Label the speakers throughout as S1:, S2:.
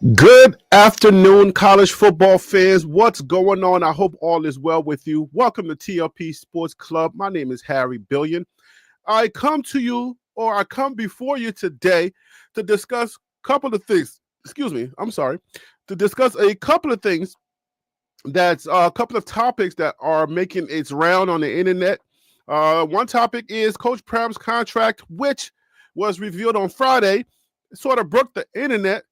S1: Good afternoon, college football fans. What's going on? I hope all is well with you. Welcome to TLP Sports Club. My name is Harry Billion. I come to you, or I come before you today to discuss a couple of things. Excuse me, I'm sorry. To discuss a couple of things that's a couple of topics that are making its round on the internet. One topic is Coach Prem's contract, which was revealed on Friday. It sort of broke the internet,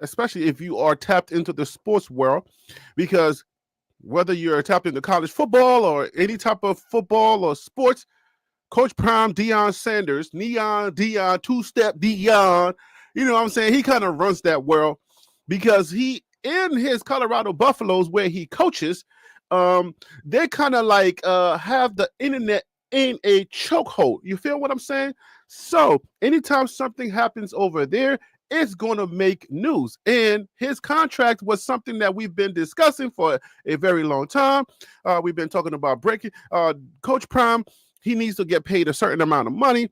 S1: especially if you are tapped into the sports world, because whether you're tapped into college football or any type of football or sports, Coach Prime, Deion Sanders, Neon, Deion, two-step Deion, you know what I'm saying? He kind of runs that world because he, in his Colorado Buffaloes where he coaches, they kind of like have the internet in a chokehold. You feel what I'm saying? So anytime something happens over there, it's going to make news. And his contract was something that we've been discussing for a very long time. We've been talking about breaking. Coach Prime, he needs to get paid a certain amount of money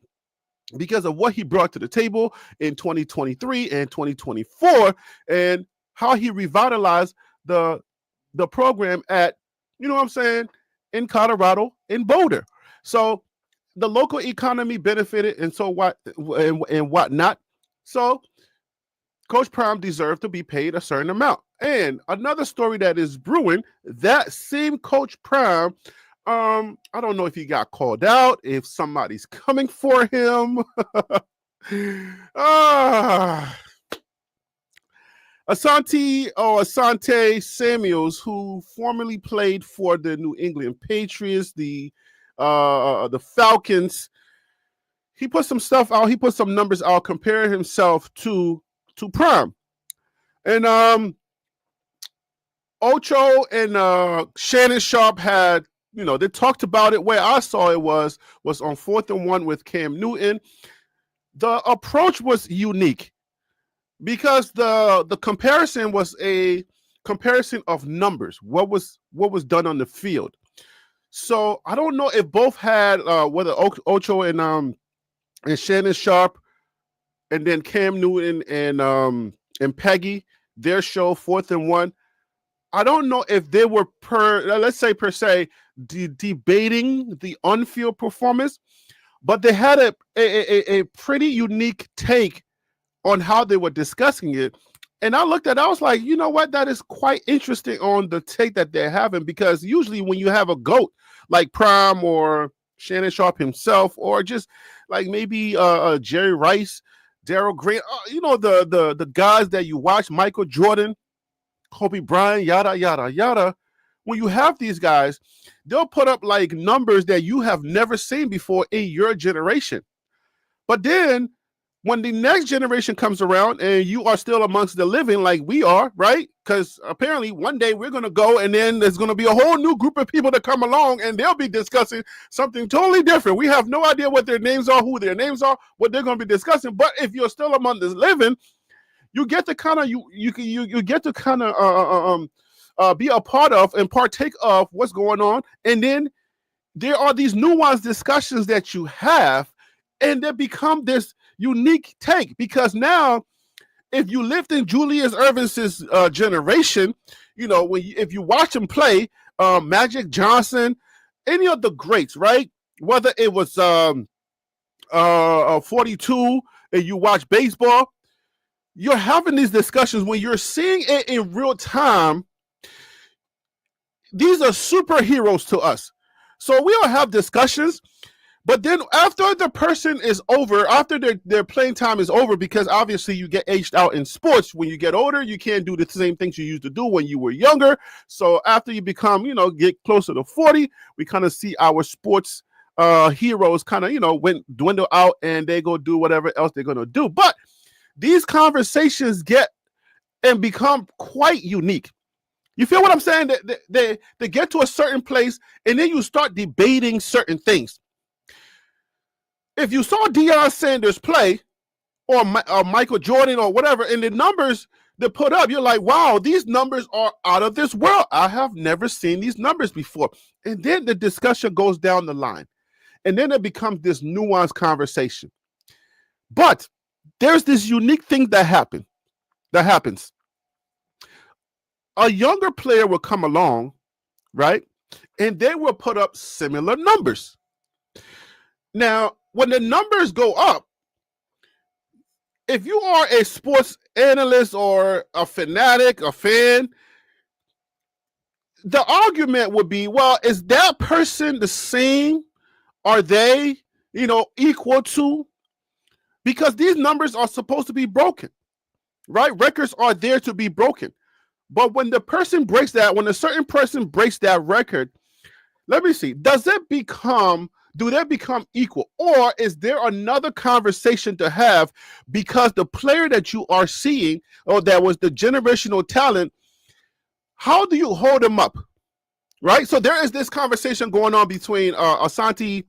S1: because of what he brought to the table in 2023 and 2024 and how he revitalized the program at, you know what I'm saying, in Colorado, in Boulder. So the local economy benefited and so what and whatnot. So Coach Prime deserved to be paid a certain amount. And another story that is brewing, that same Coach Prime, I don't know if he got called out, if somebody's coming for him. Asante Samuels, who formerly played for the New England Patriots, the Falcons, he put some stuff out. He put some numbers out comparing himself to Prime. And Ocho and Shannon Sharp had, they talked about it. Where I saw it was on 4th and 1 with Cam Newton. The approach was unique because the comparison was a comparison of numbers. What was done on the field. So I don't know if both had whether Ocho and Shannon Sharp and then Cam Newton and Peggy, their show 4th and 1. I don't know if they were per se debating the on-field performance, but they had a pretty unique take on how they were discussing it. And I looked at it, I was like, you know what? That is quite interesting on the take that they're having, because usually when you have a GOAT like Prime or Shannon Sharp himself, or just like maybe Jerry Rice, Daryl Green, the guys that you watch, Michael Jordan, Kobe Bryant, yada, yada, yada. When you have these guys, they'll put up like numbers that you have never seen before in your generation. But then when the next generation comes around and you are still amongst the living like we are, right? Because apparently one day we're going to go and then there's going to be a whole new group of people that come along and they'll be discussing something totally different. We have no idea what their names are, who their names are, what they're going to be discussing. But if you're still among the living, you get to kind of you get to kind of be a part of and partake of what's going on. And then there are these nuanced discussions that you have, and they become this unique take, because now if you lived in Julius Ervings's generation, if you watch him play, Magic Johnson, any of the greats, right? Whether it was 42 and you watch baseball, you're having these discussions when you're seeing it in real time. These are superheroes to us. So we all have discussions. But then after the person is over, after their playing time is over, because obviously you get aged out in sports. When you get older, you can't do the same things you used to do when you were younger. So after you become, get closer to 40, we kind of see our sports heroes kind of, dwindle out and they go do whatever else they're going to do. But these conversations get and become quite unique. You feel what I'm saying? They get to a certain place and then you start debating certain things. If you saw Deion Sanders play or Michael Jordan or whatever, and the numbers they put up, you're like, wow, these numbers are out of this world. I have never seen these numbers before. And then the discussion goes down the line. And then it becomes this nuanced conversation. But there's this unique thing that happens. a younger player will come along, right? And they will put up similar numbers. Now, when the numbers go up, if you are a sports analyst or a fanatic, a fan, the argument would be, well, is that person the same? Are they, equal to? Because these numbers are supposed to be broken, right? Records are there to be broken. But when the person breaks that, when a certain person breaks that record, let me see, do they become equal? Or is there another conversation to have because the player that you are seeing, or that was the generational talent, how do you hold them up? Right? So there is this conversation going on between Asante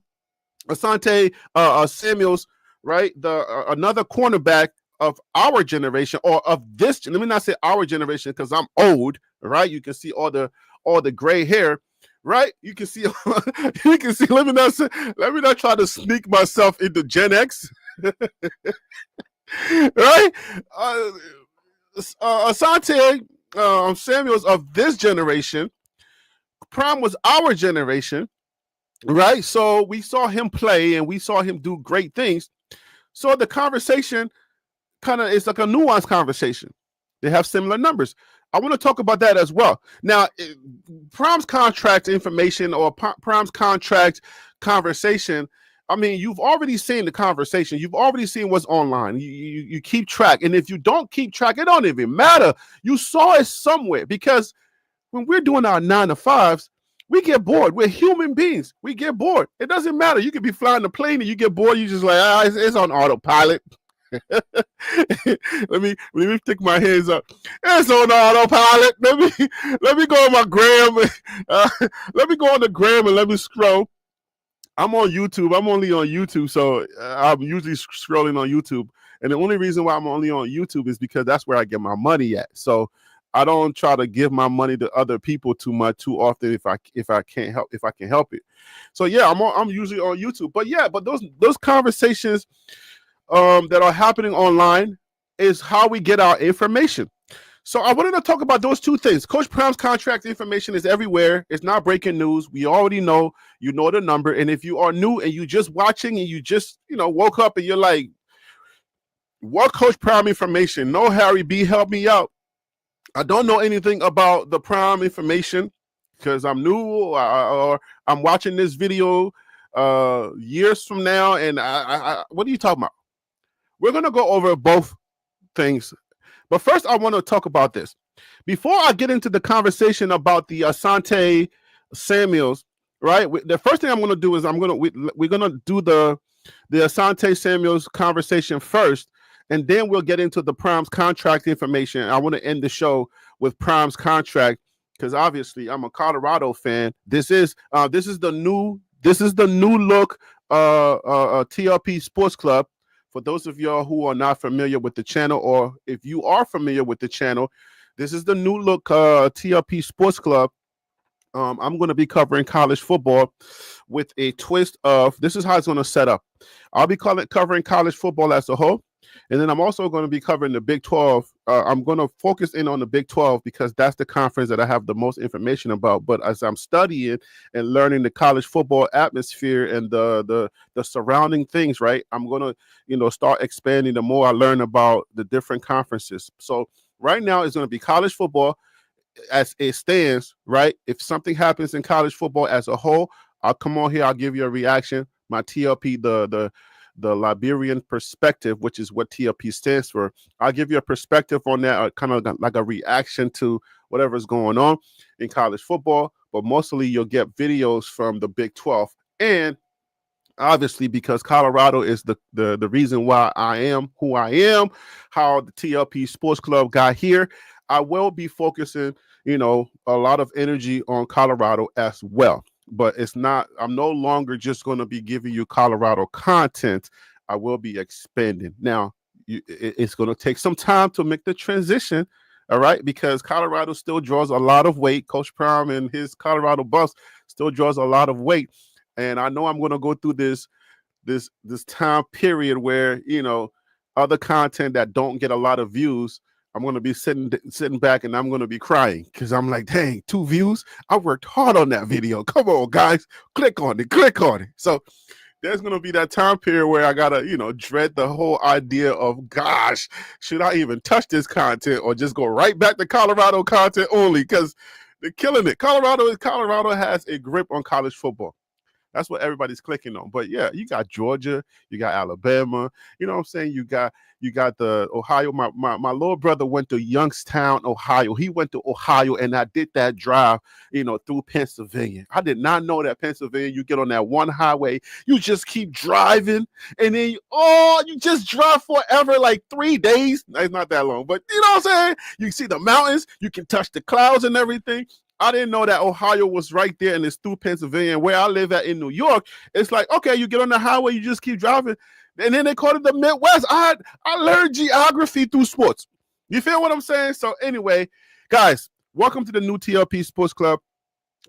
S1: Samuels, right? The another cornerback of our generation, or of this. Let me not say our generation because I'm old, right? You can see all the gray hair, right? You can see you can see. Let me not try to sneak myself into Gen X, right? Asante Samuels of this generation. Prime was our generation, right? So we saw him play and we saw him do great things. So the conversation kind of is like a nuanced conversation. They have similar numbers. I want to talk about that as well. Now, Prime's contract information or Prime's contract conversation, I mean, you've already seen the conversation. You've already seen what's online. You keep track. And if you don't keep track, it don't even matter. You saw it somewhere, because when we're doing our 9 to 5s, we get bored. We're human beings. We get bored. It doesn't matter. You could be flying the plane and you get bored. You just like, it's on autopilot. let me stick my hands up. It's on autopilot. Let me go on my gram. Let me go on the gram and let me scroll. I'm on YouTube. I'm only on YouTube, so I'm usually scrolling on YouTube. And the only reason why I'm only on YouTube is because that's where I get my money at. So I don't try to give my money to other people too often if I can help it. So yeah, I'm usually on YouTube. But those conversations that are happening online is how we get our information. So I wanted to talk about those two things. Coach Prime's contract information is everywhere. It's not breaking news. We already know, the number. And if you are new and you just watching and you just, woke up and you're like, what Coach Prime information? No, Harry B, help me out. I don't know anything about the Prime information because I'm new or I'm watching this video years from now. And I what are you talking about? We're going to go over both things. But first, I want to talk about this. Before I get into the conversation about the Asante Samuels, right? The first thing I'm going to do is we're going to do the Asante Samuels conversation first, and then we'll get into the Prime's contract information. I want to end the show with Prime's contract because obviously I'm a Colorado fan. This is the new look TLP Sports Club. For those of y'all who are not familiar with the channel, or if you are familiar with the channel, this is the new look TLP Sports Club. I'm going to be covering college football with a twist of, this is how it's going to set up. I'll be covering college football as a whole. And then I'm also going to be covering the Big 12. I'm going to focus in on the Big 12 because that's the conference that I have the most information about. But as I'm studying and learning the college football atmosphere and the surrounding things, right, I'm going to, start expanding the more I learn about the different conferences. So right now it's going to be college football as it stands, right? If something happens in college football as a whole, I'll come on here. I'll give you a reaction. My TLP, the Liberian perspective, which is what TLP stands for. I'll give you a perspective on that, kind of like a reaction to whatever's going on in college football. But mostly you'll get videos from the Big 12. And obviously, because Colorado is the reason why I am who I am, how the TLP Sports Club got here, I will be focusing, a lot of energy on Colorado as well. But I'm no longer just going to be giving you Colorado content. I will be expanding. Now, it's going to take some time to make the transition, all right? Because Colorado still draws a lot of weight. Coach Prime and his Colorado Buffs still draws a lot of weight. And I know I'm going to go through this time period where, other content that don't get a lot of views I'm going to be sitting back and I'm going to be crying because I'm like, dang, 2 views. I worked hard on that video. Come on, guys, click on it. So there's going to be that time period where I got to, dread the whole idea of, gosh, should I even touch this content or just go right back to Colorado content only? Because they're killing it. Colorado has a grip on college football. That's what everybody's clicking on. But yeah, you got Georgia, you got Alabama, you know what I'm saying? You got the Ohio. My little brother went to Youngstown, Ohio. He went to Ohio and I did that drive, through Pennsylvania. I did not know that Pennsylvania, you get on that one highway, you just keep driving and then you just drive forever, like 3 days. It's not that long, but you know what I'm saying? You see the mountains, you can touch the clouds and everything. I didn't know that Ohio was right there and it's through Pennsylvania. Where I live at in New York, it's like, okay, you get on the highway, you just keep driving. And then they call it the Midwest. I learned geography through sports. You feel what I'm saying? So anyway, guys, welcome to the new TLP Sports Club.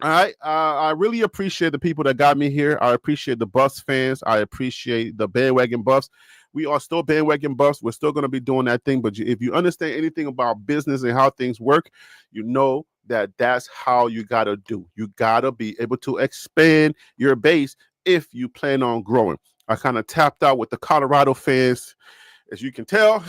S1: All right. I really appreciate the people that got me here. I appreciate the Buffs fans. I appreciate the bandwagon Buffs. We are still bandwagon Buffs. We're still going to be doing that thing. But if you understand anything about business and how things work, you know that's how you got to do. You got to be able to expand your base if you plan on growing. I kind of tapped out with the Colorado fans. As you can tell,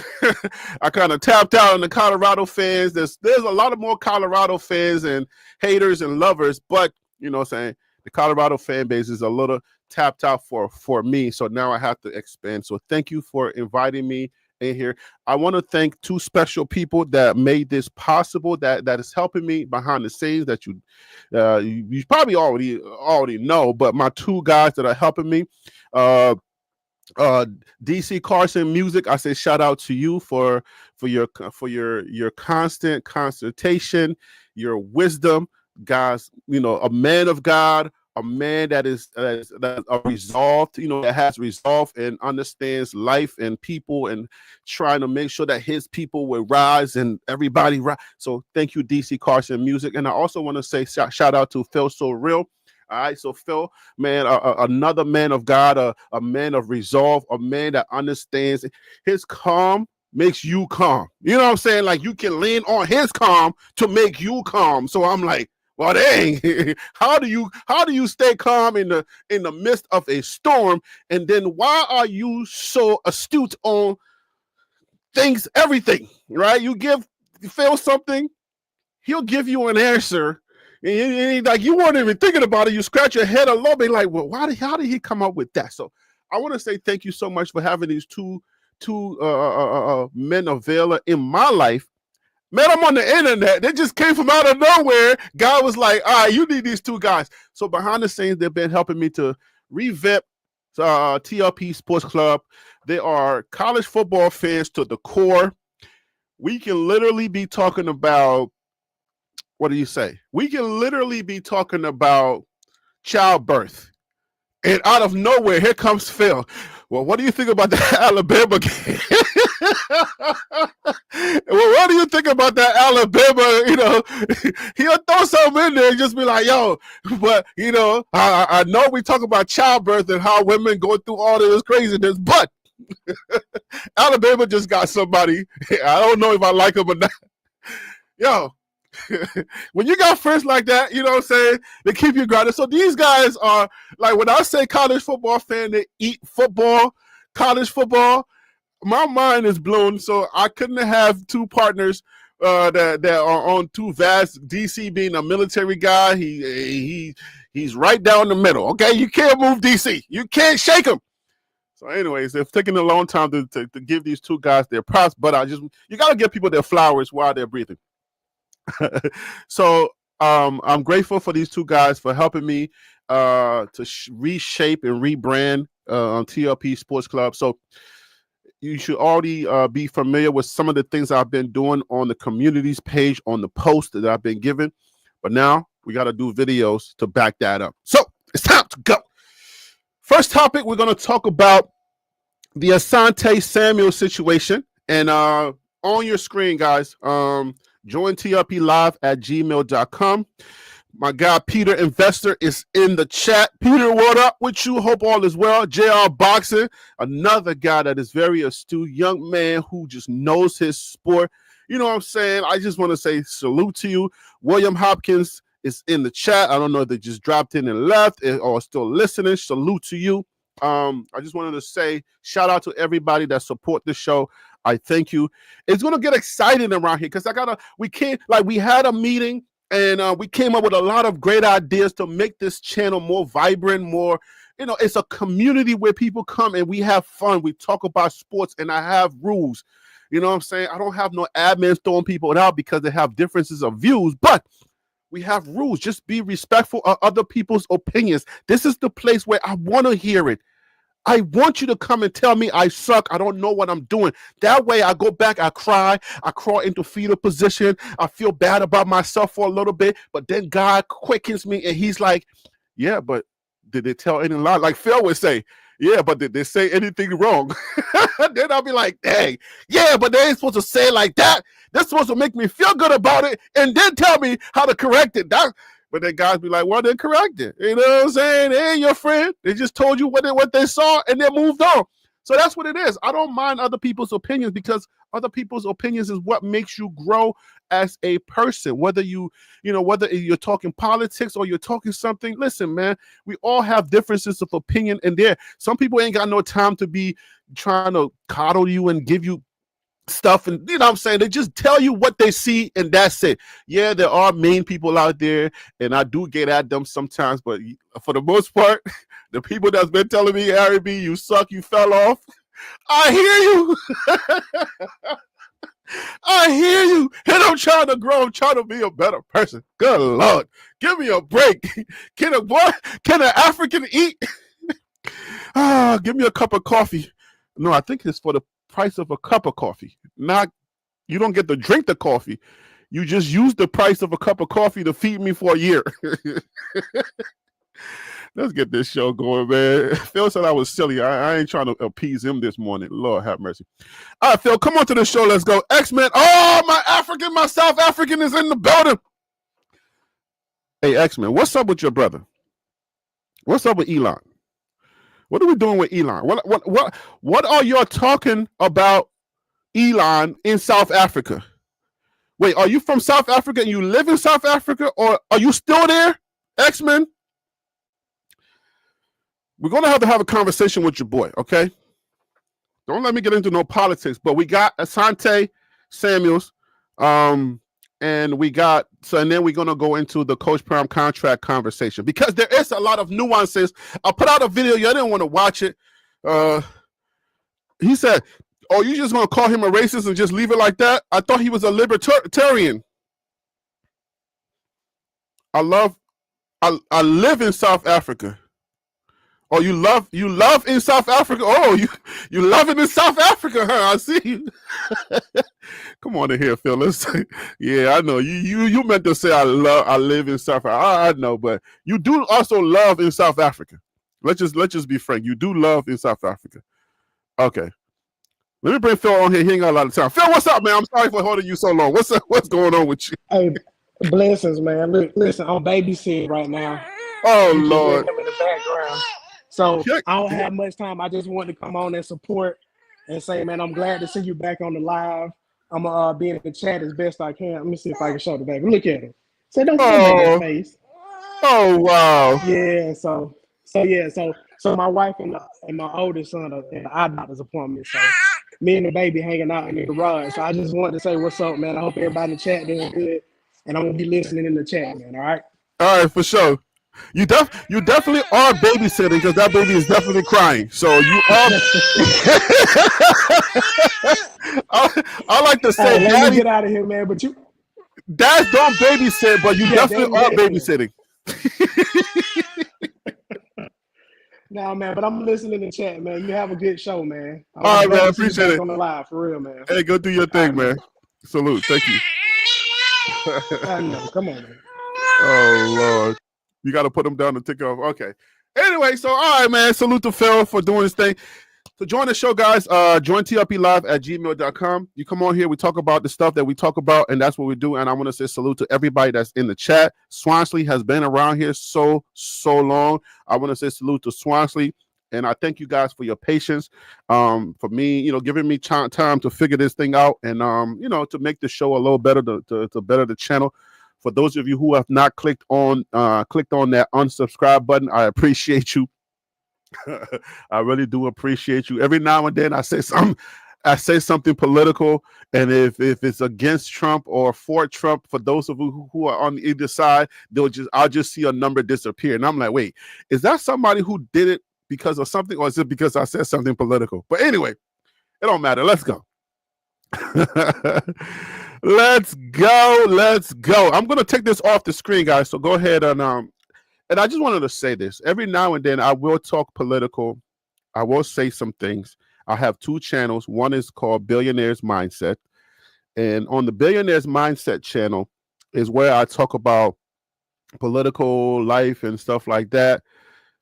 S1: I kind of tapped out on the Colorado fans. There's a lot of more Colorado fans and haters and lovers, but you know what I'm saying? The Colorado fan base is a little tapped out for me. So now I have to expand. So thank you for inviting me in here. I want to thank 2 special people that made this possible, that is helping me behind the scenes that you probably already know, but my 2 guys that are helping me, DC Carson Music, I say shout out to you for your constant consultation, your wisdom, guys. A man of God, a man that is resolved, that has resolve and understands life and people and trying to make sure that his people will rise and everybody rise. So thank you, DC Carson Music. And I also want to say shout out to Phil So Real. All right, so Phil, man, another man of God, a man of resolve, a man that understands his calm makes you calm. You know what I'm saying? Like you can lean on his calm to make you calm. So I'm like, well, dang, how do you stay calm in the midst of a storm? And then why are you so astute on things, everything, right? You give Phil something, he'll give you an answer. And like you weren't even thinking about it. You scratch your head a little bit, like, well, how did he come up with that? So I want to say thank you so much for having these two men of valor in my life. Man, I'm on the internet. They just came from out of nowhere. God was like, all right, you need these 2 guys. So behind the scenes, they've been helping me to revamp TLP Sports Club. They are college football fans to the core. We can literally be talking about, what do you say? We can literally be talking about childbirth. And out of nowhere, here comes Phil. Well, what do you think about the Alabama game? Well, what do you think about that Alabama? He'll throw something in there and just be like, yo, but, I know we talk about childbirth and how women go through all of this craziness, but Alabama just got somebody. I don't know if I like him or not. Yo. When you got friends like that, you know what I'm saying, they keep you grounded. So these guys are like, when I say college football fan, they eat football, college football. My mind is blown. So I couldn't have 2 partners that are on 2 vast. DC being a military guy, he's right down the middle. Okay, you can't move DC. You can't shake him. So, anyways, it's taking a long time to give these 2 guys their props, but you got to give people their flowers while they're breathing. So I'm grateful for these 2 guys for helping me to reshape and rebrand on TLP Sports Club. So you should already be familiar with some of the things I've been doing on the communities page, on the post that I've been given. But now we got to do videos to back that up. So it's time to go. First topic, we're going to talk about the Asante Samuel situation. And on your screen, guys, join TLPlive@gmail.com. My guy, Peter Investor, is in the chat. Peter, what up with you? Hope all is well. JR Boxing, another guy that is very astute, young man who just knows his sport. You know what I'm saying? I just want to say salute to you. William Hopkins is in the chat. I don't know if they just dropped in and left or still listening. Salute to you. I just wanted to say shout out to everybody that support the show. I thank you. It's gonna get exciting around here because we had a meeting and we came up with a lot of great ideas to make this channel more vibrant, more, it's a community where people come and we have fun. We talk about sports and I have rules. You know what I'm saying? I don't have no admins throwing people out because they have differences of views, but we have rules. Just be respectful of other people's opinions. This is the place where I want to hear it. I want you to come and tell me I suck. I don't know what I'm doing. That way I go back, I cry, I crawl into fetal position. I feel bad about myself for a little bit, but then God quickens me and he's like, yeah, but did they tell any lie? Like Phil would say, yeah, but did they say anything wrong? Then I'll be like, dang, yeah, but they ain't supposed to say it like that. They're supposed to make me feel good about it and then tell me how to correct it. But then guys be like, well, they correct it. You know what I'm saying? They ain't your friend. They just told you what they saw and they moved on. So that's what it is. I don't mind other people's opinions because other people's opinions is what makes you grow as a person. Whether whether you're talking politics or you're talking something, listen, man, we all have differences of opinion in there. Some people ain't got no time to be trying to coddle you and give you stuff, and you know what I'm saying, they just tell you what they see and that's it. Yeah, there are mean people out there and I do get at them sometimes, but for the most part, the people that's been telling me, Harry B, you suck, you fell off, I hear you. I hear you, and I'm trying to grow. I'm trying to be a better person. Good Lord, give me a break. Can an African eat? Give me a cup of coffee. No, I think it's for the price of a cup of coffee. Not, you don't get to drink the coffee. You just use the price of a cup of coffee to feed me for a year. Let's get this show going, man. Phil said I was silly. I ain't trying to appease him this morning. Lord have mercy. All right, Phil, come on to the show. Let's go. X-Men. Oh, my South African is in the building. Hey, X-Men, what's up with your brother? What's up with Elon? What are we doing with Elon? What are y'all talking about Elon in South Africa? Wait, are you from South Africa and you live in South Africa, or are you still there, X-Men? We're going to have a conversation with your boy, okay? Don't let me get into no politics, but we got Asante Samuel, and then we're going to go into the Coach Prime contract conversation because there is a lot of nuances. I put out a video. You didn't want to watch it. He said, oh, you just going to call him a racist and just leave it like that? I thought he was a libertarian. I live in South Africa. Oh, you love in South Africa? Oh, you love it in South Africa, huh? I see you. Come on in here, Phyllis. Yeah, I know. You meant to say I live in South Africa. I know, but you do also love in South Africa. Let's just be frank. You do love in South Africa. Okay. Let me bring Phil on here. He ain't got a lot of time. Phil, what's up, man? I'm sorry for holding you so long. What's up? What's going on with you?
S2: Hey, blessings, man. Listen, I'm babysitting right now.
S1: Oh, Lord.
S2: Him in the background. So I don't have much time. I just wanted to come on and support and say, man, I'm glad to see you back on the live. I'm gonna be in the chat as best I can. Let me see if I can show the baby. Look at him. Say, don't make that face.
S1: Oh, wow.
S2: Yeah. So my wife and my oldest son are in the eye doctor's appointment. So me and the baby hanging out in the garage. So I just wanted to say, what's up, man? I hope everybody in the chat doing good, and I'm gonna be listening in the chat, man. All right.
S1: All right, for sure. You definitely are babysitting because that baby is definitely crying. So you are. I like to say,
S2: let me get out of here, man. But
S1: dads don't babysit, but you definitely are babysitting.
S2: No, man, but I'm listening to the chat, man. You have a good show, man.
S1: All right, man. I appreciate it.
S2: On the live, for real, man.
S1: Hey, go do your thing, man. Salute. Thank you.
S2: I know. Come on, man.
S1: Oh, Lord. You got to put them down to tick off. Okay. Anyway, so, all right, man. Salute to Phil for doing his thing. So join the show, guys. Join TRPlive@gmail.com. You come on here. We talk about the stuff that we talk about, and that's what we do. And I want to say salute to everybody that's in the chat. Swansley has been around here so long. I want to say salute to Swansley And I thank you guys for your patience, for me, giving me time to figure this thing out, and to make the show a little better, to better the channel. For those of you who have not clicked on that unsubscribe button, I appreciate you. I really do appreciate you. Every now and then I say something political, and if it's against Trump or for Trump, for those of you who are on either side, I'll just see a number disappear, and I'm like, wait, is that somebody who did it because of something, or is it because I said something political? But anyway, it don't matter. Let's go. Let's go. I'm gonna take this off the screen, guys. So go ahead and I just wanted to say this. Every now and then I will talk political. I will say some things. I have 2 channels. One is called Billionaires Mindset. And on the Billionaires Mindset channel is where I talk about political life and stuff like that.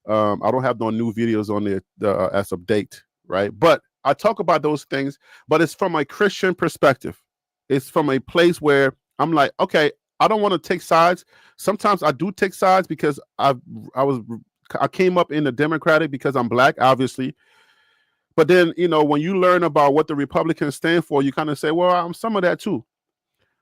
S1: I don't have no new videos on there as of date, right? But I talk about those things, but it's from a Christian perspective. It's from a place where I'm like, okay, I don't want to take sides. Sometimes I do take sides because I came up in the Democratic because I'm black, obviously. But then, when you learn about what the Republicans stand for, you kind of say, well, I'm some of that too.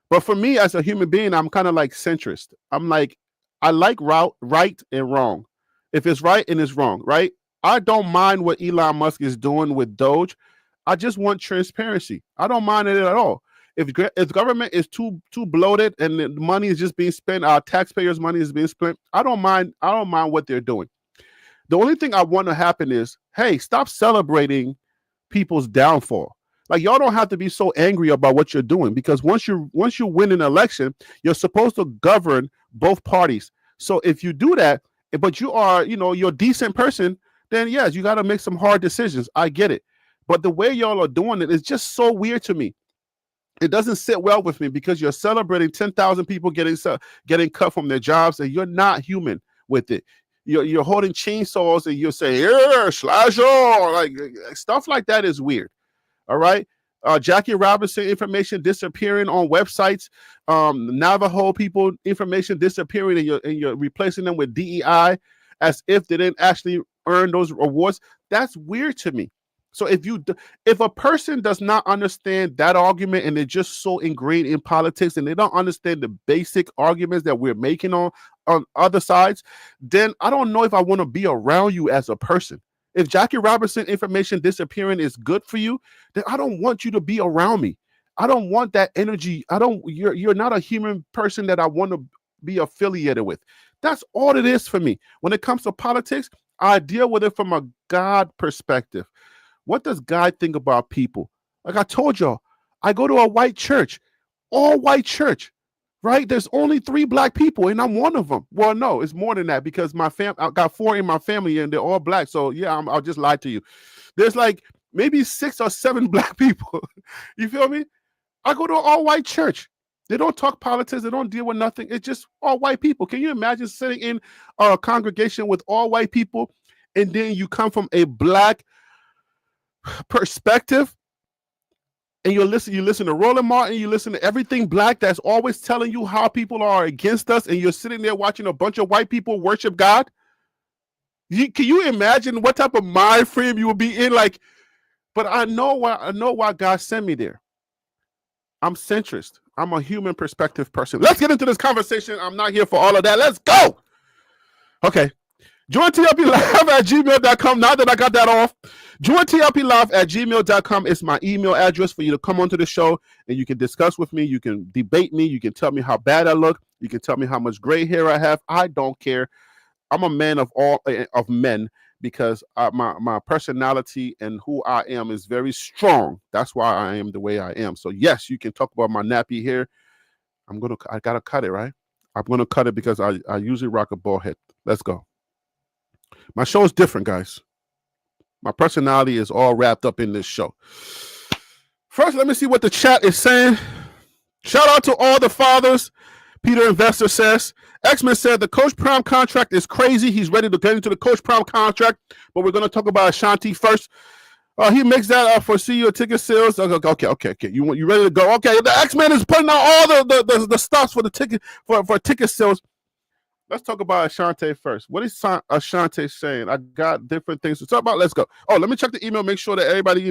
S1: But for me as a human being, I'm kind of like centrist. I'm like, I like right and wrong. If it's right and it's wrong, right? I don't mind what Elon Musk is doing with Doge. I just want transparency. I don't mind it at all. If government is too bloated and the money is just being spent, our taxpayers' money is being spent, I don't mind what they're doing. The only thing I want to happen is, hey, stop celebrating people's downfall. Like, y'all don't have to be so angry about what you're doing, because once you win an election, you're supposed to govern both parties. So if you do that, but you are, you're a decent person, then yes, you got to make some hard decisions. I get it. But the way y'all are doing it is just so weird to me. It doesn't sit well with me, because you're celebrating 10,000 people getting cut from their jobs, and you're not human with it. You're holding chainsaws and you're saying, yeah, slash all, like stuff like that is weird. All right. Jackie Robinson information disappearing on websites. Navajo people information disappearing, and you're replacing them with DEI as if they didn't actually earn those awards. That's weird to me. So if a person does not understand that argument, and they're just so ingrained in politics, and they don't understand the basic arguments that we're making on other sides, then I don't know if I want to be around you as a person. If Jackie Robinson information disappearing is good for you, then I don't want you to be around me. I don't want that energy. You're not a human person that I want to be affiliated with. That's all it is for me. When it comes to politics, I deal with it from a God perspective. What does God think about people? Like I told y'all, I go to a white church, all white church, right? There's only 3 black people, and I'm one of them. Well, no, it's more than that, because I got 4 in my family, and they're all black. So yeah, I'll just lie to you. There's like maybe 6 or 7 black people. You feel me? I go to an all white church. They don't talk politics. They don't deal with nothing. It's just all white people. Can you imagine sitting in a congregation with all white people, and then you come from a black perspective, and you listen to Roland Martin, you listen to everything black that's always telling you how people are against us, and you're sitting there watching a bunch of white people worship God? Can you imagine what type of mind frame you will be in? Like, but I know why God sent me there. I'm centrist. I'm a human perspective person. Let's get into this conversation. I'm not here for all of that. Let's go. Okay. Join TLP Live at gmail.com. Now that I got that off, join TLP Live at gmail.com. It's my email address for you to come onto the show, and you can discuss with me. You can debate me. You can tell me how bad I look. You can tell me how much gray hair I have. I don't care. I'm a man of men, because my personality and who I am is very strong. That's why I am the way I am. So yes, you can talk about my nappy hair. I gotta cut it, right? I'm gonna cut it because I usually rock a bald head. Let's go. My show is different, guys. My personality is all wrapped up in this show. First, let me see what the chat is saying. Shout out to all the fathers. Peter Investor says, X-Men said the Coach Prime contract is crazy. He's ready to get into the Coach Prime contract, but we're going to talk about Asante first. He makes that for CEO ticket sales. Okay. You ready to go? Okay, the X-Men is putting out all the stuff for the ticket for ticket sales. Let's talk about Asante first. What is Asante saying? I got different things to talk about. Let's go. Oh, let me check the email. Make sure that everybody,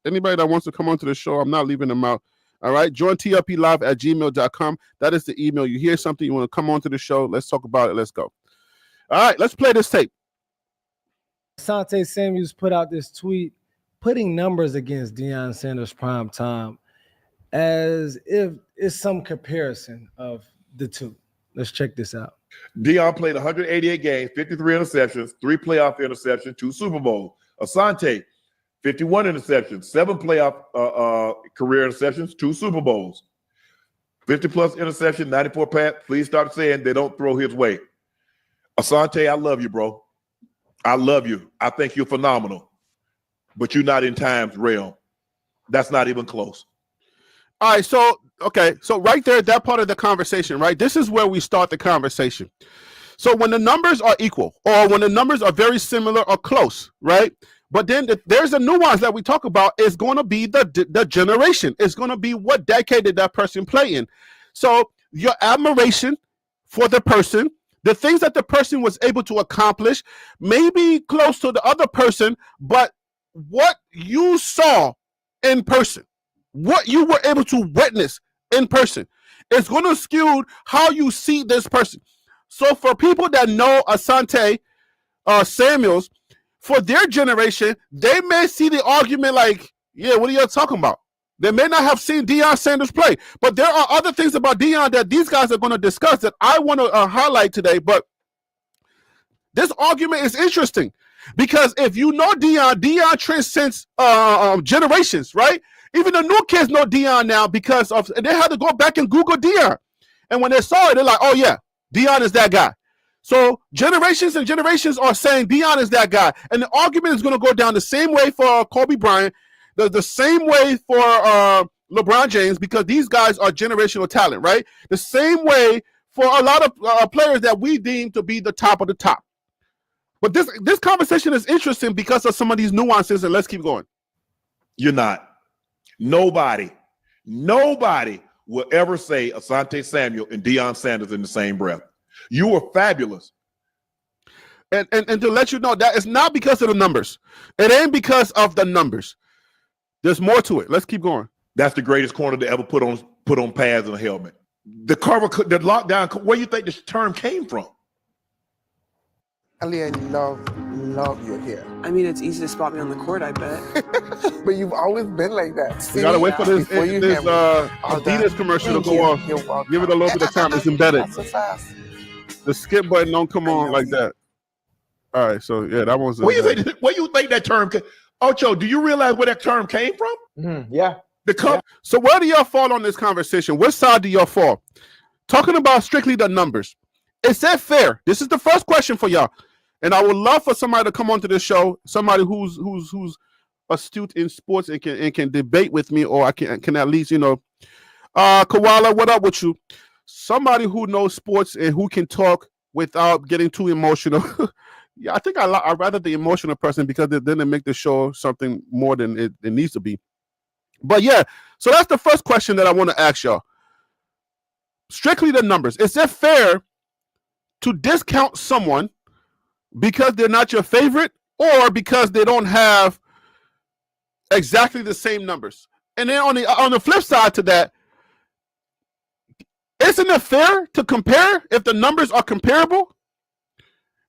S1: anybody that wants to come onto the show, I'm not leaving them out. All right. Join tlplive@gmail.com. That is the email. You hear something, you want to come onto the show. Let's talk about it. Let's go. All right. Let's play this tape.
S3: Asante Samuel put out this tweet putting numbers against Deion Sanders' prime time as if it's some comparison of the two. Let's check this out.
S4: Deion played 188 games, 53 interceptions, 3 playoff interceptions, 2 Super Bowls. Asante, 51 interceptions, 7 playoff career interceptions, 2 Super Bowls. 50-plus interception, 94 pass. Please start saying they don't throw his way. Asante, I love you, bro. I love you. I think you're phenomenal. But you're not in time's realm. That's not even close.
S1: All right, so right there, that part of the conversation, right? This is where we start the conversation. So when the numbers are equal or when the numbers are very similar or close, right? But then there's a nuance that we talk about is going to be the generation. It's going to be what decade did that person play in. So your admiration for the person, the things that the person was able to accomplish, may be close to the other person, but what you saw in person, what you were able to witness in person, is going to skew how you see this person. So for people that know Asante Samuels, for their generation, they may see the argument like, yeah, what are you talking about? They may not have seen Deion Sanders play, but there are other things about Deion that these guys are going to discuss that I want to highlight today. But this argument is interesting because if you know Deion transcends generations, right? Even the new kids know Deion now because of, and they had to go back and Google Deion. And when they saw it, they're like, oh yeah, Deion is that guy. So generations and generations are saying Deion is that guy. And the argument is going to go down the same way for Kobe Bryant, the same way for LeBron James, because these guys are generational talent, right? The same way for a lot of players that we deem to be the top of the top. But this conversation is interesting because of some of these nuances, and let's keep going.
S4: You're not. Nobody will ever say Asante Samuel and Deion Sanders in the same breath. You were fabulous.
S1: And to let you know, that it's not because of the numbers. It ain't because of the numbers. There's more to it. Let's keep going.
S4: That's the greatest corner to ever put on pads and a helmet. The lockdown, where you think this term came from?
S5: Ali, I love your hair.
S6: I mean, it's easy to spot me on the court, I bet.
S5: But you've always been like that.
S1: You gotta wait for this Adidas commercial to go off. Give it a little bit of time. It's embedded.
S5: Not so fast.
S1: The skip button don't come on like that. All right, so yeah, that one's.
S4: Where you think that term came? Ocho, do you realize where that term came from?
S2: Mm-hmm. Yeah.
S1: So where do y'all fall on this conversation? Which side do y'all fall? Talking about strictly the numbers. Is that fair? This is the first question for y'all. And I would love for somebody to come onto the show, somebody who's astute in sports and can debate with me, or I can at least, Koala, what up with you? Somebody who knows sports and who can talk without getting too emotional. Yeah, I think I'd rather the emotional person because then they make the show something more than it needs to be. But yeah, so that's the first question that I want to ask y'all. Strictly the numbers. Is it fair to discount someone because they're not your favorite or because they don't have exactly the same numbers? And then on the flip side to that, isn't it fair to compare if the numbers are comparable,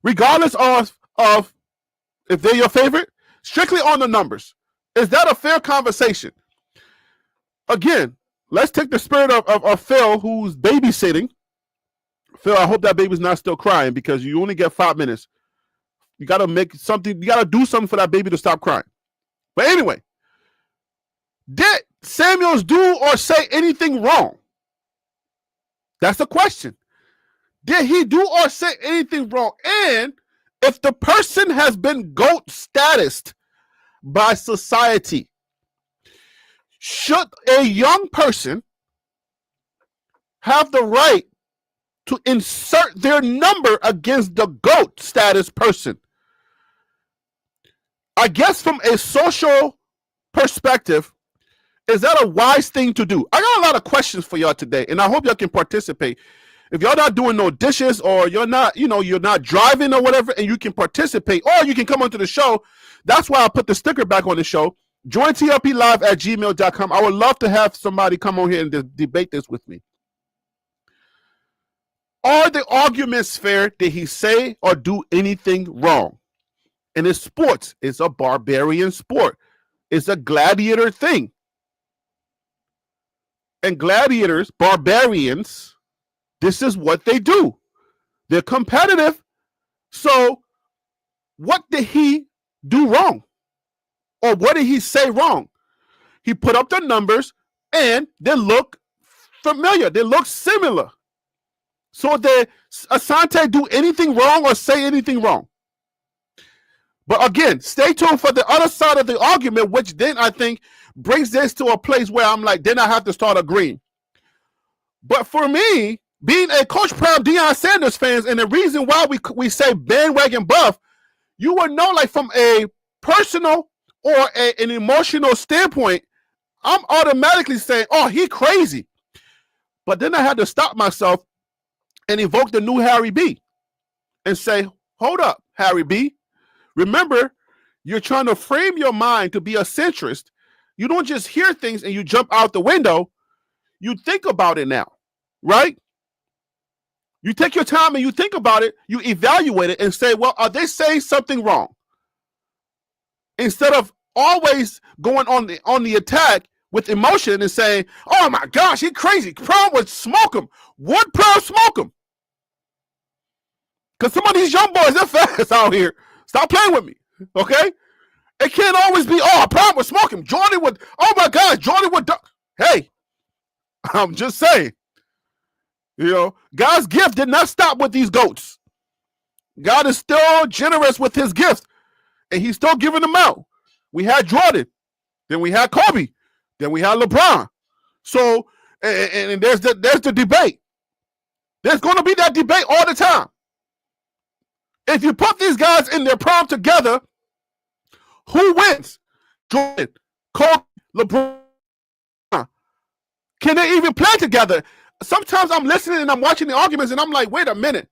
S1: regardless of if they're your favorite? Strictly on the numbers. Is that a fair conversation? Again, let's take the spirit of Phil, who's babysitting. Phil, I hope that baby's not still crying because you only get 5 minutes. You got to make something. You got to do something for that baby to stop crying. But anyway, did Samuels do or say anything wrong? That's the question. Did he do or say anything wrong? And if the person has been GOAT statused by society, should a young person have the right to insert their number against the GOAT status person? I guess from a social perspective, is that a wise thing to do? I got a lot of questions for y'all today, and I hope y'all can participate. If y'all not doing no dishes or you're not, you're not driving or whatever, and you can participate or you can come onto the show, that's why I put the sticker back on the show. Join TLPlive@gmail.com. I would love to have somebody come on here and debate this with me. Are the arguments fair? Did he say or do anything wrong? And it's sports. It's a barbarian sport. It's a gladiator thing. And gladiators, barbarians, this is what they do. They're competitive. So what did he do wrong? Or what did he say wrong? He put up the numbers and they look familiar. They look similar. So did Asante do anything wrong or say anything wrong? But again, stay tuned for the other side of the argument, which then I think brings this to a place where I'm like, then I have to start agreeing. But for me, being a Coach Prime Deion Sanders fans, and the reason why we say bandwagon buff, you would know, like, from a personal or an emotional standpoint, I'm automatically saying, oh, he crazy. But then I had to stop myself and evoke the new Harry B and say, hold up, Harry B. Remember, you're trying to frame your mind to be a centrist. You don't just hear things and you jump out the window. You think about it now, right? You take your time and you think about it, you evaluate it and say, well, are they saying something wrong? Instead of always going on the attack with emotion and saying, oh my gosh, he's crazy. Prom would smoke him. Would Prom smoke him? Because some of these young boys, they're fast out here. Stop playing with me, okay? It can't always be, oh, Prom would smoke him. Jordan would, oh my God, Jordan would. Hey, I'm just saying. God's gift did not stop with these GOATs. God is still generous with his gifts, and he's still giving them out. We had Jordan, then we had Kobe, then we had LeBron. So, and there's the debate. There's going to be that debate all the time. If you put these guys in their prime together, who wins? Jordan, Kobe, LeBron. Can they even play together? Sometimes I'm listening and I'm watching the arguments and I'm like, wait a minute.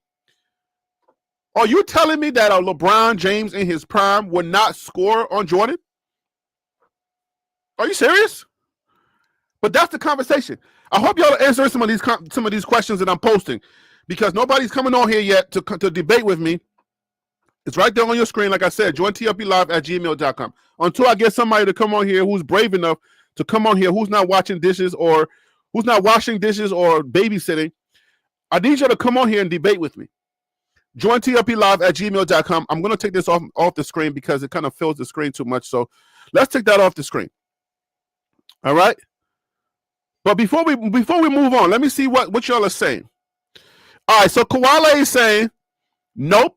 S1: Are you telling me that a LeBron James in his prime would not score on Jordan? Are you serious? But that's the conversation. I hope y'all are answering some of these questions that I'm posting, because nobody's coming on here yet to debate with me. It's right there on your screen. Like I said, join TLPlive@gmail.com. Until I get somebody to come on here who's brave enough to come on here, who's not watching dishes or who's not washing dishes or babysitting, I need you to come on here and debate with me. Join TLPlive@gmail.com. I'm going to take this off the screen because it kind of fills the screen too much. So let's take that off the screen. All right. But before we move on, let me see what y'all are saying. All right. So Koala is saying, nope.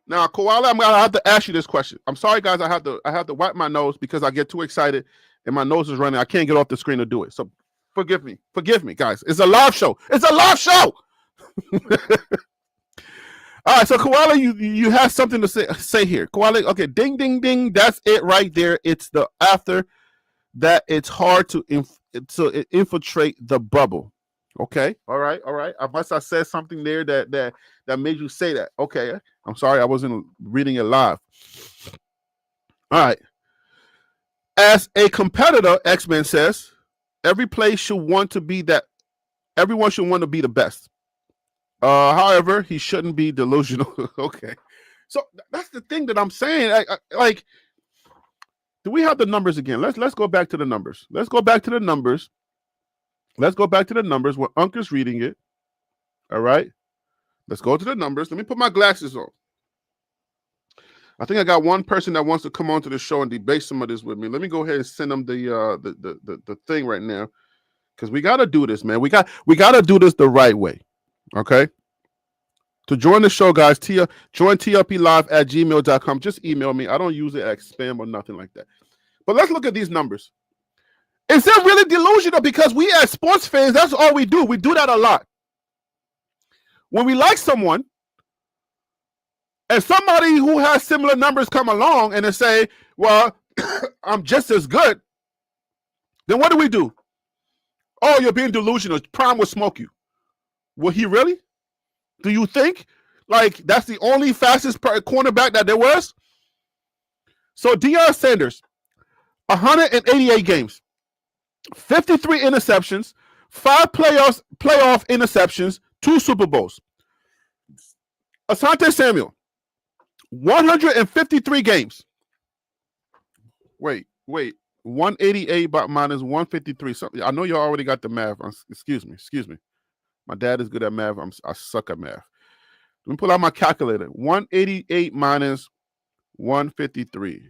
S1: Now, Koala, I'm gonna have to ask you this question. I'm sorry, guys. I have to wipe my nose because I get too excited and my nose is running. I can't get off the screen to do it. So forgive me, guys. It's a live show. It's a live show. All right. So Koala, you have something to say here. Koala, okay. Ding, ding, ding. That's it right there. It's the after that. It's hard to infiltrate the bubble. Okay. All right. I must have said something there that made you say that. Okay. I'm sorry. I wasn't reading it live. All right. As a competitor, X-Men says, everyone should want to be the best. However, he shouldn't be delusional. Okay. So that's the thing that I'm saying. Like, do we have the numbers again? Let's go back to the numbers. Let's go back to the numbers where Uncle's reading it. All right. Let's go to the numbers. Let me put my glasses on. I think I got one person that wants to come on to the show and debate some of this with me. Let me go ahead and send them the thing right now, because we got to do this, man. We got to do this the right way. Okay. To join the show, guys, join TLPlive@gmail.com. Just email me. I don't use it as spam or nothing like that. But let's look at these numbers. Is it really delusional? Because we as sports fans, that's all we do. We do that a lot. When we like someone, and somebody who has similar numbers come along and they say, well, I'm just as good, then what do we do? Oh, you're being delusional. Prime will smoke you. Will he really? Do you think? Like, that's the only fastest cornerback that there was? So Deion Sanders, 188 games, 53 interceptions, 5 playoff interceptions, 2 Super Bowls. Asante Samuel, 153 games. Wait. 188 minus 153. Something. I know you already got the math. Excuse me. My dad is good at math. I suck at math. Let me pull out my calculator. 188 minus 153.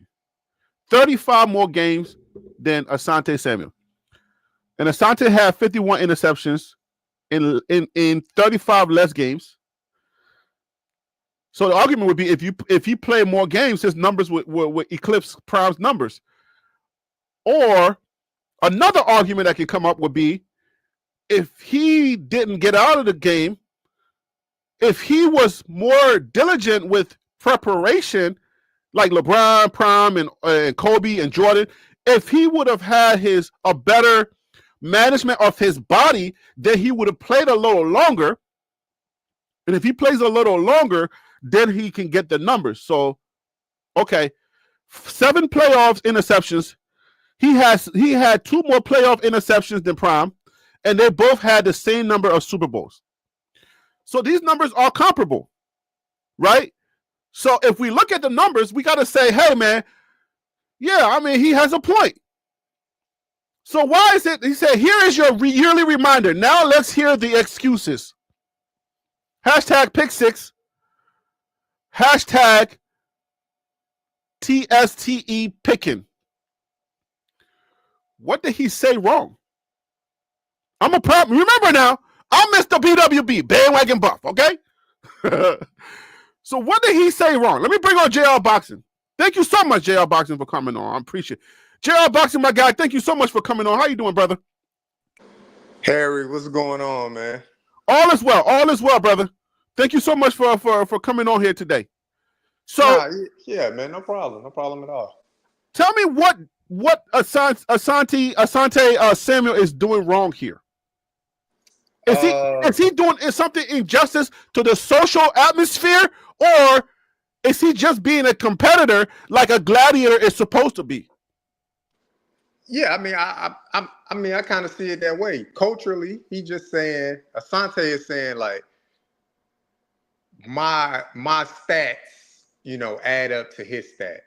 S1: 35 more games than Asante Samuel. And Asante had 51 interceptions in 35 less games. So the argument would be if he played more games, his numbers would eclipse Prime's numbers. Or another argument that could come up would be if he didn't get out of the game, if he was more diligent with preparation, like LeBron, Prime, and Kobe and Jordan, if he would have had a better management of his body, then he would have played a little longer. And if he plays a little longer, then he can get the numbers. So, okay, 7 playoffs interceptions. He had 2 more playoff interceptions than Prime, and they both had the same number of Super Bowls. So these numbers are comparable, right? So if we look at the numbers, we got to say, hey, man, yeah, I mean, he has a point. So why is it? He said, here is your yearly reminder. Now let's hear the excuses. Hashtag pick 6. Hashtag TSTE picking. What did he say wrong? I'm a problem. Remember now, I'm Mr. BWB, bandwagon buff, okay? So what did he say wrong? Let me bring on JR Boxing. Thank you so much, JR Boxing, for coming on. I appreciate it. JR Boxing, my guy, thank you so much for coming on. How you doing, brother?
S7: Harry, what's going on, man?
S1: All is well, brother. Thank you so much for coming on here today. So,
S7: yeah, man, no problem at all.
S1: Tell me what Asante Samuel is doing wrong here. Is he doing something injustice to the social atmosphere, or is he just being a competitor like a gladiator is supposed to be?
S7: Yeah, I mean, I kind of see it that way. Culturally, he just saying, Asante is saying, like, my stats, add up to his stats.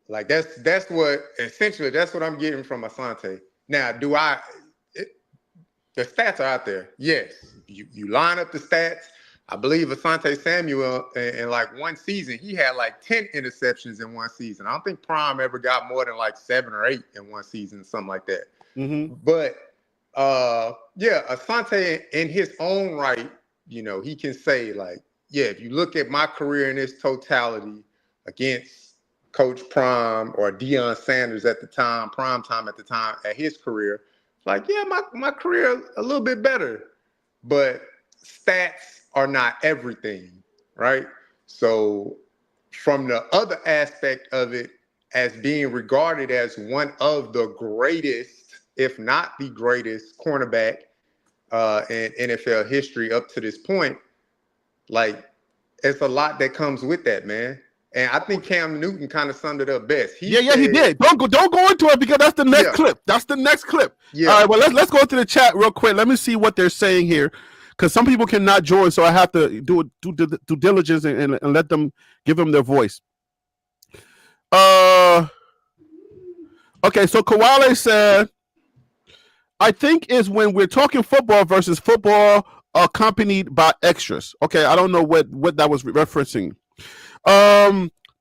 S7: Like that's what I'm getting from Asante. Now, the stats are out there. Yes, you line up the stats. I believe Asante Samuel in like one season, he had like 10 interceptions in one season. I don't think Prime ever got more than like 7 or 8 in one season, something like that.
S1: Mm-hmm.
S7: But yeah, Asante in his own right, he can say like, yeah, if you look at my career in its totality against Coach Prime or Deion Sanders at the time, Prime time at the time at his career, like, yeah, my career a little bit better, but stats are not everything, right? So from the other aspect of it, as being regarded as one of the greatest, if not the greatest cornerback in NFL history up to this point, like, it's a lot that comes with that, man. And I think Cam Newton kind of summed it up best. He did. Don't
S1: go into it because that's the next clip. That's the next clip.
S7: Yeah.
S1: All right, well, let's go to the chat real quick. Let me see what they're saying here, because some people cannot join, so I have to do due diligence and let them give them their voice. Okay, so Kawale said, I think is when we're talking football versus football accompanied by extras. Okay, I don't know what that was referencing.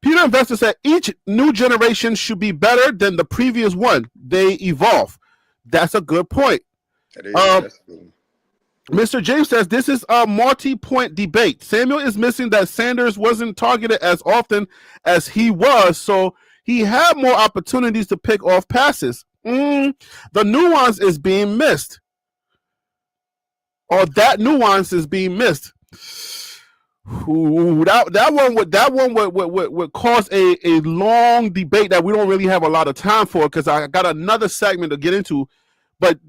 S1: Peter Investor said each new generation should be better than the previous one. They evolve. That's a good point.
S7: That's good.
S1: Mr. James says this is a multi-point debate. Samuel is missing that Sanders wasn't targeted as often as he was, so he had more opportunities to pick off passes. The nuance is being missed. Or that nuance is being missed. Ooh, that one would cause a long debate that we don't really have a lot of time for, because I got another segment to get into. But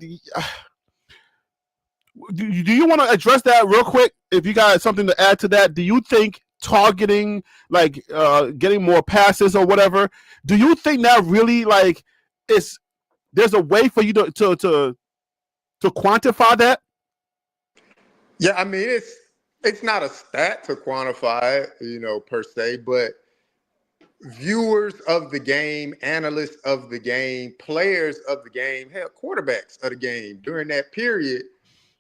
S1: do you want to address that real quick? If you got something to add to that, do you think targeting, like getting more passes or whatever, do you think that really like there's a way for you to quantify that?
S7: Yeah, I mean it's not a stat to quantify it, per se, but viewers of the game, analysts of the game, players of the game, hell, quarterbacks of the game during that period,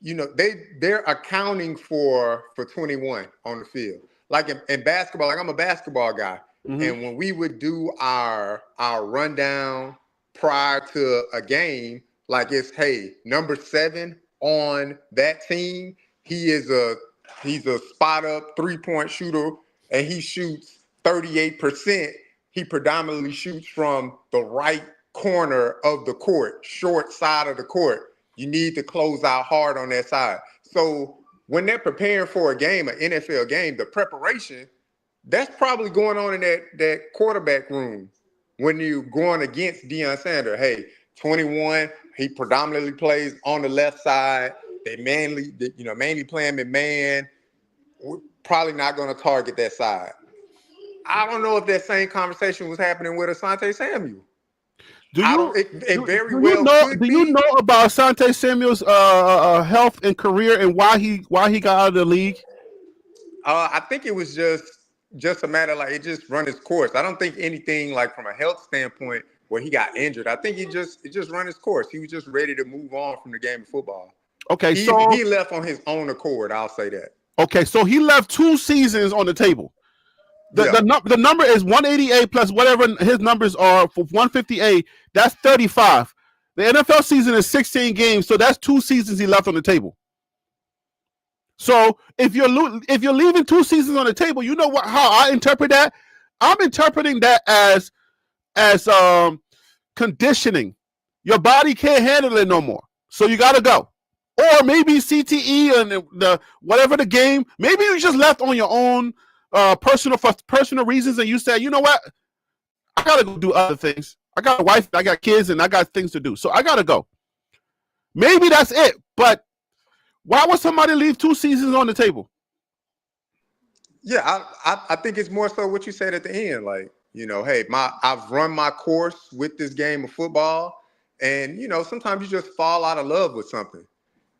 S7: they're accounting for 21 on the field. Like in basketball, like I'm a basketball guy, and when we would do our rundown prior to a game, like it's, hey, number 7 on that team, he's a spot up 3-point shooter, and he shoots 38%. He predominantly shoots from the right corner of the court, short side of the court. You need to close out hard on that side. So when they're preparing for a game, an NFL game, the preparation, that's probably going on in that quarterback room when you're going against Deion Sanders. Hey, 21, he predominantly plays on the left side. They mainly play him in man. We're probably not going to target that side. I don't know if that same conversation was happening with Asante Samuel. Do
S1: you know about Asante Samuel's health and career and why he got out of the league?
S7: I think it was just a matter like it just run its course. I don't think anything like from a health standpoint where he got injured. I think it just run its course. He was just ready to move on from the game of football.
S1: Okay,
S7: he left on his own accord. I'll say that.
S1: Okay, so he left 2 seasons on the table. The number is 188 plus whatever his numbers are for 158. That's 35. The NFL season is 16 games, so that's 2 seasons he left on the table. So if you're leaving 2 seasons on the table, you know how I interpret that? I'm interpreting that as conditioning. Your body can't handle it no more, so you got to go. Or maybe CTE and the whatever the game. Maybe you just left on your own. Personal reasons, and you said, you know what, I gotta go do other things. I got a wife, I got kids, and I got things to do, so I gotta go. Maybe that's it, but why would somebody leave 2 seasons on the table?
S7: Yeah, I think it's more so what you said at the end, like, hey, I've run my course with this game of football, and sometimes you just fall out of love with something.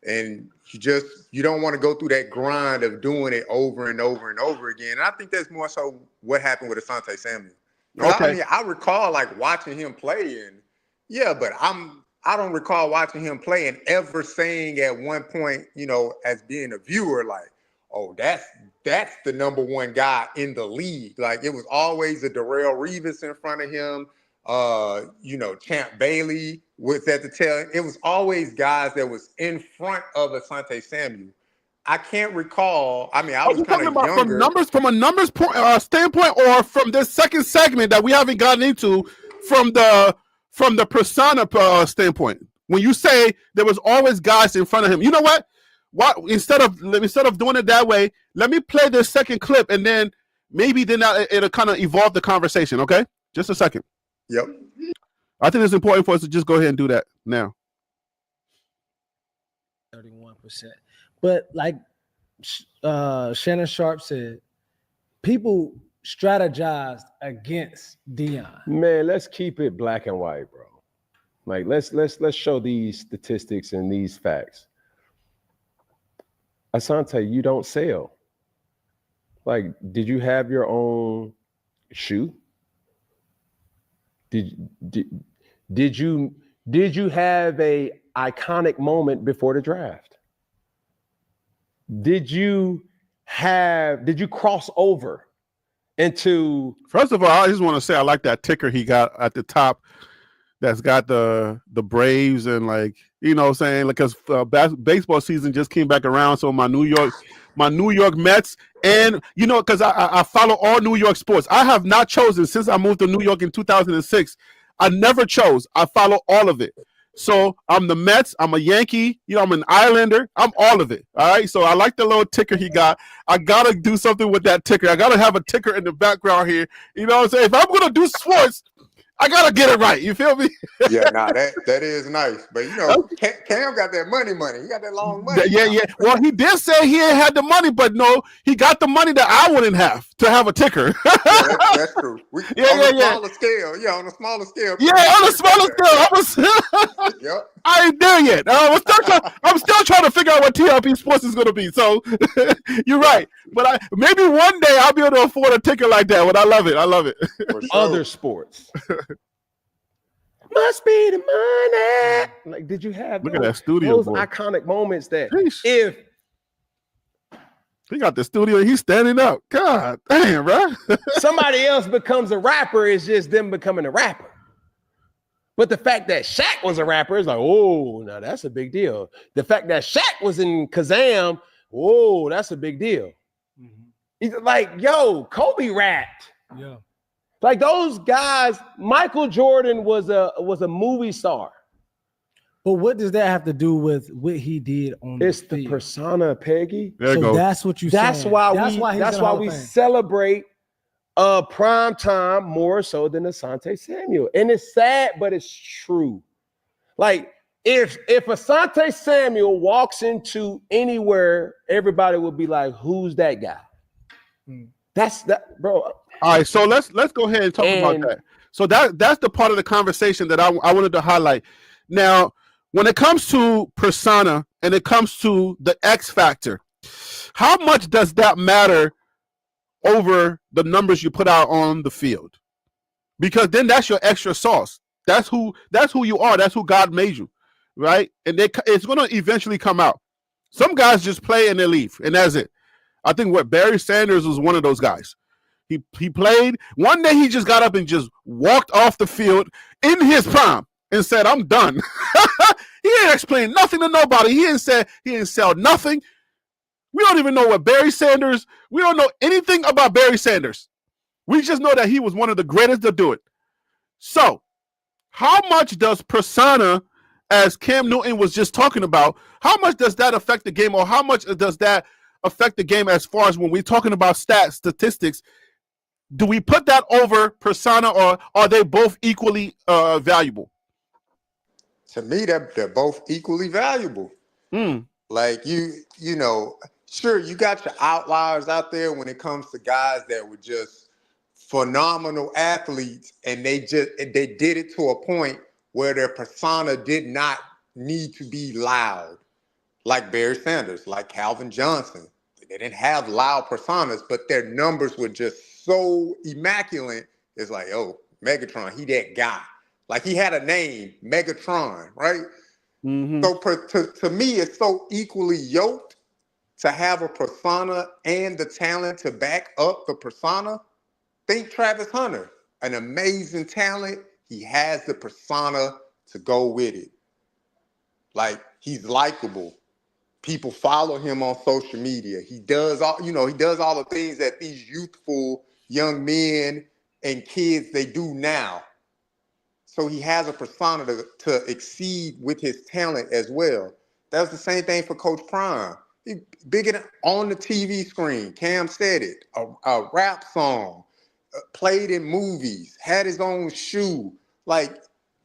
S7: And you don't want to go through that grind of doing it over and over and over again. And I think that's more so what happened with Asante Samuel. Okay. I recall like watching him play, and but I don't recall watching him play and ever saying at one point, as being a viewer, like, oh, that's the number 1 guy in the league. Like it was always a Darrelle Revis in front of him. Champ Bailey was at the tail. It was always guys that was in front of Asante Samuel. I can't recall. I mean, I was kind of younger.
S1: From a numbers standpoint, or from this second segment that we haven't gotten into, from the persona standpoint. When you say there was always guys in front of him, you know what? Instead of doing it that way, let me play this second clip, and then maybe it'll kind of evolve the conversation. Okay, just a second.
S7: Yep.
S1: I think it's important for us to just go ahead and do that now.
S3: 31%. But like Shannon Sharp said, people strategized against Deion.
S8: Man, let's keep it black and white, bro. Like let's show these statistics and these facts. Asante, you don't sell. Like, did you have your own shoe? Did you have a iconic moment before the draft? Did you cross over into?
S1: First of all, I just want to say I like that ticker he got at the top. That's got the Braves and like, what I'm saying, because baseball season just came back around. So my New York Mets, and because I follow all New York sports. I have not chosen since I moved to New York in 2006. I never chose. I follow all of it. So I'm the Mets. I'm a Yankee. I'm an Islander. I'm all of it. All right. So I like the little ticker he got. I gotta do something with that ticker. I gotta have a ticker in the background here. You know what I'm saying? If I'm gonna do sports, I gotta get it right. You feel me?
S7: Yeah, nah, that is nice. But you know, Cam got that money. He got that long money.
S1: Yeah. Well, he did say he ain't had the money, but no, he got the money that I wouldn't have to have a ticker.
S7: Yeah, that's true. On a smaller scale. Yeah, on a smaller scale.
S1: Yeah, on a smaller scale.
S7: Yep.
S1: I ain't there yet. I'm still trying to figure out what TRP Sports is going to be. So you're right. But maybe one day I'll be able to afford a ticket like that. But I love it.
S7: For sure.
S8: Other sports. Must be the money. Like, did you have
S1: Look at that studio,
S8: those
S1: boy.
S8: iconic moments that
S1: Sheesh.
S8: if
S1: he got the studio and he's standing up. God damn, bro.
S8: somebody else becomes a rapper, it's just them becoming a rapper. But the fact that Shaq was a rapper is like, oh, now that's a big deal. The fact that Shaq was in Kazam, oh, that's a big deal.
S3: Mhm.
S8: He's like, yo, Kobe rapped.
S3: Yeah.
S8: Like those guys, Michael Jordan was a movie star.
S3: But what does that have to do with what he did on
S8: It's
S3: the
S8: the
S3: field?
S8: persona, Peggy.
S1: There you
S3: So
S1: go.
S3: that's what you
S8: That's
S3: saying.
S8: why
S3: he's
S8: we
S3: in the Hall
S8: we
S3: of Fame.
S8: celebrate prime time more so than Asante Samuel. And it's sad, but it's true. Like if Asante Samuel walks into anywhere, everybody will be like, who's that guy? That's that, bro.
S1: All right, so let's go ahead and talk about that. So that's the part of the conversation that I wanted to highlight. Now, when it comes to persona and it comes to the X factor, how much does that matter over the numbers you put out on the field? Because then that's your extra sauce. That's who you are. That's who God made you, right? And it's going to eventually come out. Some guys just play and they leave, and that's it. I think Barry Sanders was one of those guys. He played. One day he just got up and just walked off the field in his prime and said, I'm done. He didn't explain nothing to nobody. He didn't sell nothing. We don't even know what Barry Sanders, we don't know anything about Barry Sanders. We just know that he was one of the greatest to do it. So how much does persona, as Cam Newton was just talking about, how much does that affect the game, or how much does that affect the game as far as when we're talking about statistics? Do we put that over persona, or are they both equally valuable?
S7: To me, they're both equally valuable. Like you know, sure, you got your outliers out there when it comes to guys that were just phenomenal athletes, and they did it to a point where their persona did not need to be loud, like Barry Sanders, like Calvin Johnson. They didn't have loud personas, but their numbers were just so immaculate. It's like, oh, Megatron, he that guy. Like he had a name, Megatron, right?
S1: Mm-hmm.
S7: So to me, it's so equally yoked to have a persona and the talent to back up the persona. Think Travis Hunter, an amazing talent. He has the persona to go with it. Like he's likable. People follow him on social media. He does all the things that these youthful young men and kids, they do now. So he has a persona to exceed with his talent as well. That was the same thing for Coach Prime. He bigger on the TV screen. Cam said it. A rap song, played in movies, had his own shoe. Like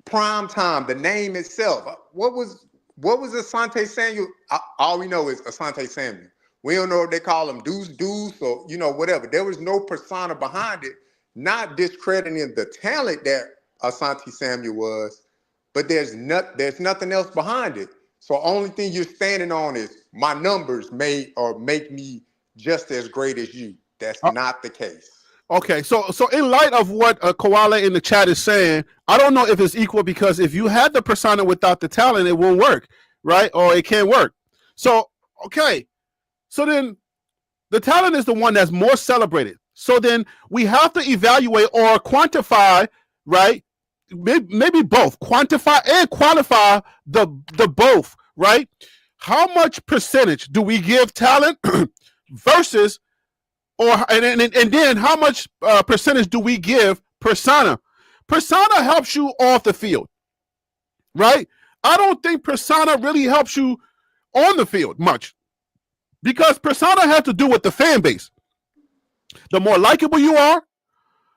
S7: Prime Time, the name itself. What was Asante Samuel? All we know is Asante Samuel. We don't know if they call him Deuce or whatever. There was no persona behind it, not discrediting the talent that Asante Samuel was, but there's nothing else behind it. So only thing you're standing on is my numbers make me just as great as you. That's not the case.
S1: Okay, so in light of what Koala in the chat is saying, I don't know if it's equal, because if you had the persona without the talent, it won't work, right? Or it can't work. So, okay. So then the talent is the one that's more celebrated. So then we have to evaluate or quantify, right? Maybe both. Quantify and qualify the both, right? How much percentage do we give talent versus, and then how much percentage do we give persona? Persona helps you off the field, right? I don't think persona really helps you on the field much, because persona has to do with the fan base. The more likable you are,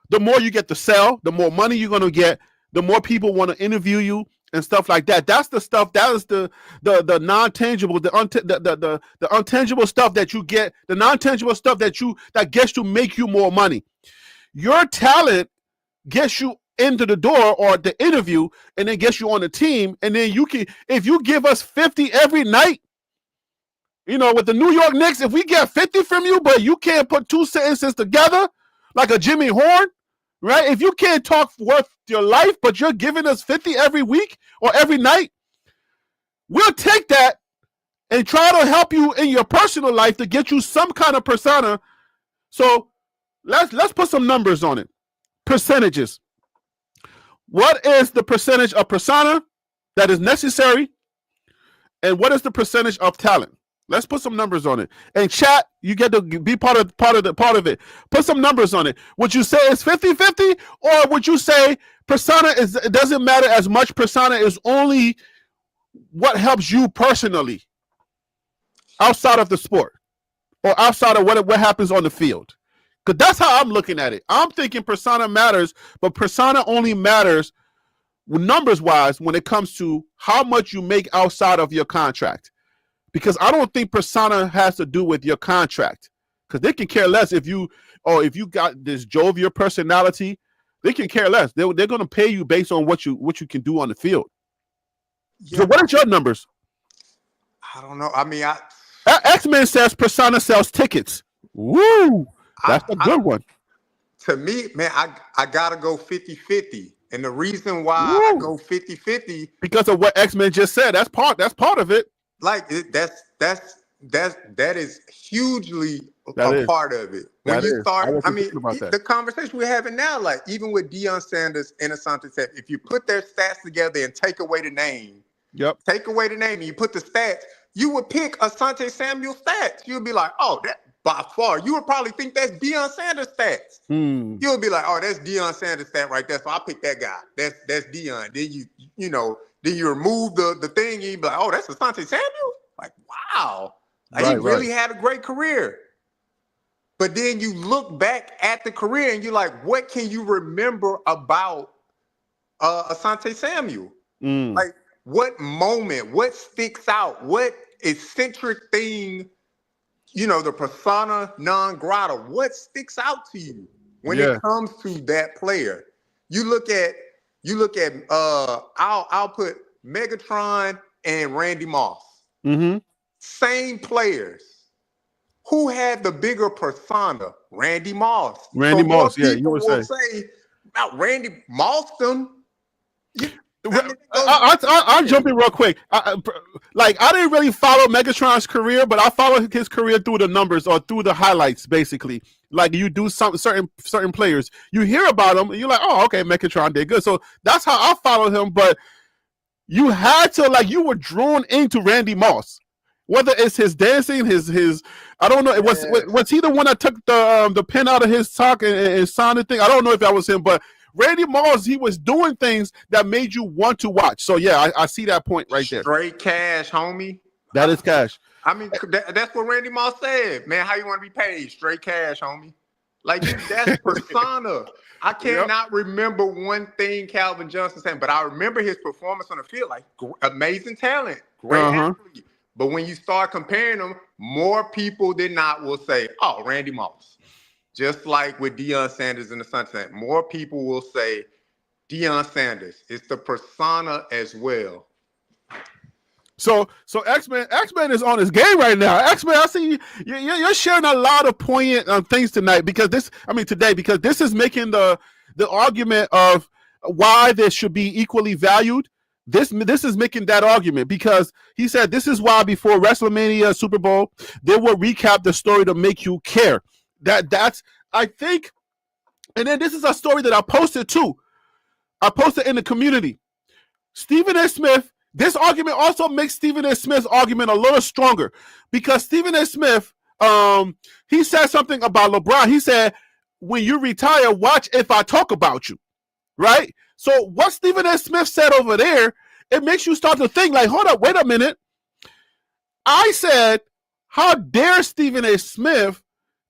S1: the more you get to sell, the more money you're going to get. the more people want to interview you and stuff like that. That's the stuff. That is the non-tangible, the untangible stuff that you get, the non-tangible stuff that gets to make you more money. Your talent gets you into the door or the interview, and then gets you on the team. And then you can, if you give us 50 every night, with the New York Knicks, if we get 50 from you, but you can't put two sentences together like a Jimmy Horn, right? If you can't talk worth your life, but you're giving us 50 every week or every night, we'll take that and try to help you in your personal life to get you some kind of persona. So let's put some numbers on it. Percentages. What is the percentage of persona that is necessary? And what is the percentage of talent? Let's put some numbers on it. And chat, you get to be part of it. Put some numbers on it. Would you say it's 50-50? Or would you say persona it doesn't matter as much? Persona is only what helps you personally outside of the sport or outside of what happens on the field. Because that's how I'm looking at it. I'm thinking persona matters, but persona only matters numbers-wise when it comes to how much you make outside of your contract. Because I don't think persona has to do with your contract. Because they can care less if you got this jovial personality. They can care less. They're going to pay you based on what you can do on the field. Yeah. So what are your numbers?
S7: I don't know. I mean,
S1: X-Men says persona sells tickets. Woo! That's a good one.
S7: To me, man, I got to go 50-50. And the reason why I go 50-50
S1: because of what X-Men just said. That's part of it.
S7: Like that is hugely a part of it. When you start, I mean, the conversation we're having now, like even with Deion Sanders and Asante Samuel, if you put their stats together and take away the name, and you put the stats, you would pick Asante Samuel stats. You'd be like, oh, that by far, you would probably think that's Deion Sanders stats. You would be like, oh, that's Deion Sanders stat right there. So I pick that guy. That's Deion. Then then you remove the thing and you be like, oh, that's Asante Samuel? Like, wow. Like, he really had a great career. But then you look back at the career and you're like, what can you remember about Asante Samuel? Like, what moment, what sticks out, what eccentric thing, the persona non grata, what sticks out to you when it comes to that player? You look at I'll put Megatron and Randy Moss. Same players. Who had the bigger persona? Randy Moss.
S1: Randy Moss, you would say
S7: about Randy Mosston.
S1: I'll jump in real quick. I didn't really follow Megatron's career, but I followed his career through the numbers or through the highlights, basically. Like you do certain players, you hear about them, and you're like, oh, okay, Megatron did good. So that's how I followed him. But you had to you were drawn into Randy Moss, whether it's his dancing, his I don't know. Was he the one that took the pen out of his sock and sounded thing? I don't know if that was him, but Randy Moss, he was doing things that made you want to watch. So yeah, I see that point right there.
S7: Straight cash, homie.
S1: That is cash.
S7: I mean, that's what Randy Moss said. Man, how you want to be paid? Straight cash, homie. Like, that's persona. I cannot remember one thing Calvin Johnson said, but I remember his performance on the field. Like, amazing talent, great athlete. But when you start comparing them, more people than not will say, oh, Randy Moss. Just like with Deion Sanders and Asante Samuel, more people will say Deion Sanders. It's the persona as well.
S1: So X-Men is on his game right now. X-Men, I see you're sharing a lot of poignant things tonight because this is making the argument of why this should be equally valued. This is making that argument because he said this is why before WrestleMania Super Bowl they will recap the story to make you care. That's I think, and then this is a story that I posted too. I posted in the community. Stephen A. Smith. This argument also makes Stephen A. Smith's argument a little stronger because Stephen A. Smith, he said something about LeBron. He said, when you retire, watch if I talk about you, right? So what Stephen A. Smith said over there, it makes you start to think like, hold up, wait a minute. I said, how dare Stephen A. Smith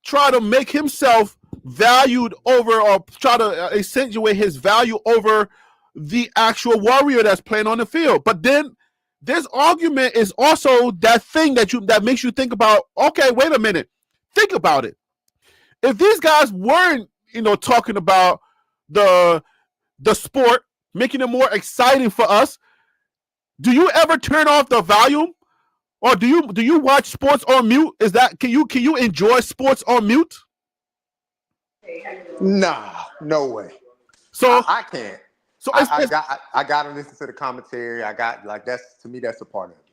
S1: try to make himself valued over or try to accentuate his value over the actual warrior that's playing on the field. But then this argument is also that thing that makes you think about, okay, wait a minute. Think about it. If these guys weren't, talking about the sport, making it more exciting for us, do you ever turn off the volume? Or do you watch sports on mute? Can you enjoy sports on mute?
S7: Nah, no way.
S1: So
S7: I can't.
S1: So
S7: I got to listen to the commentary. To me, that's a part of it.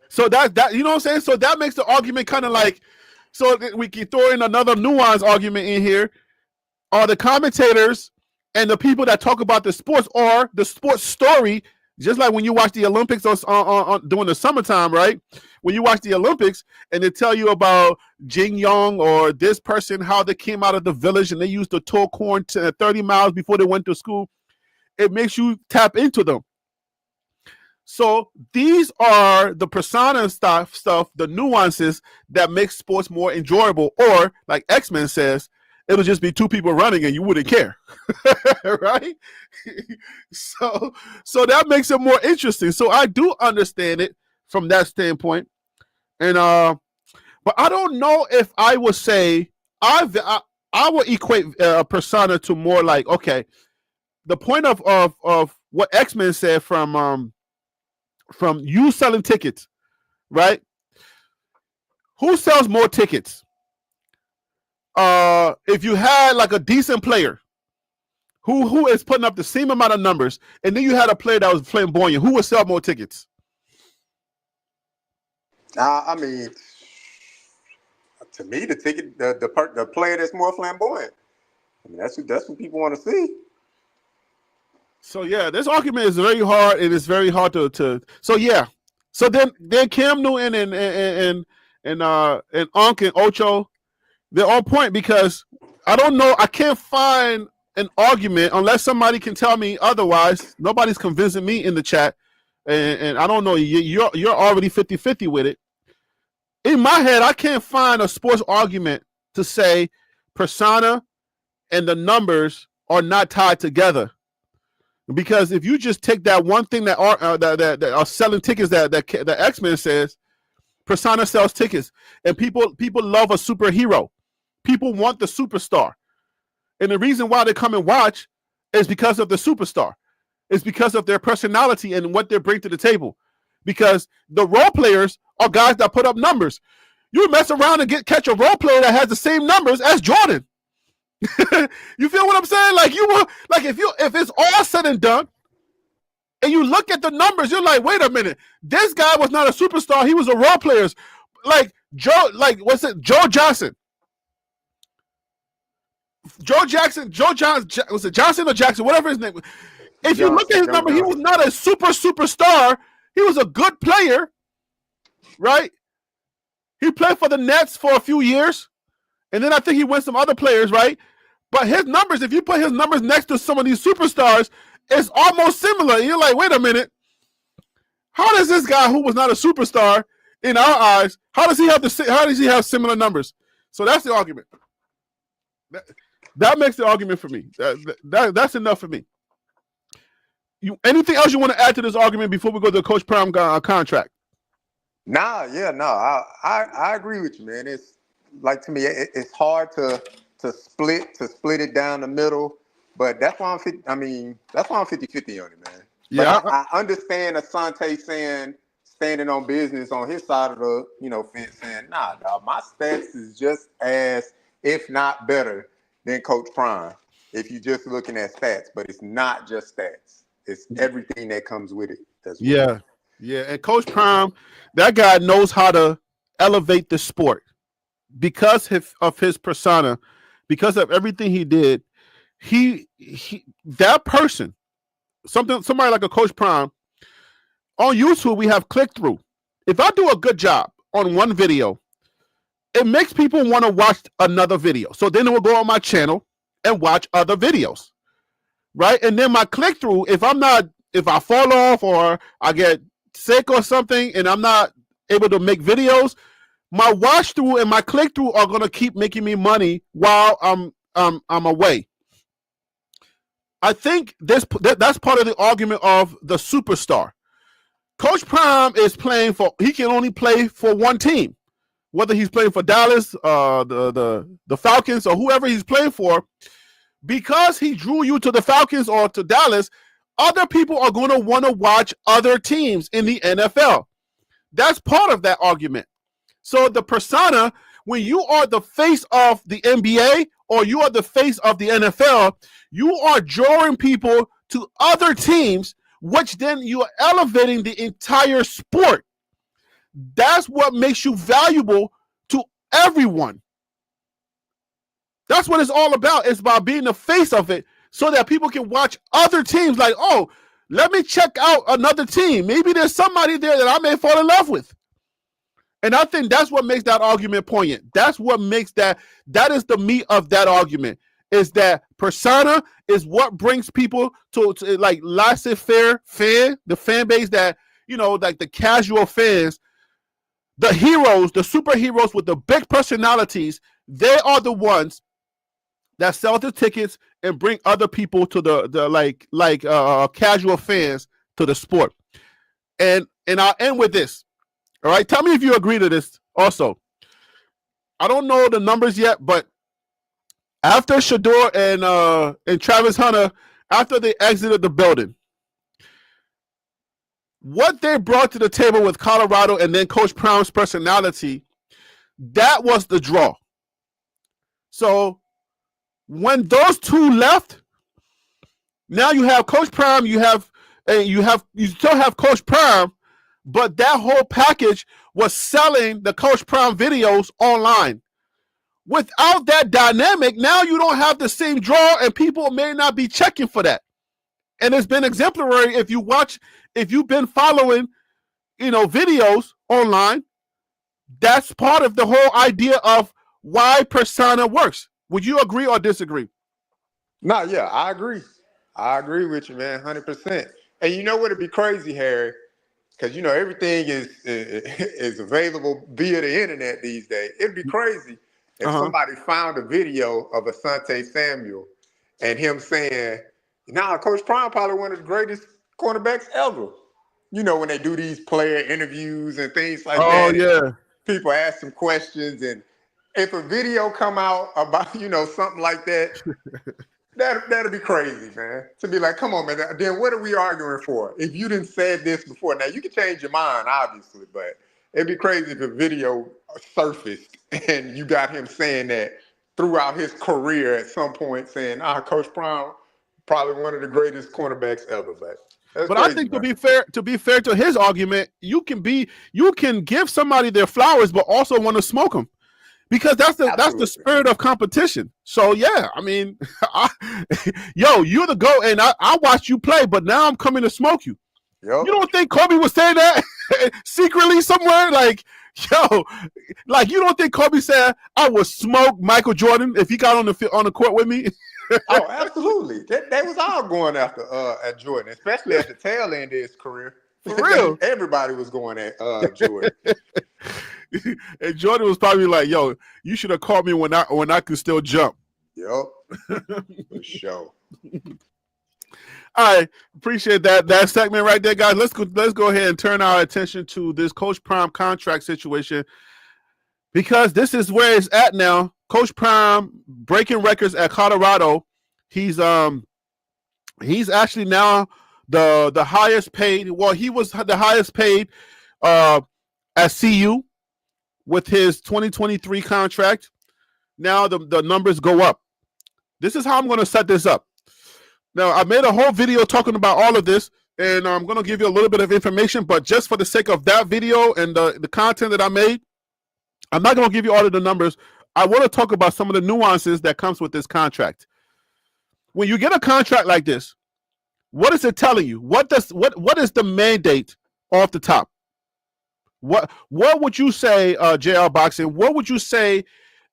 S1: So that you know what I'm saying? So that makes the argument kind of like, so we can throw in another nuance argument in here. Are the commentators and the people that talk about the sports or the sports story, just like when you watch the Olympics on during the summertime, right? When you watch the Olympics and they tell you about Jing Yong or this person, how they came out of the village and they used to tow corn 30 miles before they went to school, it makes you tap into them. So these are the persona stuff, the nuances that make sports more enjoyable. Or like X-Men says, it'll just be two people running and you wouldn't care, right? So that makes it more interesting. So I do understand it from that standpoint. And but I don't know if I would say I would equate persona to more like, okay, the point of what X-Men said from you selling tickets, right? Who sells more tickets? If you had like a decent player who is putting up the same amount of numbers, and then you had a player that was flamboyant, who would sell more tickets?
S7: I mean, to me, the player that's more flamboyant. I mean, that's what people want to see.
S1: So yeah, this argument is very hard, and it's very hard to. So yeah, so then Cam Newton and Unc and Ocho, they're on point because I don't know. I can't find an argument unless somebody can tell me otherwise. Nobody's convincing me in the chat, and I don't know. You're already 50-50 with it. In my head, I can't find a sports argument to say persona and the numbers are not tied together. Because if you just take that one thing that are selling tickets that X-Men says, persona sells tickets, and people love a superhero. People want the superstar, and the reason why they come and watch is because of the superstar. It's because of their personality and what they bring to the table. Because the role players are guys that put up numbers. You mess around and catch a role player that has the same numbers as Jordan. You feel what I'm saying? Like if it's all said and done, and you look at the numbers, you're like, wait a minute, this guy was not a superstar; he was a role player. Like Joe Johnson? Was it Johnson or Jackson? Whatever his name. If you look at his number, he was not a superstar. He was a good player, right? He played for the Nets for a few years, and then I think he went some other players, right? But his numbers, if you put his numbers next to some of these superstars, it's almost similar. And you're like, wait a minute. How does this guy who was not a superstar in our eyes, how does he have similar numbers? So that's the argument. That makes the argument for me. That's enough for me. Anything else you want to add to this argument before we go to the Coach Prime contract?
S7: I agree with you, man. It's like, to me, it's hard to split it down the middle, but that's why I'm 50-50 on it, man.
S1: Yeah,
S7: but I understand Asante standing on business on his side of the fence, saying, nah, dog, my stats is just as, if not better, than Coach Prime. If you're just looking at stats, but it's not just stats; it's everything that comes with it as well.
S1: Yeah, and Coach Prime, that guy knows how to elevate the sport because of his persona. Because of everything he did, that person, somebody like a Coach Prime, on YouTube, we have click-through. If I do a good job on one video, it makes people want to watch another video. So then they will go on my channel and watch other videos, right? And then my click-through, if I fall off or I get sick or something and I'm not able to make videos, my watch through and my click through are gonna keep making me money while I'm away. I think that's part of the argument of the superstar. Coach Prime is playing he can only play for one team, whether he's playing for Dallas, the Falcons, or whoever he's playing for. Because he drew you to the Falcons or to Dallas, other people are going to want to watch other teams in the NFL. That's part of that argument. So the persona, when you are the face of the NBA or you are the face of the NFL, you are drawing people to other teams, which then you are elevating the entire sport. That's what makes you valuable to everyone. That's what it's all about. It's about being the face of it so that people can watch other teams like, oh, let me check out another team. Maybe there's somebody there that I may fall in love with. And I think that's what makes that argument poignant. That's what makes that is the meat of that argument, is that persona is what brings people to like laissez-faire fan, the fan base that, like the casual fans, the heroes, the superheroes with the big personalities, they are the ones that sell the tickets and bring other people to the casual fans to the sport. And I'll end with this. All right, tell me if you agree to this. Also, I don't know the numbers yet, but after Shador and Travis Hunter, after they exited the building, what they brought to the table with Colorado and then Coach Prime's personality, that was the draw. So when those two left, now you have Coach Prime, you still have Coach Prime, but that whole package was selling the Coach Prime videos online. Without that dynamic, now you don't have the same draw, and people may not be checking for that. And it's been exemplary if you've been following, videos online. That's part of the whole idea of why persona works. Would you agree or disagree?
S7: No, yeah, I agree. I agree with you, man, 100%. And you know what would be crazy, Harry? Because everything is available via the internet these days. It'd be crazy if somebody found a video of Asante Samuel and him saying, Coach Prime probably one of the greatest cornerbacks ever. When they do these player interviews and things like that.
S1: Oh, yeah.
S7: People ask some questions, and if a video come out about, something like that, that'd be crazy, man. To be like, come on, man. Then what are we arguing for? If you didn't say this before, now you can change your mind, obviously, but it'd be crazy if a video surfaced and you got him saying that throughout his career at some point, saying, Coach Prime, probably one of the greatest cornerbacks ever. But crazy,
S1: I think to be fair to his argument, you can give somebody their flowers, but also want to smoke them. Because that's the spirit of competition. So yeah, I mean, you're the GOAT, and I watched you play, but now I'm coming to smoke you. Yep. You don't think Kobe was saying that secretly somewhere? Like, you don't think Kobe said I would smoke Michael Jordan if he got on the court with me?
S7: Oh, absolutely. They was all going after at Jordan, especially at the tail end of his career.
S1: For real,
S7: everybody was going at Jordan.
S1: And Jordan was probably like, "Yo, you should have called me when I could still jump."
S7: Yep, for sure.
S1: All right, appreciate that segment right there, guys. Let's go ahead and turn our attention to this Coach Prime contract situation, because this is where it's at now. Coach Prime breaking records at Colorado. He's actually now the highest paid. Well, he was the highest paid at CU with his 2023 contract. Now the numbers go up. This is how I'm going to set this up. Now, I made a whole video talking about all of this, and I'm going to give you a little bit of information, but just for the sake of that video and the content that I made, I'm not going to give you all of the numbers. I want to talk about some of the nuances that comes with this contract. When you get a contract like this, what is it telling you? What is the mandate off the top? What would you say, JL Boxing? What would you say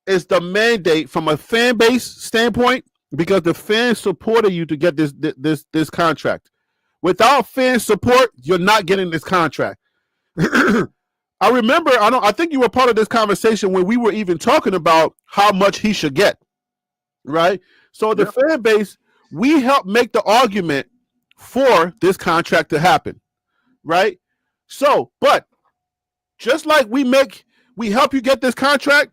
S1: is the mandate from a fan base standpoint? Because the fans supported you to get this contract. Without fan support, you're not getting this contract. I remember, I think you were part of this conversation when we were even talking about how much he should get, right? So the fan base we help make the argument for this contract to happen, right? So, but just like we help you get this contract,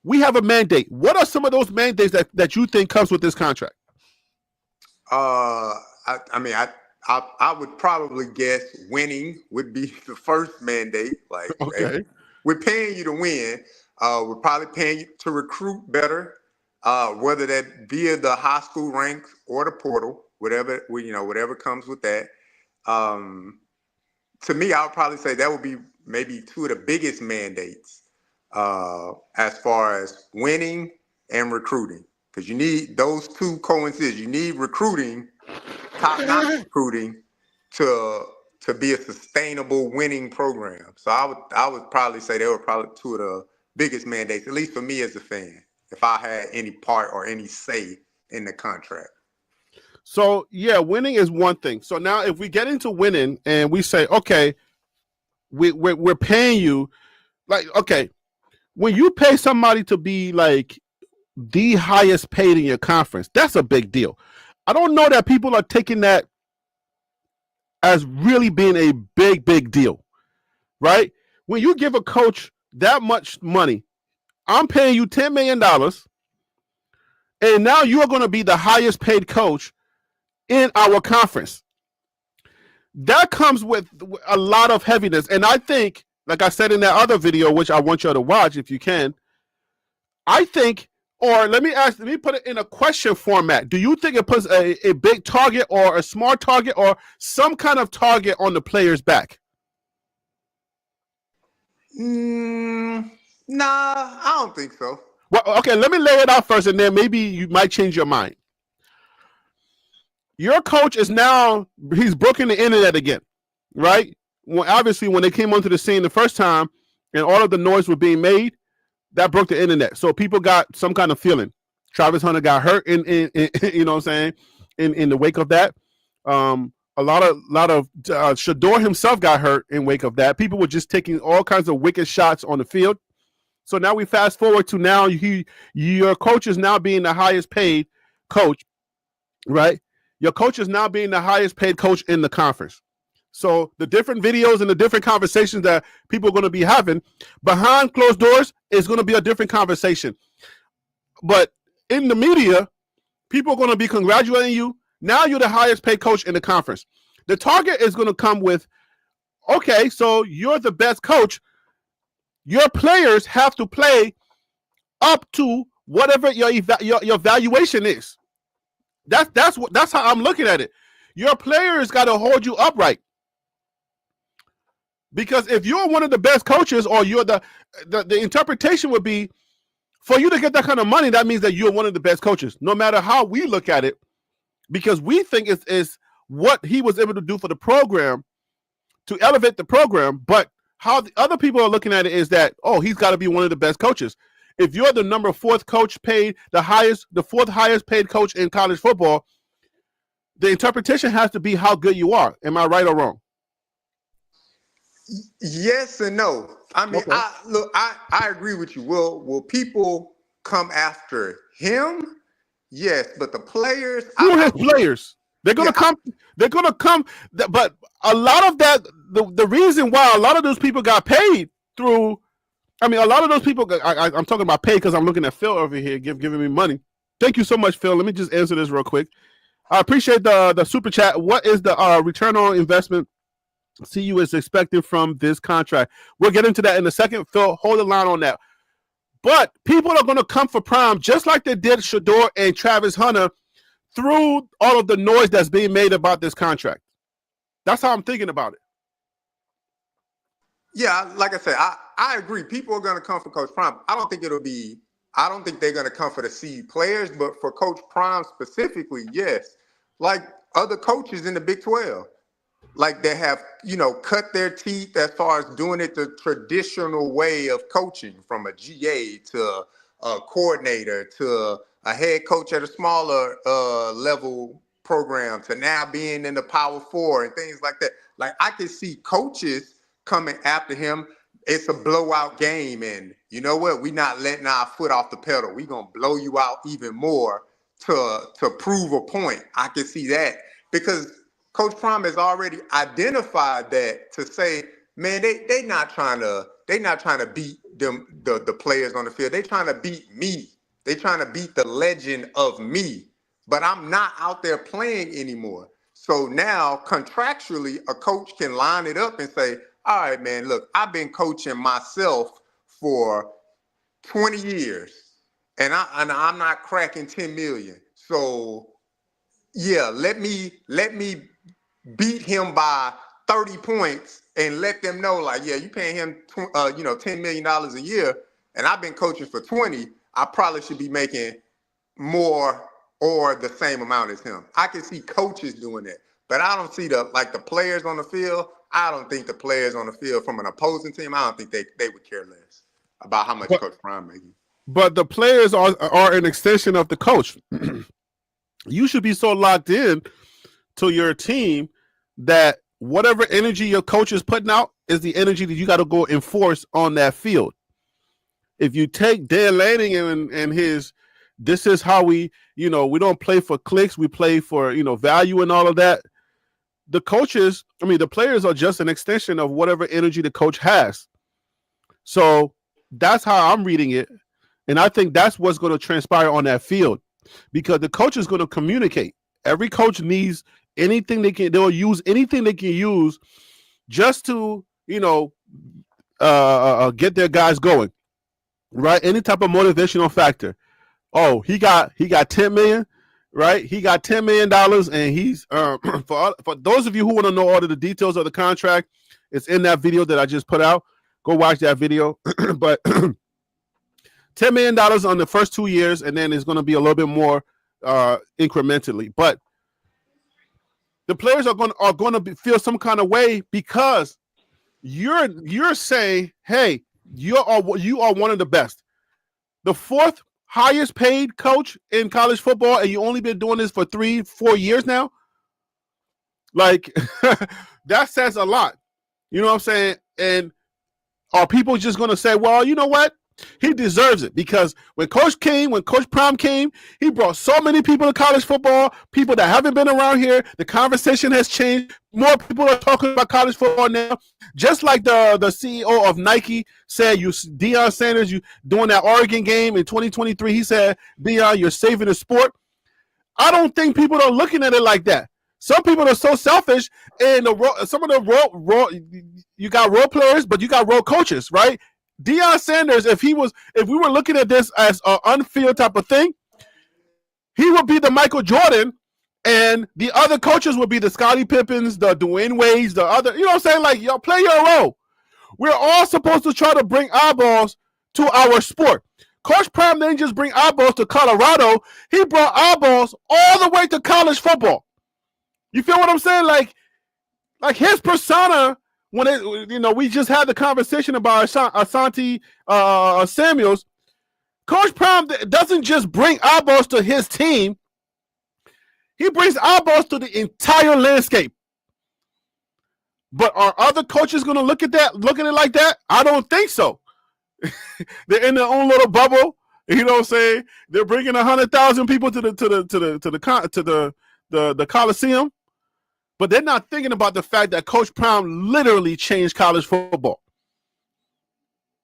S1: we have a mandate. What are some of those mandates that you think comes with this contract?
S7: I would probably guess winning would be the first mandate. Like,
S1: Okay.
S7: hey, we're paying you to win. We're probably paying you to recruit better, whether that via the high school ranks or the portal, whatever comes with that. To me, I would probably say that would be maybe two of the biggest mandates as far as winning and recruiting, because you need those two coincide. You need recruiting, top-notch recruiting, to be a sustainable winning program. So I would probably say they were probably two of the biggest mandates, at least for me as a fan, if I had any part or any say in the contract.
S1: So yeah, winning is one thing. So now if we get into winning and we say, okay, we're paying you, like, okay, when you pay somebody to be like the highest paid in your conference, that's a big deal. I don't know that people are taking that as really being a big deal, right? When you give a coach that much money, I'm paying you $10 million, and now you are going to be the highest paid coach in our conference. That comes with a lot of heaviness. And I think, like I said in that other video, which I want you to watch if you can, I think, or let me put it in a question format. Do you think it puts a big target or a small target or some kind of target on the player's back?
S7: Nah, I don't think so.
S1: Well, okay, let me lay it out first, and then maybe you might change your mind. Your coach is now, he's broken the internet again, right? Well, obviously, when they came onto the scene the first time and all of the noise was being made, that broke the internet. So people got some kind of feeling. Travis Hunter got hurt in you know what I'm saying, in the wake of that. A lot of Shador himself got hurt in wake of that. People were just taking all kinds of wicked shots on the field. So now we fast forward to now your coach is now being the highest paid coach, right? Your coach is now being the highest paid coach in the conference. So the different videos and the different conversations that people are going to be having behind closed doors is going to be a different conversation. But in the media, people are going to be congratulating you. Now you're the highest paid coach in the conference. The target is going to come with, okay, so you're the best coach. Your players have to play up to whatever your valuation is. That's how I'm looking at it. Your players got to hold you upright. Because if you're one of the best coaches, or you're the interpretation would be, for you to get that kind of money, that means that you're one of the best coaches, no matter how we look at it, because we think it's what he was able to do for the program to elevate the program. But how the other people are looking at it is that, oh, he's got to be one of the best coaches. If you're the number 4th coach paid, the 4th highest paid coach in college football, the interpretation has to be how good you are. Am I right or wrong?
S7: Yes and no. I mean,
S1: Okay.
S7: I agree with you. Will people come after him? Yes, but the players,
S1: Who his players? They're gonna come. They're gonna come. But a lot of that, the reason why a lot of those people got paid through, I mean, a lot of those people. I'm talking about pay because I'm looking at Phil over here giving me money. Thank you so much, Phil. Let me just answer this real quick. I appreciate the super chat. What is the return on investment CU is expecting from this contract? We'll get into that in a second. Phil, hold the line on that. But people are going to come for Prime just like they did Shador and Travis Hunter through all of the noise that's being made about this contract. That's how I'm thinking about it.
S7: Yeah, like I said, I agree. People are going to come for Coach Prime. I don't think they're going to come for the CU players, but for Coach Prime specifically, yes. Like other coaches in the Big 12. Like they have, cut their teeth as far as doing it the traditional way of coaching, from a GA to a coordinator to a head coach at a smaller level program to now being in the Power 4 and things like that. Like I can see coaches coming after him. It's a blowout game, and you know what? We're not letting our foot off the pedal. We're going to blow you out even more to prove a point. I can see that because Coach Prime has already identified that to say, man, they not trying to beat the players on the field. They trying to beat me. They trying to beat the legend of me. But I'm not out there playing anymore. So now contractually, a coach can line it up and say, all right, man, look, I've been coaching myself for 20 years and I'm not cracking 10 million. So yeah, let me beat him by 30 points and let them know, like, yeah, you paying him $10 million a year, and I've been coaching for 20. I probably should be making more or the same amount as him. I can see coaches doing that, but I don't see the players on the field. I don't think the players on the field from an opposing team, I don't think they would care less about how much Coach Prime making.
S1: But the players are an extension of the coach. You should be so locked in to your team that whatever energy your coach is putting out is the energy that you got to go enforce on that field. If you take Dan Lanning and his, this is how we don't play for clicks, we play for, value and all of that. The players are just an extension of whatever energy the coach has. So that's how I'm reading it. And I think that's what's going to transpire on that field because the coach is going to communicate. Every coach needs anything they'll use anything they can use just to, get their guys going, right? Any type of motivational factor. Oh, he got 10 million, right? He got $10 million and he's, for those of you who want to know all of the details of the contract, it's in that video that I just put out. Go watch that video. But $10 million on the first 2 years, and then it's going to be a little bit more incrementally. But the players are going to feel some kind of way because you're saying, hey, you are one of the best, the fourth highest paid coach in college football, and you only been doing this for 3-4 years now. Like that says a lot. You know what I'm saying? And are people just going to say, well, you know what? He deserves it because when Coach Prime came, he brought so many people to college football, people that haven't been around here. The conversation has changed. More people are talking about college football now. Just like the CEO of Nike said, Deion Sanders, you doing that Oregon game in 2023, he said, Deion, you're saving the sport. I don't think people are looking at it like that. Some people are so selfish, and some of the you got role players, but you got role coaches, right? Deion Sanders, if we were looking at this as an unfield type of thing, he would be the Michael Jordan, and the other coaches would be the Scottie Pippins, the Dwayne Wades, the other, you know what I'm saying? Like, y'all play your role. We're all supposed to try to bring eyeballs to our sport. Coach Prime didn't just bring eyeballs to Colorado. He brought eyeballs all the way to college football. You feel what I'm saying? Like his persona, when we just had the conversation about Asante Samuels. Coach Prime doesn't just bring eyeballs to his team. He brings eyeballs to the entire landscape. But are other coaches going to look at it like that? I don't think so. They're in their own little bubble. You know what I'm saying? They're bringing 100,000 people to the Coliseum. But they're not thinking about the fact that Coach Prime literally changed college football.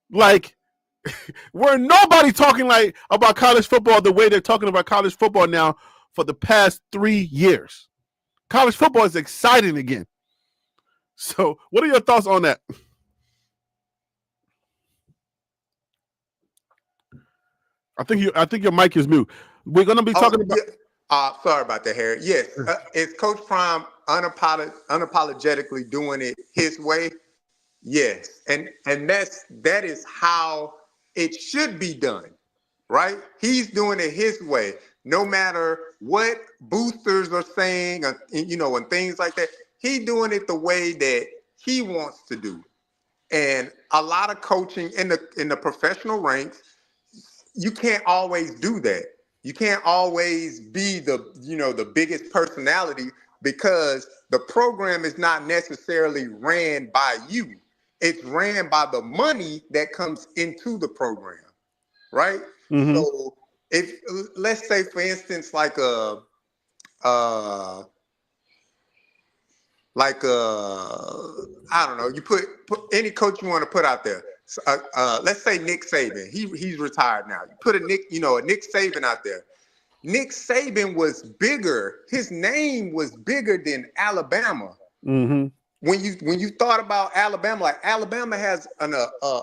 S1: Like, we're nobody talking about college football the way they're talking about college football now for the past 3 years. College football is exciting again. So, what are your thoughts on that? I think your mic is mute. We're going to be talking about.
S7: Yeah. Sorry about that, Harry. Yes, is Coach Prime unapologetically doing it his way? Yes, and that is how it should be done, right? He's doing it his way, no matter what boosters are saying, and things like that. He's doing it the way that he wants to do. And a lot of coaching in the professional ranks, you can't always do that. You can't always be the biggest personality because the program is not necessarily ran by you. It's ran by the money that comes into the program, right? Mm-hmm. So if let's say for instance like a I don't know, you put any coach you want to put out there. Let's say Nick Saban. He's retired now. You put a Nick Saban out there. Nick Saban was bigger. His name was bigger than Alabama.
S1: Mm-hmm.
S7: When you thought about Alabama, like Alabama has a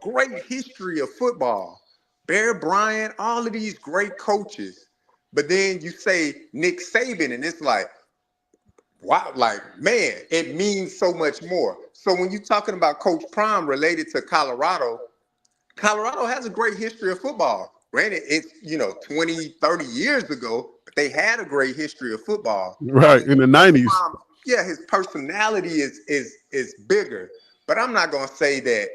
S7: great history of football. Bear Bryant, all of these great coaches. But then you say Nick Saban, and it's like, wow, like, man, it means so much more. So when you're talking about Coach Prime related to Colorado, Colorado has a great history of football. Granted, it's 20, 30 years ago, but they had a great history of football.
S1: Right, in the 90s.
S7: Yeah, his personality is bigger. But I'm not gonna say that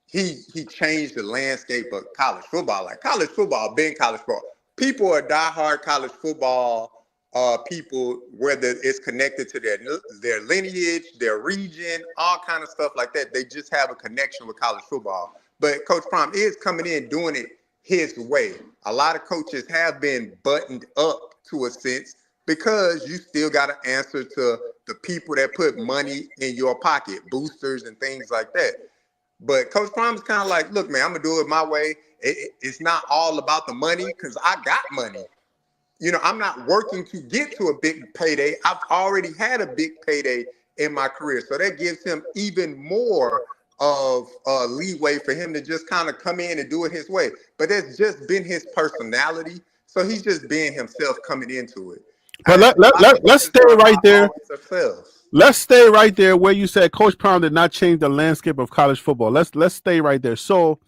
S7: he changed the landscape of college football. Like college football, been college football. People are diehard college football people, whether it's connected to their lineage, their region, all kind of stuff like that. They just have a connection with college football. But Coach Prime is coming in doing it his way. A lot of coaches have been buttoned up to a sense because you still got to answer to the people that put money in your pocket, boosters and things like that. But Coach Prime is kind of like, look, man, I'm going to do it my way. It's not all about the money because I got money. I'm not working to get to a big payday. I've already had a big payday in my career. So that gives him even more of leeway for him to just kind of come in and do it his way. But that's just been his personality. So he's just being himself coming into it.
S1: But let's stay right there. Let's stay right there where you said Coach Prime did not change the landscape of college football. Let's stay right there. So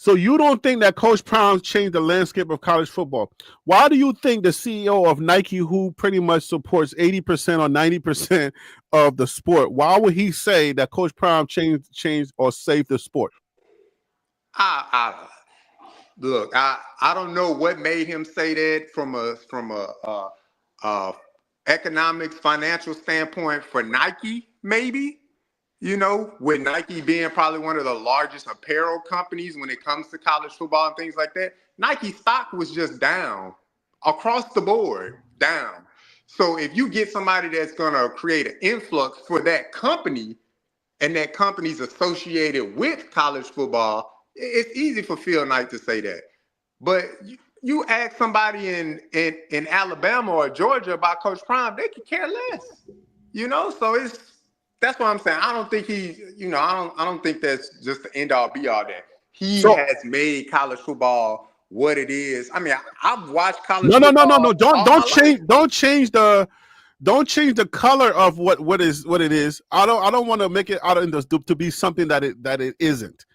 S1: you don't think that Coach Prime changed the landscape of college football? Why do you think the CEO of Nike, who pretty much supports 80% or 90% of the sport, why would he say that Coach Prime changed or saved the sport?
S7: Look, I don't know what made him say that from a economics, financial standpoint for Nike, maybe. With Nike being probably one of the largest apparel companies when it comes to college football and things like that, Nike stock was just down across the board, down. So if you get somebody that's going to create an influx for that company and that company's associated with college football, it's easy for Phil Knight to say that. But you ask somebody in Alabama or Georgia about Coach Prime, they could care less. So that's what I'm saying. I don't think I don't think that's just the end all be all that. He has made college football what it is. I mean, I've watched college football.
S1: No. Don't change the color of what it is. I don't want to make it out to be something that it isn't.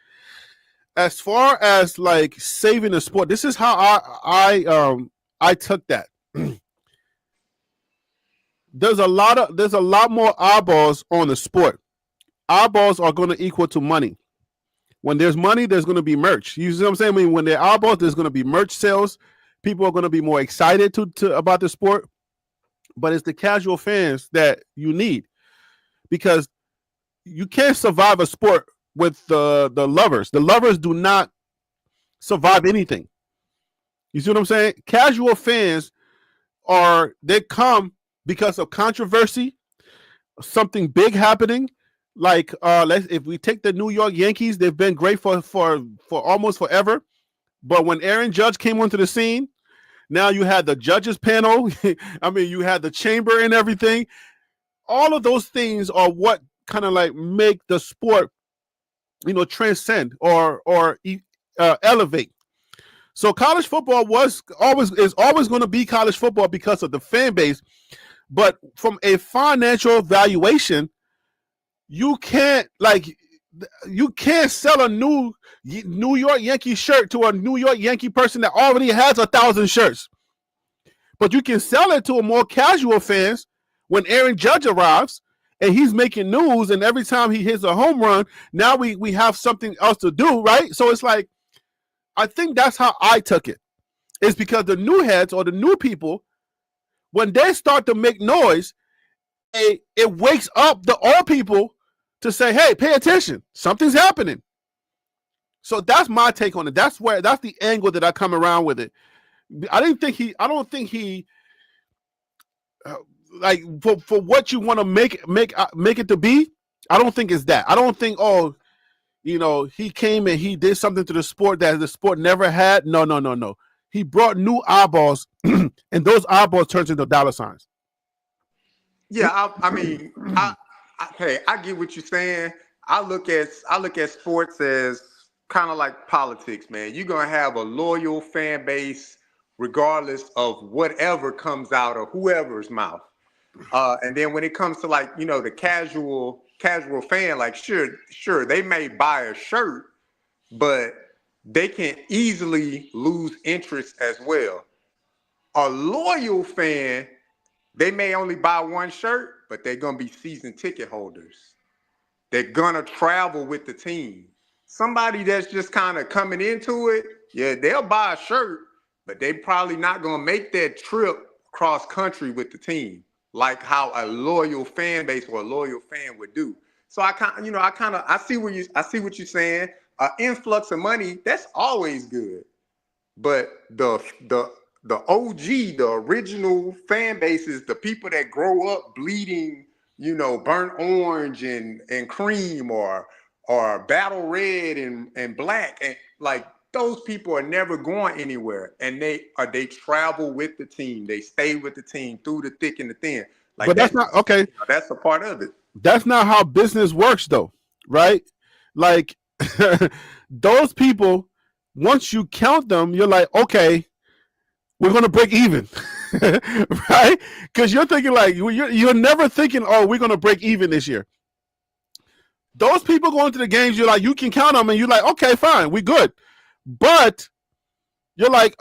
S1: As far as like saving the sport, this is how I took that. There's a lot more eyeballs on the sport. Eyeballs are going to equal to money. When there's money, there's going to be merch. You see what I'm saying? I mean, when there are eyeballs, there's going to be merch sales. People are going to be more excited to about the sport. But it's the casual fans that you need, because you can't survive a sport with the lovers. The lovers do not survive anything. You see what I'm saying? Casual fans they come because of controversy, something big happening. Like if we take the New York Yankees, they've been great for almost forever. But when Aaron Judge came onto the scene, now you had the judges panel. I mean, you had the chamber and everything. All of those things are what kind of like make the sport, transcend or elevate. So college football is always going to be college football because of the fan base. But from a financial valuation, you can't sell a New York Yankee shirt to a New York Yankee person that already has 1,000 shirts. But you can sell it to a more casual fans when Aaron Judge arrives and he's making news, and every time he hits a home run, now we have something else to do, right? So it's like, I think that's how I took it. It's because the new heads or the new people, when they start to make noise, it wakes up the old people to say, hey, pay attention. Something's happening. So that's my take on it. That's the angle that I come around with it. I don't think he like for what you want to make it to be. I don't think it's that. I don't think, oh, he came and he did something to the sport that the sport never had. No. He brought new eyeballs, and those eyeballs turned into dollar signs.
S7: Yeah, I mean, I get what you're saying. I look at sports as kind of like politics, man. You're gonna have a loyal fan base regardless of whatever comes out of whoever's mouth. And then when it comes to like, the casual fan, like sure, they may buy a shirt, but they can easily lose interest as well. A loyal fan, they may only buy one shirt, but they're gonna be season ticket holders. They're gonna travel with the team. Somebody that's just kind of coming into it, yeah, they'll buy a shirt, but they probably not gonna make that trip cross country with the team, like how a loyal fan base or a loyal fan would do. So I see what you're saying. Influx of money, that's always good. But the OG, the original fan bases, the people that grow up bleeding, burnt orange and cream or battle red and black, and like those people are never going anywhere, and they travel with the team. They stay with the team through the thick and the thin. Like,
S1: but that's not okay.
S7: That's a part of it.
S1: That's not how business works, though, right? Like those people, once you count them, you're like, okay, we're gonna break even, right? Because you're thinking like you're never thinking, oh, we're gonna break even this year. Those people going to the games, you're like, you can count them, and you're like, okay, fine, we good. But you're like,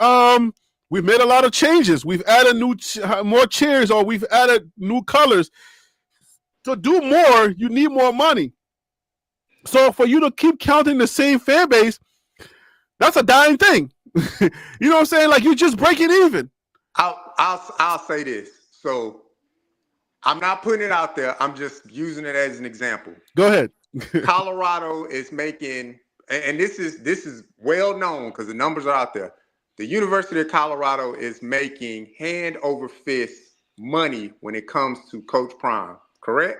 S1: we've made a lot of changes. We've added more chairs, or we've added new colors. To do more, you need more money. So for you to keep counting the same fan base, that's a dying thing. You know what I'm saying? Like, you just break it even.
S7: I'll say this. So I'm not putting it out there. I'm just using it as an example.
S1: Go ahead.
S7: Colorado is making, and this is well known because the numbers are out there. The University of Colorado is making hand over fist money when it comes to Coach Prime. Correct?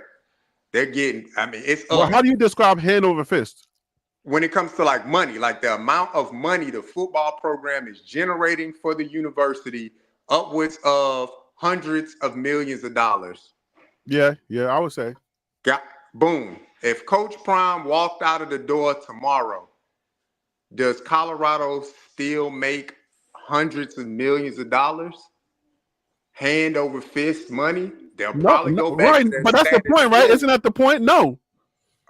S7: They're getting, it's up.
S1: Well, how do you describe hand over fist?
S7: When it comes to like money, like the amount of money the football program is generating for the university, upwards of hundreds of millions of dollars.
S1: Yeah, I would say.
S7: Boom. If Coach Prime walked out of the door tomorrow, does Colorado still make hundreds of millions of dollars? Hand over fist money? They'll probably go back.
S1: Right, but that's the point, right? Isn't that the point? No.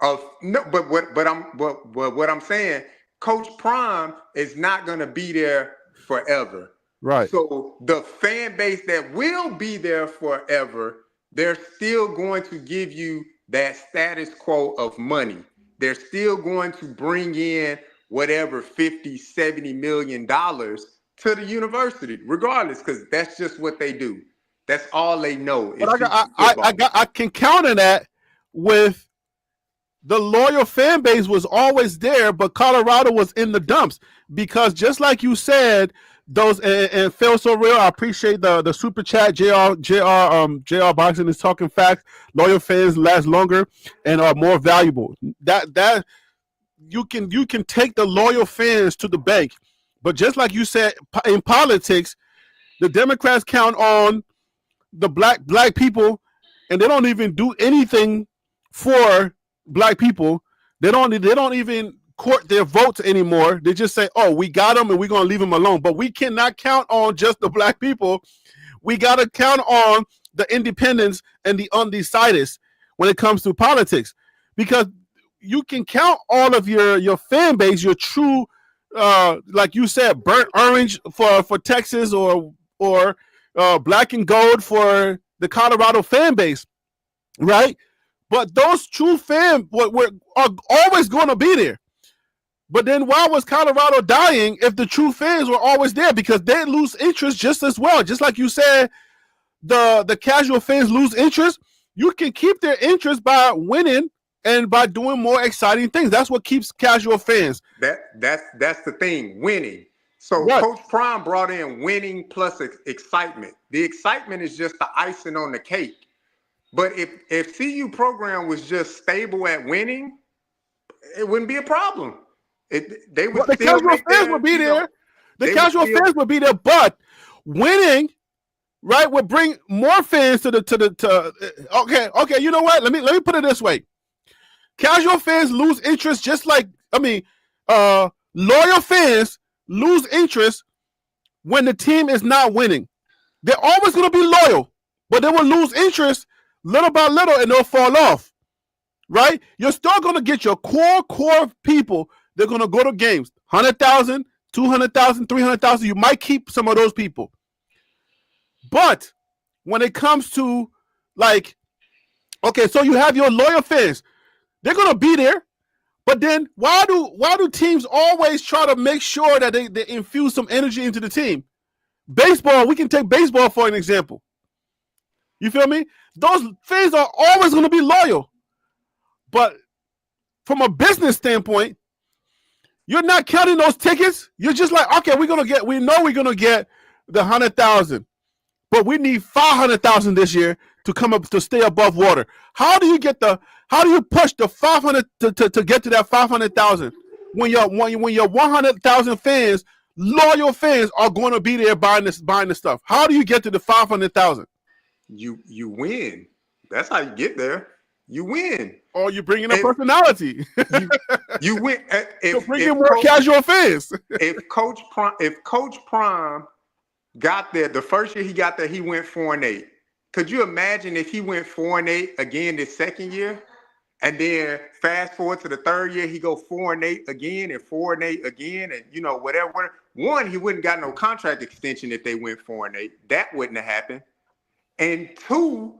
S7: No, but what I'm saying, Coach Prime is not going to be there forever.
S1: Right.
S7: So the fan base that will be there forever, they're still going to give you that status quo of money. They're still going to bring in whatever $50-70 million to the university, regardless, because that's just what they do. That's all they know.
S1: But I can counter that with the loyal fan base was always there, but Colorado was in the dumps because just like you said, those and Phil So Real, I appreciate the super chat. JR Boxing is talking facts. Loyal fans last longer and are more valuable. That you can take the loyal fans to the bank, but just like you said in politics, the Democrats count on the black people, and they don't even do anything for black people. They don't even court their votes anymore. They just say, oh, we got them and we're going to leave them alone. But we cannot count on just the black people. We got to count on the independents and the undecideds when it comes to politics, because you can count all of your fan base, your true, like you said, burnt orange for Texas or black and gold for the Colorado fan base, right? But those true fans are always going to be there. But then why was Colorado dying if the true fans were always there? Because they lose interest just as well. Just like you said, the casual fans lose interest. You can keep their interest by winning and by doing more exciting things. That's what keeps casual fans.
S7: That's the thing, winning. So
S1: Right.
S7: Coach Prime brought in winning plus excitement. The excitement is just the icing on the cake. But if CU program was just stable at winning, it wouldn't be a problem. They would
S1: the
S7: still
S1: casual fans would be there. The
S7: they
S1: casual
S7: would still-
S1: fans would be there, but winning, right, would bring more fans to okay. You know what? Let me put it this way. Casual fans lose interest just like loyal fans lose interest when the team is not winning. They're always going to be loyal, but they will lose interest little by little and they'll fall off, right? You're still going to get your core people. They're going to go to games, 100,000, 200,000, 300,000. You might keep some of those people. But when it comes to so you have your loyal fans. They're going to be there. But then why do teams always try to make sure that they infuse some energy into the team? Baseball, we can take baseball for an example. You feel me? Those fans are always going to be loyal. But from a business standpoint, you're not counting those tickets. You're just like, okay, we know we're going to get the 100,000. But we need 500,000 this year to come up to stay above water. How do you push the 500 to get to that 500,000 when your 100,000 fans, loyal fans, are going to be there buying the stuff? How do you get to the 500,000?
S7: You win. That's how you get there. You win.
S1: Or you bring in a personality.
S7: You win.
S1: So bring in more casual fans.
S7: if Coach Prime got there, the first year he got there, he went 4-8. Could you imagine if he went 4-8 again this second year? And then fast forward to the third year, he go 4-8 again and 4-8 again, and whatever. One, he wouldn't got no contract extension if they went 4-8. That wouldn't have happened. And two,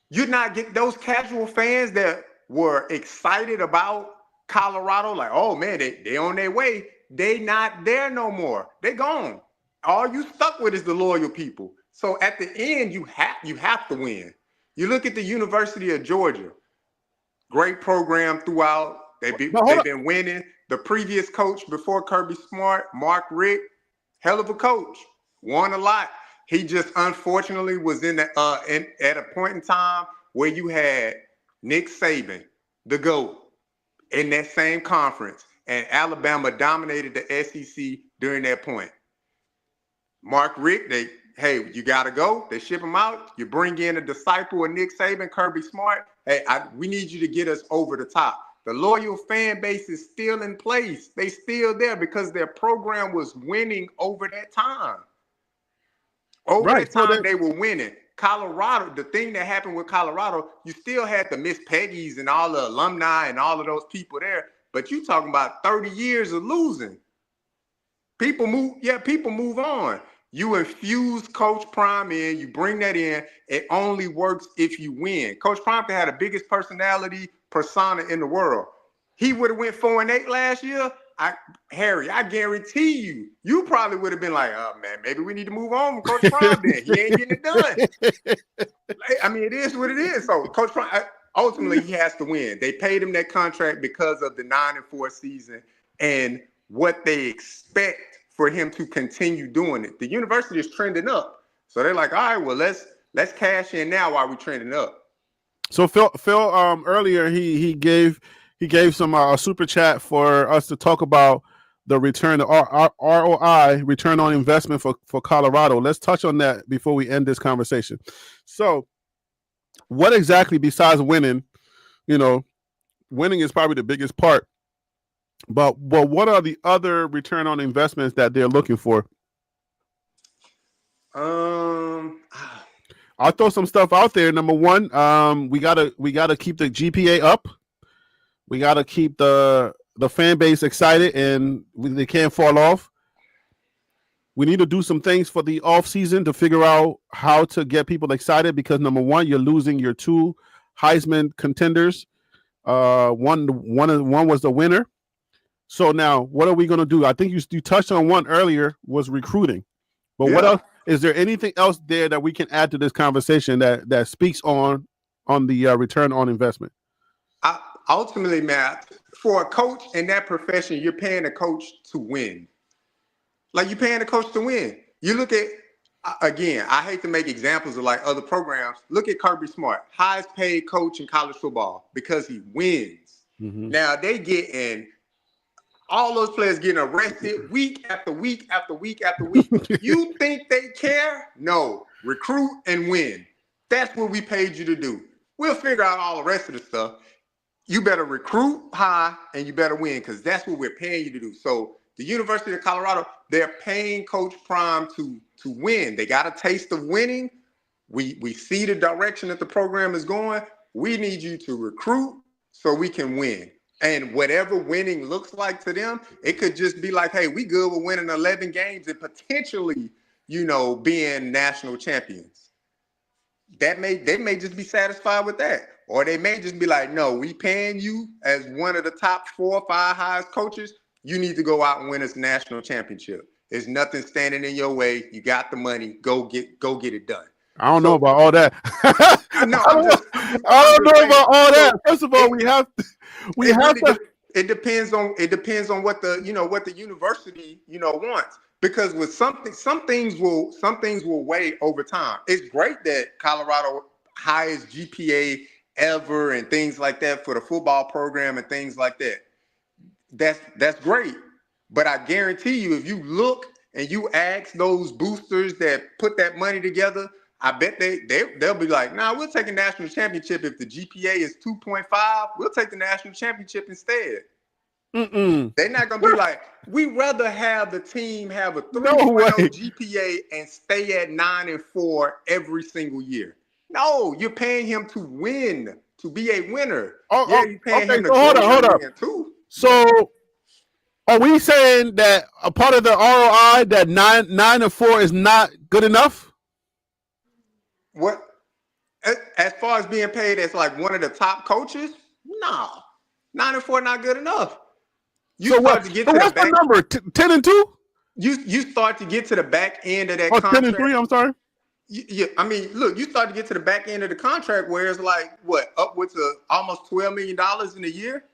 S7: you'd not get those casual fans that were excited about Colorado, like, oh man, they on their way. They not there no more. They gone. All you stuck with is the loyal people. So at the end, you have to win. You look at the University of Georgia. Great program throughout. They've been winning. The previous coach before Kirby Smart, Mark Richt, hell of a coach. Won a lot. He just unfortunately was at a point in time where you had Nick Saban, the GOAT, in that same conference, and Alabama dominated the SEC during that point. Mark Richt, you got to go. They ship him out. You bring in a disciple of Nick Saban, Kirby Smart. Hey, we need you to get us over the top. The loyal fan base is still in place. They still there because their program was winning over that time. They were winning. Colorado, the thing that happened with Colorado, you still had the Miss Peggy's and all the alumni and all of those people there, but you talking about 30 years of losing. People move on. You infuse Coach Prime in, you bring that in, it only works if you win. Coach Prime had the biggest persona in the world. He would have went 4-8 last year. Harry, I guarantee you probably would have been like, oh man, maybe we need to move on from Coach Prime then. He ain't getting it done. It is what it is. So Coach Prime, ultimately he has to win. They paid him that contract because of the 9-4 season and what they expect for him to continue doing it. The university is trending up. So they're like, all right, well, let's cash in now while we're trending up.
S1: So Phil earlier he gave some super chat for us to talk about the return, the ROI, return on investment for Colorado. Let's touch on that before we end this conversation. So what exactly, besides winning, winning is probably the biggest part, but what are the other return on investments that they're looking for?
S7: I'll
S1: throw some stuff out there. Number one, we gotta keep the GPA up. We got to keep the fan base excited, and they can't fall off. We need to do some things for the off season to figure out how to get people excited because, number one, you're losing your two Heisman contenders. One was the winner. So now what are we going to do? I think you touched on one earlier, was recruiting. But what else? Is there anything else there that we can add to this conversation that speaks on the return on investment?
S7: ultimately, Matt, for a coach in that profession, you're paying a coach to win. Like, you're paying a coach to win. You look at, again, I hate to make examples of like other programs. Look at Kirby Smart, highest paid coach in college football because he wins.
S1: Mhm.
S7: Now they getting all those players getting arrested week after week after week after week. You think they care? No. Recruit and win. That's what we paid you to do. We'll figure out all the rest of the stuff. You better recruit high and you better win because that's what we're paying you to do. So the University of Colorado, they're paying Coach Prime to win. They got a taste of winning. We see the direction that the program is going. We need you to recruit so we can win. And whatever winning looks like to them, it could just be like, hey, we good with winning 11 games and potentially, being national champions. They may just be satisfied with that. Or they may just be like, no, we paying you as one of the top 4 or 5 highest coaches. You need to go out and win this national championship. There's nothing standing in your way. You got the money. Go get it done.
S1: I don't know about all that.
S7: No,
S1: I don't know about all that. First of all,
S7: it depends on what the university wants. Because with some things will weigh over time. It's great that Colorado highest GPA ever and things like that for the football program and things like that. That's great. But I guarantee you, if you look and you ask those boosters that put that money together, I bet they'll be like, nah, we'll take a national championship if the GPA is 2.5. We'll take the national championship instead. They're not going to be like, we'd rather have the team have a 3.0 GPA and stay at 9-4 every single year. No, you're paying him to win, to be a winner. You're paying him to
S1: hold up.
S7: Too.
S1: So are we saying that a part of the ROI that 9-4 is not good enough?
S7: What, as far as being paid as like one of the top coaches? No, 9-4 not good enough.
S1: What's the number? 10-2?
S7: You start to get to the back end of that
S1: Oh,
S7: contract.
S1: 10-3. I'm sorry.
S7: Yeah, I mean, look, you start to get to the back end of the contract where it's like what, upwards of almost $12 million in a year.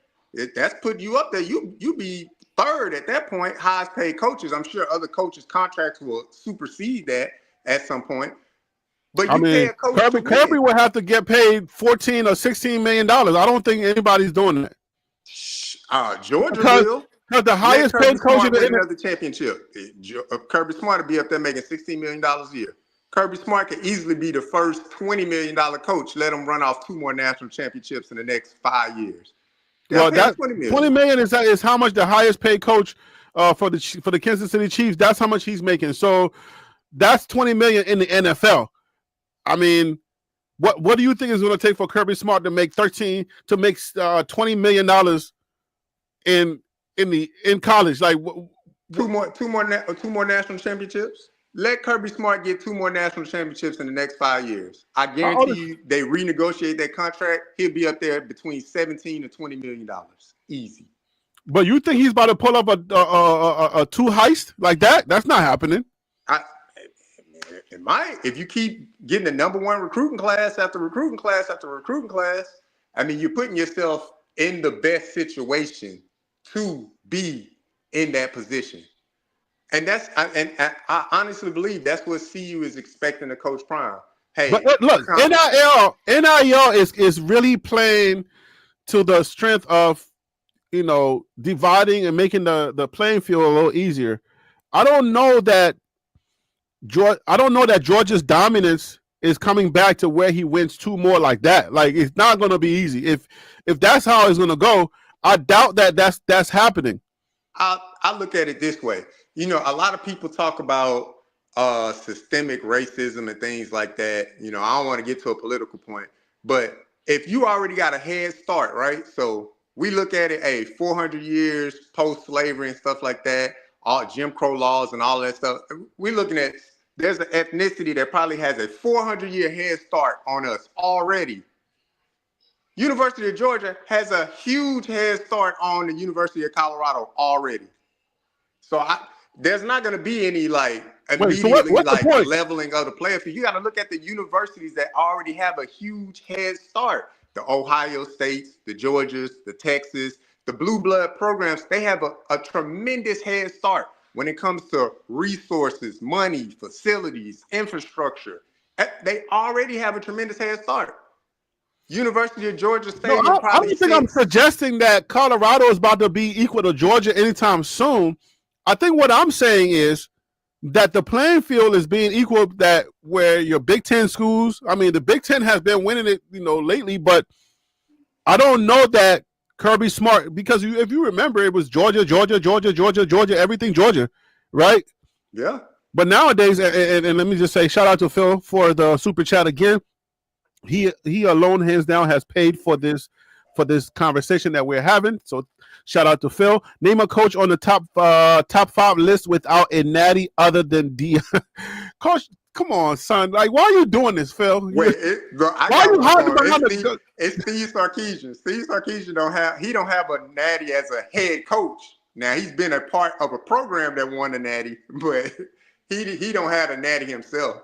S7: That's putting you up there. You be third at that point, highest paid coaches. I'm sure other coaches' contracts will supersede that at some point. But pay a coach
S1: Kirby would have to get paid $14 or $16 million. I don't think anybody's doing that.
S7: Georgia will.
S1: Because the highest paid coach in the
S7: another championship. Kirby Smart will be up there making $16 million a year. Kirby Smart could easily be the first $20 million coach. Let him run off 2 more national championships in the next 5 years.
S1: Well, that $20 million is how much the highest paid coach for the Kansas City Chiefs. That's how much he's making. So that's $20 million in the NFL. I mean, what do you think is going to take for Kirby Smart to make $20 million in college? Like
S7: two more national championships. Let Kirby Smart get 2 more national championships in the next 5 years. I guarantee you, they renegotiate that contract. He'll be up there between $17 and $20 million, easy.
S1: But you think he's about to pull up a 2 heist like that? That's not happening.
S7: It might. If you keep getting the number 1 recruiting class after recruiting class after recruiting class, I mean, you're putting yourself in the best situation to be in that position. And I honestly believe that's what CU is expecting to Coach Prime. Hey,
S1: but look, NIL is really playing to the strength of, dividing and making the playing field a little easier. I don't know that Georgia's dominance is coming back to where he wins 2 more like that. Like, it's not going to be easy. If that's how it's going to go, I doubt that that's happening.
S7: I look at it this way. A lot of people talk about systemic racism and things like that. I don't want to get to a political point, but if you already got a head start, right? So we look at it, 400 years post-slavery and stuff like that, all Jim Crow laws and all that stuff. We're looking at, there's an ethnicity that probably has a 400-year head start on us already. University of Georgia has a huge head start on the University of Colorado already. So there's not going to be any immediately leveling of the player field. You got to look at the universities that already have a huge head start. the Ohio States, the Georgias, the Texas, the blue blood programs, they have a tremendous head start when it comes to resources, money, facilities, infrastructure. They already have a tremendous head start. University of Georgia
S1: No,
S7: Stadium
S1: I
S7: probably
S1: don't think I'm
S7: six.
S1: suggesting that Colorado is about to be equal to Georgia anytime soon. I think what I'm saying is that the playing field is being equal, that where your Big Ten schools, I mean, the Big Ten has been winning it, lately, but I don't know that Kirby Smart, because if you remember, it was Georgia, everything Georgia, right?
S7: Yeah.
S1: But nowadays, and let me just say, shout out to Phil for the super chat again. He alone, hands down, has paid for this conversation that we're having. So shout out to Phil. Name a coach on the top 5 list without a natty other than D. Coach, come on, son. Like, why are you doing this, Phil?
S7: Wait,
S1: Why are you hiding behind the?
S7: It's Steve Sarkisian. Steve Sarkisian don't have a natty as a head coach. Now he's been a part of a program that won a natty, but he don't have a natty himself.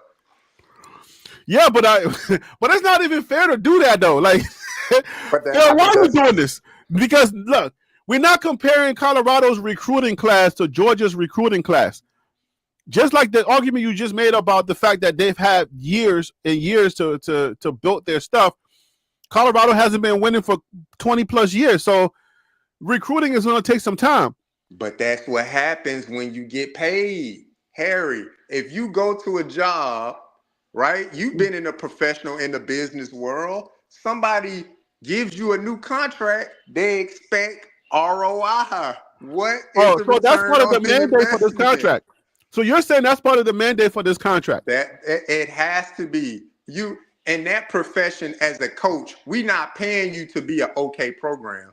S1: Yeah, but it's not even fair to do that though. Like, Phil, why are you doing this? Because look, we're not comparing Colorado's recruiting class to Georgia's recruiting class. Just like the argument you just made about the fact that they've had years and years to build their stuff, Colorado hasn't been winning for 20 plus years. So recruiting is going to take some time.
S7: But that's what happens when you get paid, Harry. If you go to a job, right? You've been in the business world. Somebody gives you a new contract, they expect ROI.
S1: So that's part of the mandate for this contract. So you're saying that's part of the mandate for this contract?
S7: That it has to be. You in that profession as a coach, we're not paying you to be an okay program.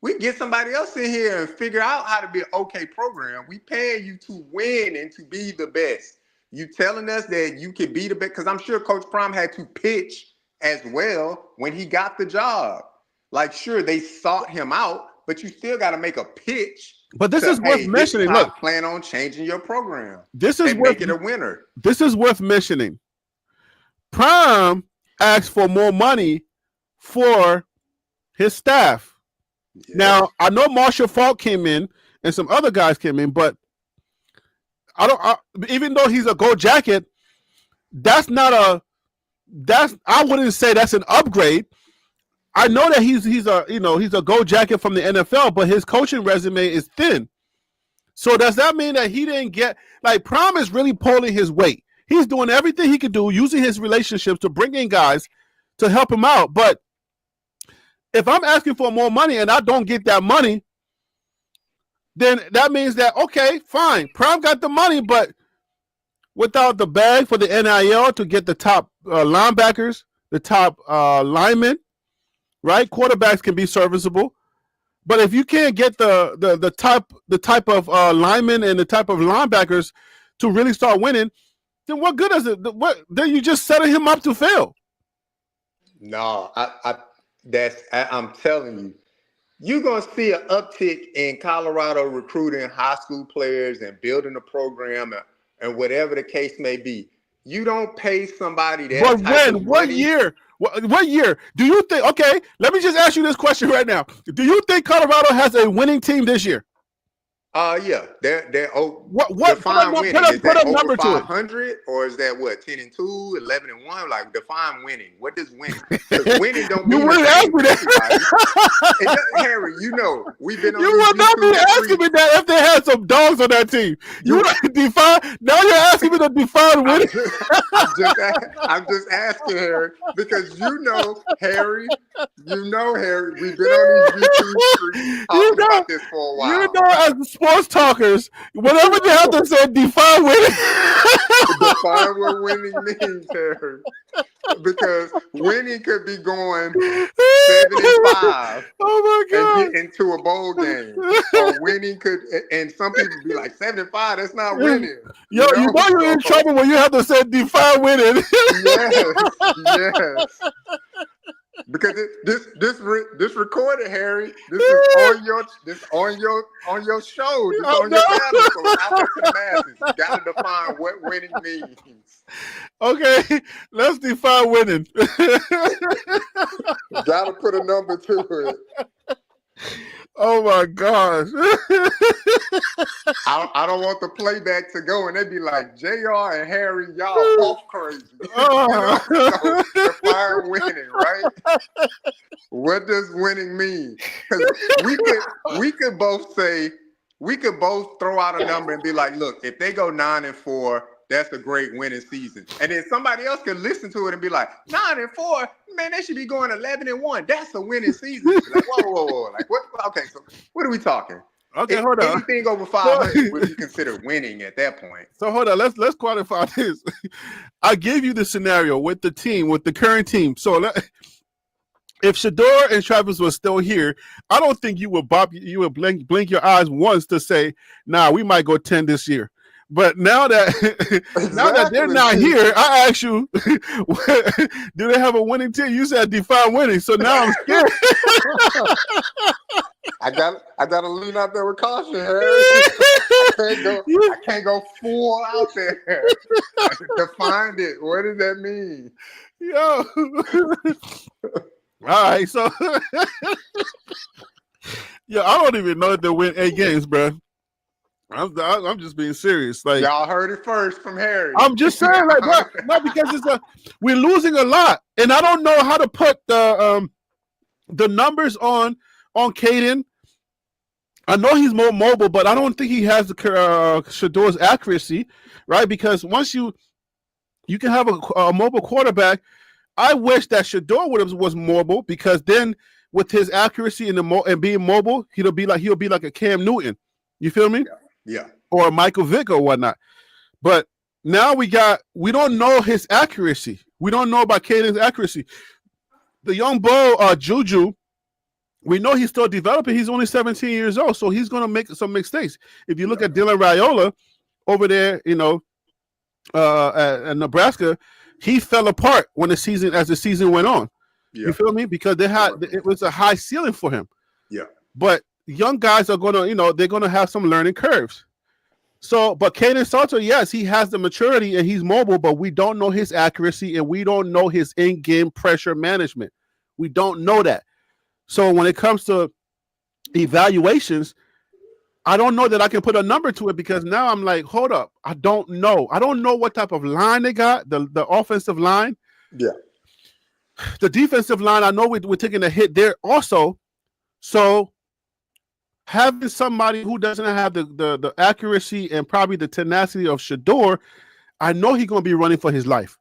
S7: We get somebody else in here and figure out how to be an okay program. We paying you to win and to be the best. You telling us that you can be the best? Because I'm sure Coach Prime had to pitch as well when he got the job. Like, sure, they sought him out, but you still got to make a pitch.
S1: But this is worth mentioning. Look,
S7: plan on changing your program.
S1: This is
S7: make it a winner.
S1: This is worth mentioning. Prime asked for more money for his staff. Yeah. Now, I know Marshall Faulk came in and some other guys came in, but even though he's a Gold Jacket, I wouldn't say that's an upgrade. I know that he's a Gold Jacket from the NFL, but his coaching resume is thin. So does that mean that he didn't get, like, Prime is really pulling his weight? He's doing everything he could do, using his relationships to bring in guys to help him out. But if I'm asking for more money and I don't get that money, then that means that, okay, fine, Prime got the money, but without the bag for the NIL to get the top linebackers, the top linemen, right? Quarterbacks can be serviceable, but if you can't get the type of linemen and the type of linebackers to really start winning, then what good is it? Then you just setting him up to fail.
S7: No, I'm telling you, you're gonna see an uptick in Colorado recruiting high school players and building a program and whatever the case may be. You don't pay somebody that.
S1: But when? What year? What year? Do you think? Okay, let me just ask you this question right now. Do you think Colorado has a winning team this year?
S7: Yeah, they're
S1: what
S7: define winning. Is
S1: put
S7: that
S1: a number
S7: over
S1: to it.
S7: 500 or is that what 10-2, 11-1? Like, define winning. What does winning? Because winning don't mean.
S1: You wouldn't ask me that,
S7: Harry. You know we've been on.
S1: You would not be asking me that if they had some dogs on that team. You would define. Now you're asking me to define winning.
S7: I'm just asking, Harry, because you know Harry. We've been on these YouTube streets talking about this for a while.
S1: You know, as sports talkers, whatever you have to say, define winning.
S7: Define what winning means, Harry. Because winning could be going 7-5.
S1: Oh my God!
S7: And get into a bowl game. Or winning could, and some people be like 7-5. That's not winning.
S1: Yo, you know you're in trouble when you have to say define winning.
S7: Yes. because this recorded, Harry. This is on your show. This on your battle. So it's out there to the masses. You got to define what winning means.
S1: Okay, let's define winning.
S7: You got to put a number to it.
S1: Oh my gosh.
S7: I don't want the playback to go and they be like, JR and Harry, y'all both crazy. So define winning, right? What does winning mean? Because we could both throw out a number and be like, look, if they go 9-4, that's a great winning season. And then somebody else could listen to it and be like, 9-4, man, they should be going 11-1. That's a winning season. Like, whoa. Like, what? Okay, so what are we talking?
S1: Okay, hold on.
S7: Anything over 500 would be considered winning at that point.
S1: So hold on, let's quantify this. I gave you the scenario with the team, with the current team. So if Shedeur and Travis were still here, I don't think you would blink your eyes once to say, nah, we might go 10 this year. But now that now that they're not here, I asked you, do they have a winning team? You said define winning, so now I'm scared.
S7: I gotta lean out there with caution, Harry. I can't go full out there. Define it. What does that mean?
S1: Yo. All right, so yeah, I don't even know if they win 8 games, bro. I'm just being serious. Like,
S7: y'all heard it first from Harry.
S1: I'm just saying, like, not because we're losing a lot, and I don't know how to put the numbers on Caden. I know he's more mobile, but I don't think he has the Shedeur's accuracy, right? Because once you can have a mobile quarterback, I wish that Shedeur was mobile, because then with his accuracy and being mobile, he'll be like a Cam Newton. You feel me?
S7: Yeah.
S1: Or Michael Vick or whatnot. But now we don't know his accuracy. We don't know about Caden's accuracy. The young bull, Juju, we know he's still developing. He's only 17 years old, so he's going to make some mistakes. If you look at Dylan Raiola over there, at Nebraska, he fell apart as the season went on. Yeah. You feel me? Because it was a high ceiling for him.
S7: Yeah.
S1: But young guys are gonna, they're gonna have some learning curves. So, but Caden Salter, yes, he has the maturity and he's mobile, but we don't know his accuracy and we don't know his in-game pressure management. We don't know that. So when it comes to evaluations, I don't know that I can put a number to it, because now I'm like, hold up, I don't know. I don't know what type of line they got, the offensive line.
S7: Yeah.
S1: The defensive line, I know we're taking a hit there also. So having somebody who doesn't have the accuracy and probably the tenacity of Shedeur, I know he's going to be running for his life.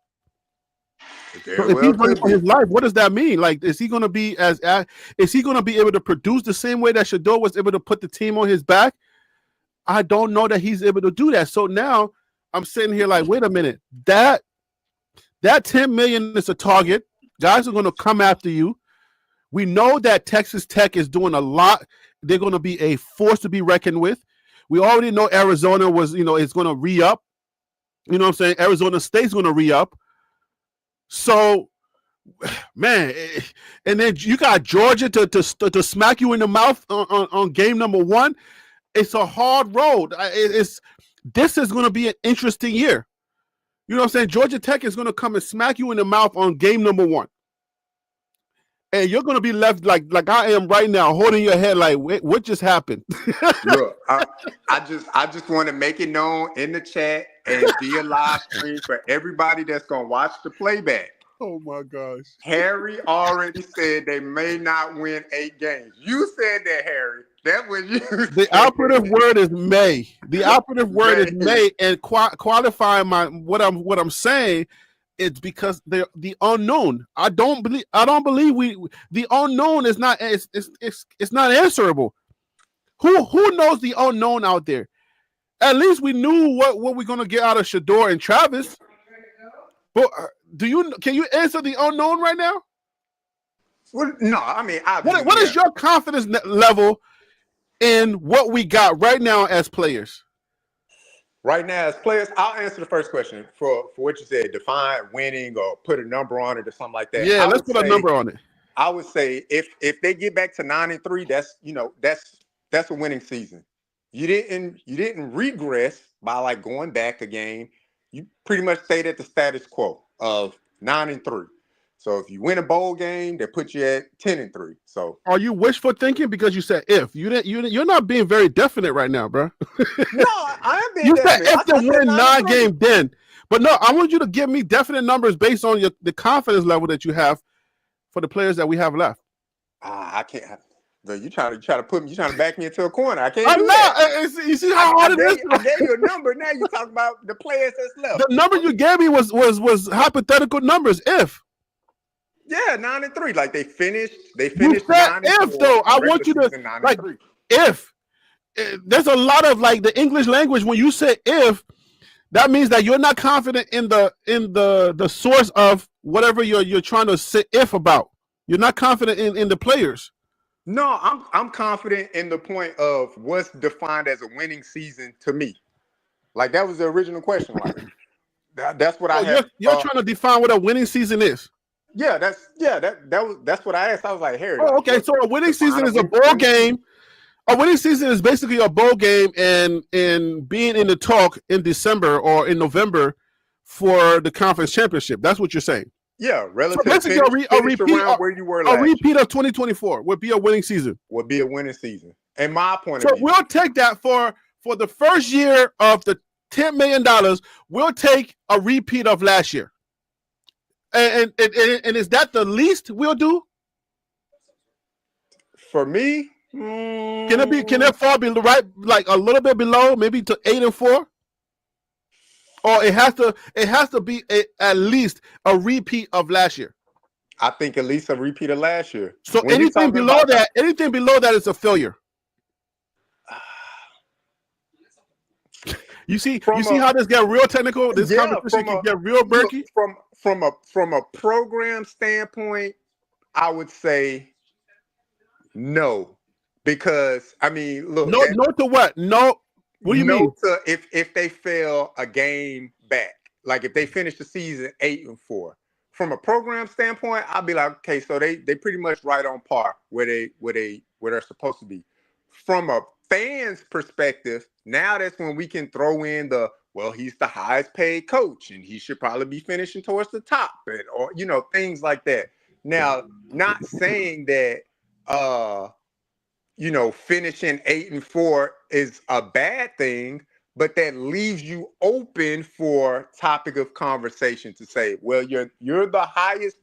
S1: So if he's running for his life, what does that mean? Like, is he going to be able to produce the same way that Shedeur was able to put the team on his back? I don't know that he's able to do that. So now I'm sitting here like, wait a minute, that $10 million is a target. Guys are going to come after you. We know that Texas Tech is doing a lot. They're going to be a force to be reckoned with. We already know Arizona is going to re-up. You know what I'm saying? Arizona State's going to re-up. So, man, and then you got Georgia to smack you in the mouth on game number 1. It's a hard road. This is going to be an interesting year. You know what I'm saying? Georgia Tech is going to come and smack you in the mouth on game number 1. And you're going to be left like I am right now, holding your head like, what just happened?
S7: Look, I just want to make it known in the chat and be a live stream for everybody that's going to watch the playback.
S1: Oh, my gosh.
S7: Harry already said they may not win 8 games. You said that, Harry. That was you.
S1: The operative word is may. The operative word is may, and qualifying what I'm saying. It's because they're the unknown. I don't believe the unknown is not. It's not answerable. Who knows the unknown out there? At least we knew what we're gonna get out of Shedeur and Travis. But can you answer the unknown right now?
S7: Well, no, I mean,
S1: what is your confidence level in what we got right now as players?
S7: Right now, as players, I'll answer the first question for what you said. Define winning or put a number on it or something like that.
S1: Yeah, let's put a number on it.
S7: I would say if they get back to 9-3, that's a winning season. You didn't regress by like going back a game. You pretty much stayed at the status quo of 9-3. So if you win a bowl game, they put you at 10-3. So
S1: are you wishful thinking because you said if you're not being very definite right now, bro?
S7: no, I am being
S1: You said
S7: definite.
S1: if they win 9
S7: 9-3.
S1: games, then. But no, I want you to give me definite numbers based on the confidence level that you have for the players that we have left.
S7: I can't. You trying to back me into a corner. I can't
S1: I'm
S7: do
S1: not.
S7: that.
S1: You see how hard it is?
S7: I gave you a number. Now you talk about the players that's left.
S1: The number you gave me was hypothetical numbers. If.
S7: Yeah, 9-3. Like they finished.
S1: You said if though. I want you to like if. There's a lot of like the English language when you say if. That means that you're not confident in the source of whatever you're trying to say if about. You're not confident in the players.
S7: No, I'm confident in the point of what's defined as a winning season to me. Like that was the original question. Like that's what I have.
S1: You're trying to define what a winning season is.
S7: Yeah, that's what I asked. I was like, Harry.
S1: Oh, okay. So a winning season is a bowl game. A winning season is basically a bowl game and being in the talk in December or in November for the conference championship. That's what you're saying.
S7: Yeah, relative.
S1: So basically, a repeat
S7: where you were last
S1: repeat of 2024 would be a winning season.
S7: Would be a winning season, in my point
S1: of
S7: view.
S1: So we'll take that for the first year of the $10 million. We'll take a repeat of last year. And is that the least we'll do?
S7: For me,
S1: can it fall below, right, like a little bit below, maybe to 8-4? Or it has to be at least a repeat of last year.
S7: I think at least a repeat of last year.
S1: So anything below that is a failure. You see how this get real technical? This conversation can get real murky.
S7: From a program standpoint, I would say no, because I mean, look.
S1: No to what? No. What do you mean?
S7: To if they fail a game back, like if they finish the season 8-4, from a program standpoint, I'll be like, okay, so they pretty much right on par where they're supposed to be. From a fan's perspective, now that's when we can throw in he's the highest paid coach and he should probably be finishing towards the top, or things like that. Now, not saying that finishing 8-4 is a bad thing, but that leaves you open for topic of conversation to say, well, you're the highest,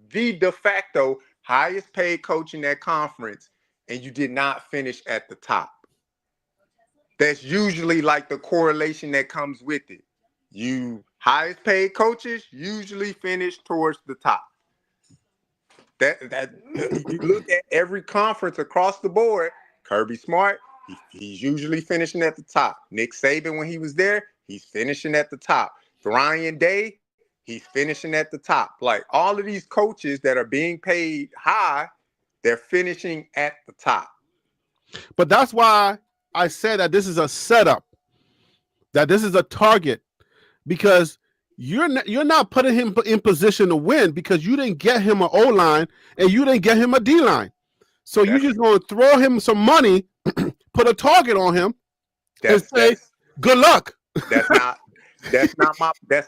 S7: the de facto highest paid coach in that conference, and you did not finish at the top. That's usually like the correlation that comes with it. You highest paid coaches usually finish towards the top. That you look at every conference across the board. Kirby Smart, he's usually finishing at the top. Nick Saban, when he was there, he's finishing at the top. Ryan Day, he's finishing at the top. Like all of these coaches that are being paid high, they're finishing at the top.
S1: But that's why I said that this is a setup, that this is a target, because you're not putting him in position to win because you didn't get him an O-line and you didn't get him a D-line. So you're just going to throw him some money, put a target on him, and say, good luck.
S7: That's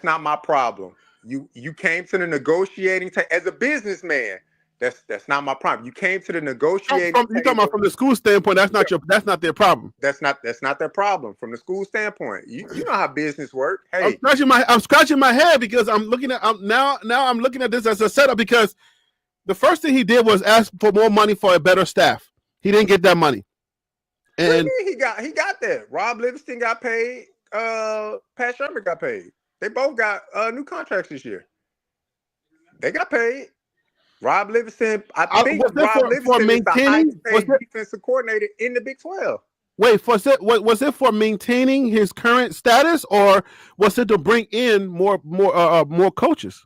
S7: not my problem. You came to the negotiating as a businessman. That's not my problem. You came to the negotiating.
S1: You're talking about from the school standpoint. That's not their problem.
S7: That's not their problem from the school standpoint. You know how business works. Hey,
S1: I'm scratching my head because I'm looking at this as a setup, because the first thing he did was ask for more money for a better staff. He didn't get that money. And
S7: he got that. Rob Livingston got paid. Pat Shermer got paid. They both got new contracts this year. They got paid. Rob Livingston, I think Rob Livingston is the highest paid defensive coordinator in the Big 12.
S1: Wait, was it for maintaining his current status, or was it to bring in more coaches?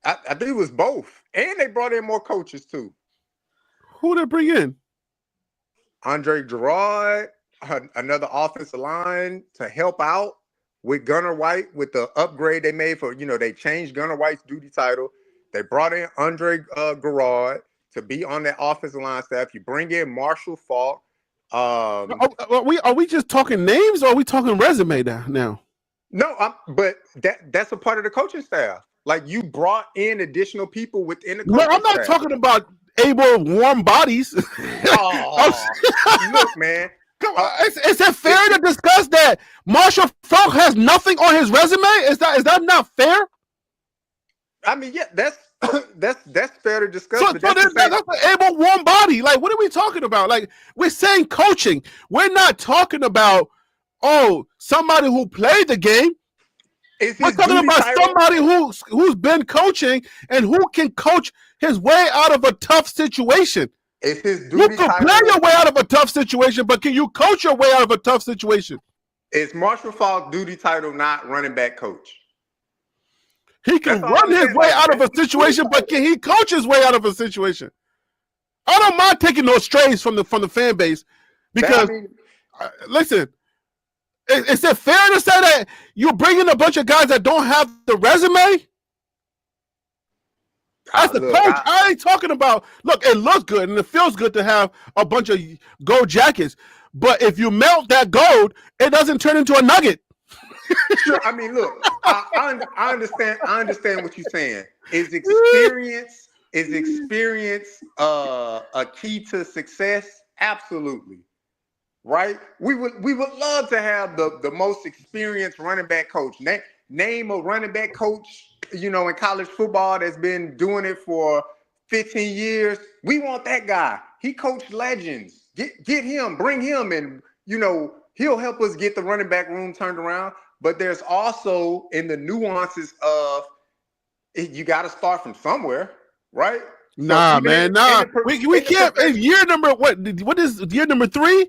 S7: I think it was both, and they brought in more coaches too.
S1: Who did they bring in?
S7: Andre Gerard, another offensive line to help out with Gunnar White with the upgrade they made for they changed Gunnar White's duty title. They brought in Andre Gerard. to be on that offensive line staff. You bring in Marshall Faulk.
S1: Are we just talking names, or are we talking resume now?
S7: No, but that's a part of the coaching staff. Like, you brought in additional people within the
S1: No,
S7: coaching
S1: I'm not
S7: staff.
S1: talking about able warm bodies.
S7: Oh, look, man.
S1: Come on, is it fair to discuss that Marshall Faulk has nothing on his resume? Is that not fair?
S7: I mean, yeah, that's fair to discuss.
S1: So
S7: but
S1: that's an able warm body. Like, what are we talking about? Like, we're saying coaching. We're not talking about somebody who played the game. We're talking about somebody who's been coaching and who can coach his way out of a tough situation.
S7: It's his duty.
S1: You can play your way out of a tough situation, but can you coach your way out of a tough situation?
S7: Is Marshall Faulk's duty title not running back coach?
S1: He can run his way out of a situation, but can he coach his way out of a situation? I don't mind taking those strays from the fan base because, listen, is it fair to say that you're bringing a bunch of guys that don't have the resume? As a coach, I ain't talking about, look, it looks good and it feels good to have a bunch of gold jackets, but if you melt that gold, it doesn't turn into a nugget.
S7: Sure. I mean, look, I understand what you're saying. Is experience a key to success? Absolutely. Right? We would love to have the most experienced running back coach. Name a running back coach, in college football that's been doing it for 15 years. We want that guy. He coached legends. Get him, bring him, and he'll help us get the running back room turned around. But there's also in the nuances of you got to start from somewhere, right?
S1: Nah. We can't. Year number what is year number 3?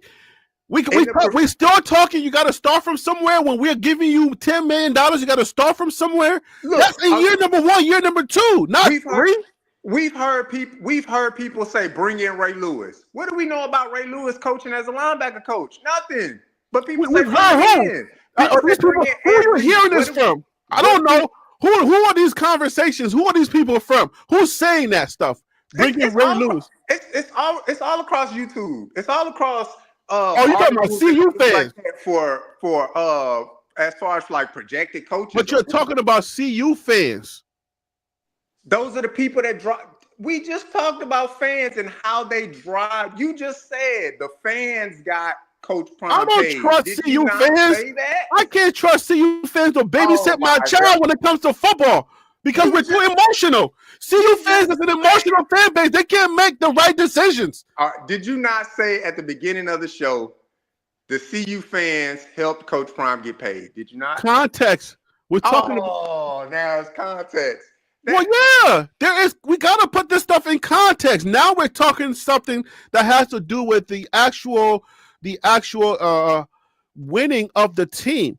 S1: We still talking. You got to start from somewhere. When we're giving you $10 million, you got to start from somewhere. Look, that's in year number 1, year number 2, not 3.
S7: We've heard people say bring in Ray Lewis. What do we know about Ray Lewis coaching as a linebacker coach? Nothing. But people say bring in.
S1: Who are you hearing this from? I don't know. Who are these conversations? Who are these people from? Who's saying that stuff? Bring in Ray Lewis.
S7: It's all across YouTube. It's all across.
S1: You talking about CU fans
S7: like for as far as like projected coaches?
S1: But you're talking about CU fans.
S7: Those are the people that drive. We just talked about fans and how they drive. You just said the fans got Coach Prime.
S1: I don't trust CU fans. I can't trust CU fans to babysit my child when it comes to football because we're too emotional. CU fans is an emotional fan base. They can't make the right decisions.
S7: Did you not say at the beginning of the show the CU fans helped Coach Prime get paid? Did you not?
S1: Context. We're talking
S7: about. Now it's context.
S1: Well, yeah, there is. We got to put this stuff in context. Now we're talking something that has to do with the actual winning of the team.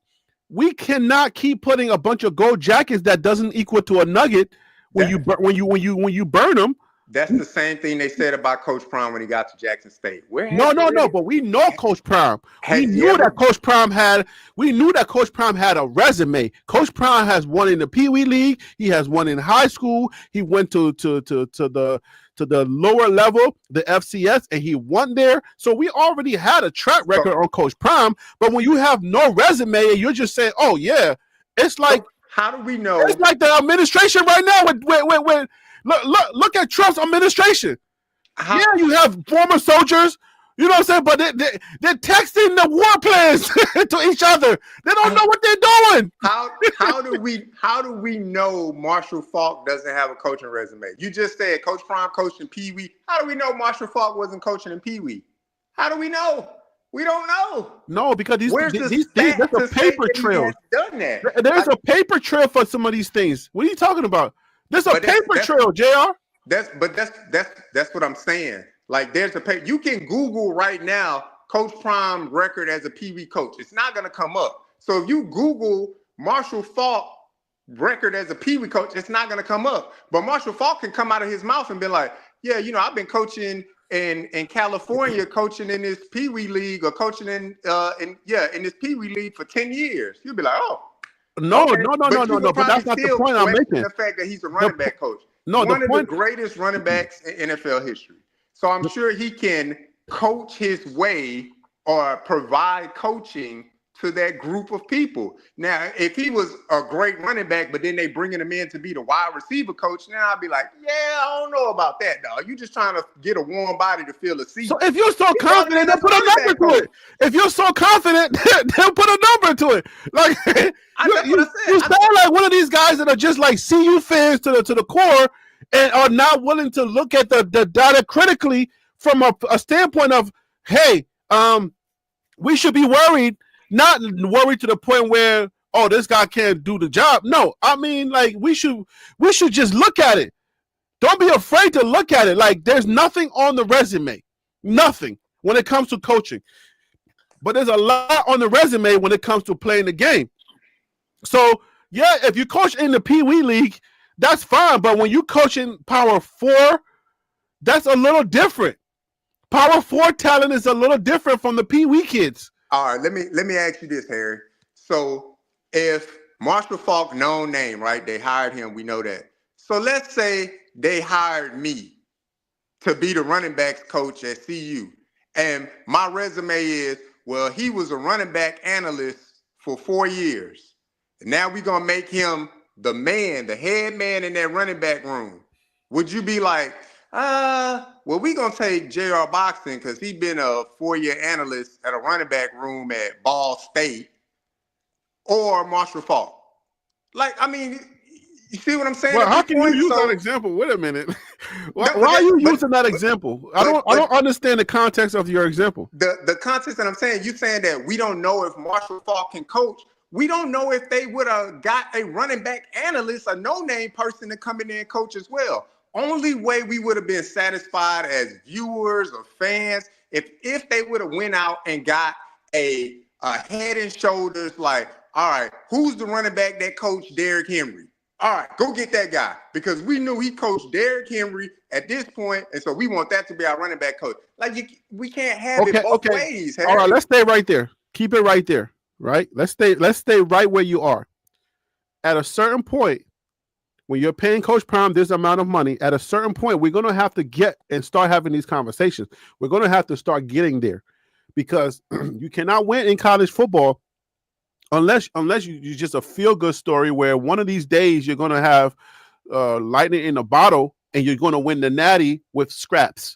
S1: We cannot keep putting a bunch of gold jackets that doesn't equal to a nugget when you burn them.
S7: That's the same thing they said about Coach Prime when he got to Jackson State.
S1: No, but we know Coach Prime. We knew that Coach Prime had a resume. Coach Prime has won in the Pee Wee League. He has won in high school. He went to the lower level, the FCS, and he won there. So we already had a track record on Coach Prime. But when you have no resume and you're just saying, "Oh yeah," it's like,
S7: how do we know?
S1: It's like the administration right now with Look at Trump's administration. Yeah, you have former soldiers, you know what I'm saying? But they're texting the war plans to each other. They don't know what they're doing.
S7: How do we know Marshall Faulk doesn't have a coaching resume? You just said Coach Prime coached in Pee Wee. How do we know Marshall Faulk wasn't coaching in Pee Wee? How do we know? We don't know.
S1: No, because there's a paper trail. There's a paper trail for some of these things. What are you talking about? There's a paper trail, JR.
S7: That's what I'm saying. Like, there's a paper. You can Google right now Coach Prime record as a Pee Wee coach. It's not going to come up. So if you Google Marshall Faulk record as a Pee Wee coach, it's not going to come up. But Marshall Faulk can come out of his mouth and be like, yeah, I've been coaching in California, coaching in this Pee Wee league, or coaching in this Pee Wee league for 10 years. You'll be like, oh.
S1: No. But that's not the point I'm making.
S7: The fact that he's a running back coach.
S1: No, the
S7: one of the
S1: point.
S7: greatest running backs in NFL history. So I'm sure he can coach his way or provide coaching to that group of people. Now, if he was a great running back, but then they bringing him in to be the wide receiver coach, now I'd be like, yeah, I don't know about that, dog. You just trying to get a warm body to fill a seat.
S1: So if you're so
S7: He brought him in
S1: confident, then
S7: as a
S1: put a
S7: running
S1: number
S7: back
S1: to
S7: coach.
S1: it. If you're so confident, then put a number to it. Like
S7: That's what I
S1: you
S7: said.
S1: sound like one of these guys that are just like CU fans to the core and are not willing to look at the data critically from a standpoint of, hey, we should be worried, not worried to the point where, oh, this guy can't do the job. No, I mean, like we should just look at it. Don't be afraid to look at it. Like there's nothing on the resume, nothing when it comes to coaching, but there's a lot on the resume when it comes to playing the game. So yeah, if you coach in the Pee Wee League, that's fine. But when you coach in Power 4, that's a little different. Power 4 talent is a little different from the Pee Wee kids.
S7: All right, let me ask you this, Harry. So if Marshall Faulk, known name, right? They hired him. We know that. So let's say they hired me to be the running backs coach at CU. And my resume is, well, he was a running back analyst for 4 years. And now we're going to make him the man, the head man in that running back room. Would you be like, well, we're going to take J.R. Boxing because he's been a 4-year analyst at a running back room at Ball State, or Marshall Faulk? Like, I mean, you see what I'm saying?
S1: Well, how can you use that example? Wait a minute. Why are you using that example? I don't understand the context of your example.
S7: The context that I'm saying, you saying that we don't know if Marshall Faulk can coach. We don't know if they would have got a running back analyst, a no-name person to come in there and coach as well. Only way we would have been satisfied as viewers or fans if they would have went out and got a head and shoulders like, all right, who's the running back that coached Derrick Henry? All right, go get that guy, because we knew he coached Derrick Henry at this point, and so we want that to be our running back coach. Like we can't have it both ways. Harry.
S1: All right, let's stay right there. Keep it right there. Right? Let's stay right where you are. At a certain point, when you're paying Coach Prime this amount of money, at a certain point, we're going to have to get and start having these conversations. We're going to have to start getting there, because you cannot win in college football unless you just a feel-good story where one of these days you're going to have lightning in a bottle and you're going to win the natty with scraps.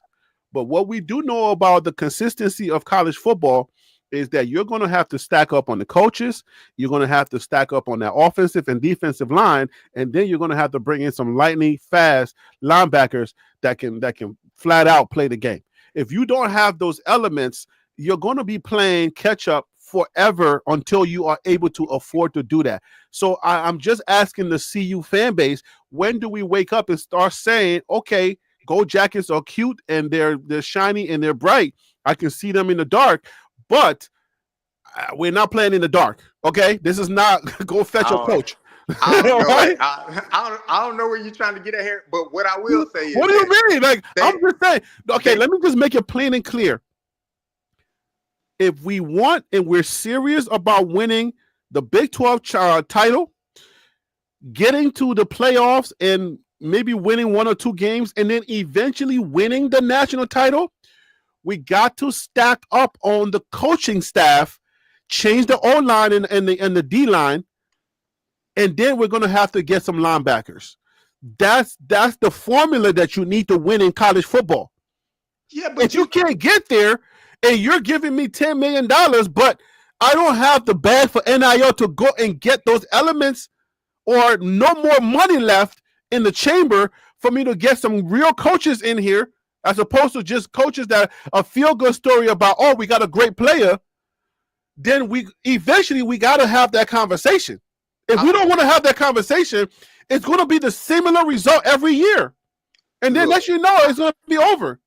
S1: But what we do know about the consistency of college football is that you're going to have to stack up on the coaches. You're going to have to stack up on that offensive and defensive line. And then you're going to have to bring in some lightning fast linebackers that can flat out play the game. If you don't have those elements, you're going to be playing catch up forever until you are able to afford to do that. So I'm just asking the CU fan base, when do we wake up and start saying, okay, Gold Jackets are cute and they're shiny and they're bright. I can see them in the dark. But we're not playing in the dark, okay? This is not go fetch a coach.
S7: I don't know. Right? I don't know where you're trying to get at here, but what I will say is,
S1: what do you mean? Like, I'm just saying. Okay, let me just make it plain and clear. If we want and we're serious about winning the Big 12 title, getting to the playoffs and maybe winning 1 or 2 games, and then eventually winning the national title, we got to stack up on the coaching staff, change the O-line and the D-line, and then we're going to have to get some linebackers. That's the formula that you need to win in college football. Yeah, but if you can't get there and you're giving me $10 million, but I don't have the bag for NIL to go and get those elements, or no more money left in the chamber for me to get some real coaches in here, as opposed to just coaches that a feel-good story about, oh, we got a great player, then we got to have that conversation. If we don't want to have that conversation, it's going to be the similar result every year. And then let you know it's going to be over.